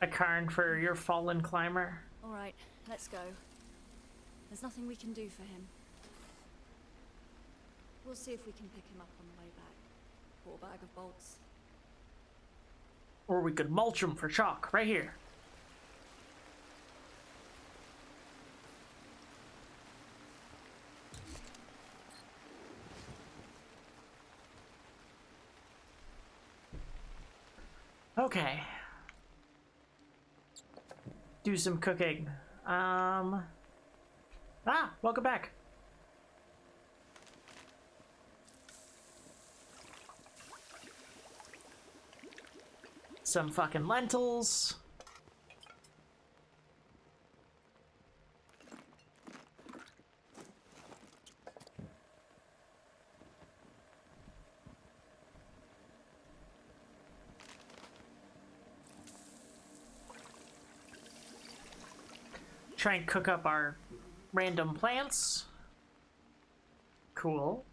A cairn for your fallen climber. Alright, let's go. There's nothing we can do for him. We'll see if we can pick him up on the way back. Or a bag of bolts. Or we could mulch him for chalk, right here. Okay. Do some cooking. Welcome back. Some fucking lentils. Try and cook up our random plants. Cool.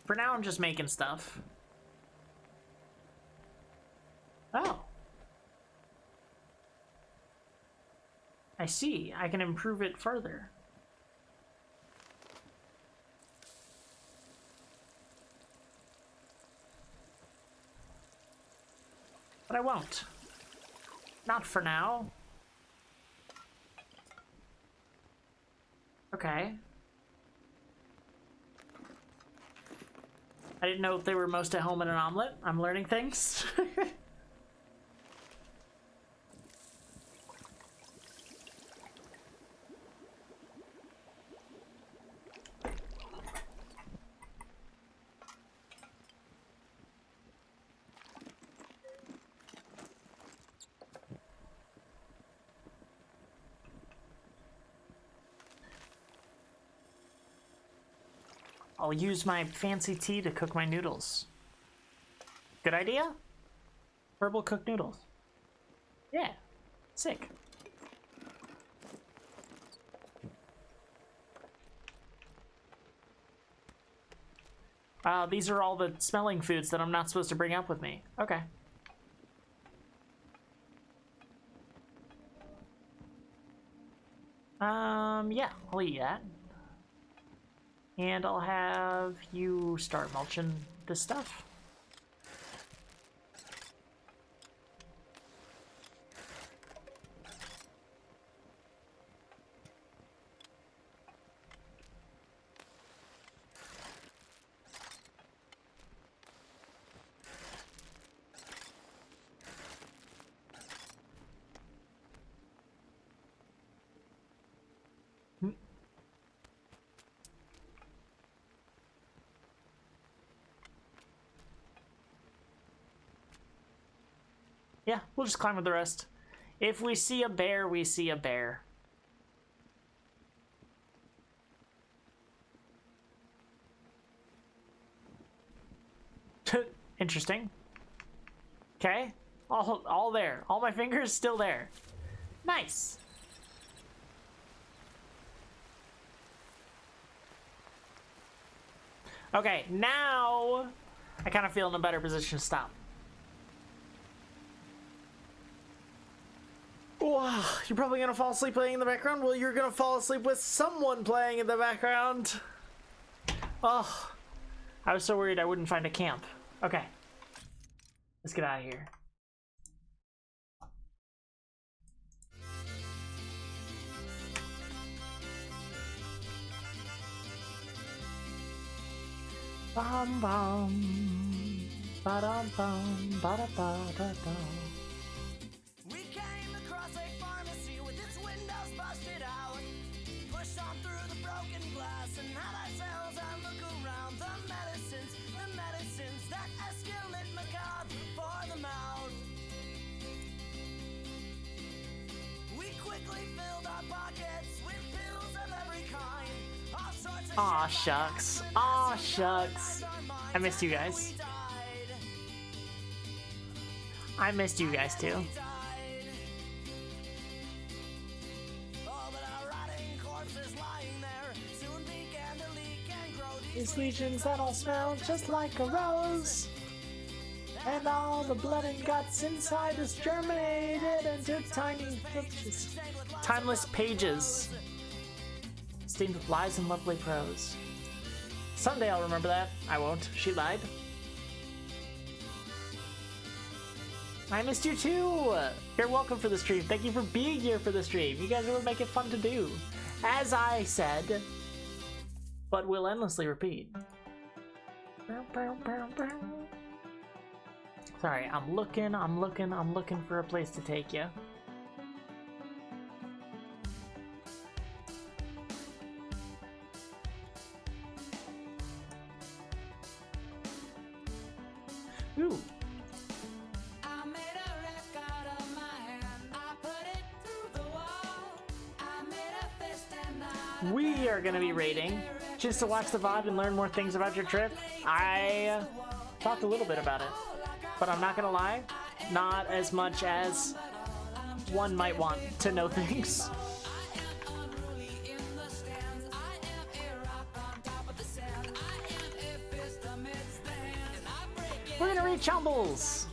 For now, I'm just making stuff. Oh. I see. I can improve it further. But I won't. Not for now. Okay. I didn't know if they were most at home in an omelet. I'm learning things. I'll use my fancy tea to cook my noodles. Good idea? Herbal cooked noodles. Yeah. Sick. These are all the smelling foods that I'm not supposed to bring up with me. Okay. Yeah, I'll eat that. And I'll have you start mulching this stuff. Yeah, we'll just climb with the rest. If we see a bear, we see a bear. Interesting. Okay. All there. All my fingers still there. Nice. Okay, now I kind of feel in a better position to stop. Wow, you're probably gonna fall asleep playing in the background? Well, you're gonna fall asleep with someone playing in the background. Oh, I was so worried I wouldn't find a camp. Okay, let's get out of here. Bum bum, ba dum bum, ba da ba da dum. We came across a pharmacy with its windows busted out. Pushed on through the broken glass and had ourselves a look around. The medicines that Escalent Macabre for the mouth. We quickly filled our pockets with pills of every kind. All sorts of Aw, shucks. Aw, shucks. I missed you guys. I missed you guys too. These legions that all smell just like a rose. And all the blood and guts inside is germinated into tiny pages. Timeless pages. Stained with lies and lovely prose. Someday I'll remember that. I won't. She lied. I missed you too! You're welcome for the stream. Thank you for being here for the stream. You guys really make it fun to do. As I said, but will endlessly repeat. Sorry, I'm looking for a place to take you. Ooh. We are gonna be raiding just to watch the VOD and learn more things about your trip. I talked a little bit about it, but I'm not gonna lie, not as much as one might want to know things. We're gonna read Chumbles!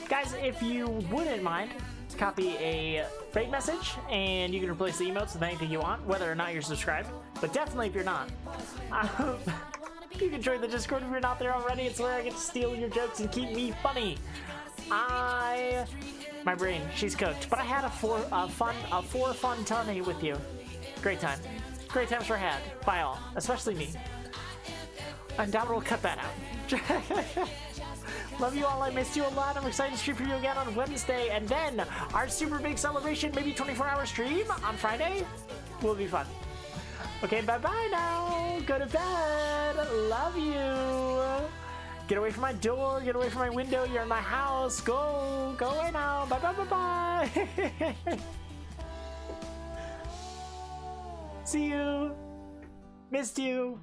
Guys, if you wouldn't mind, copy a raid message and you can replace the emotes with anything you want, whether or not you're subscribed. But definitely if you're not. You can join the Discord if you're not there already. It's where I get to steal your jokes and keep me funny. My brain, she's cooked. But I had a four fun ton with you. Great time. Great times were had by all, especially me. Undoubtedly will cut that out. Love you all, I missed you a lot. I'm excited to stream for you again on Wednesday. And then our super big celebration, maybe 24-hour stream on Friday, will be fun. Okay, bye-bye now. Go to bed. Love you. Get away from my door. Get away from my window. You're in my house. Go. Go away now. Bye-bye-bye-bye. See you. Missed you.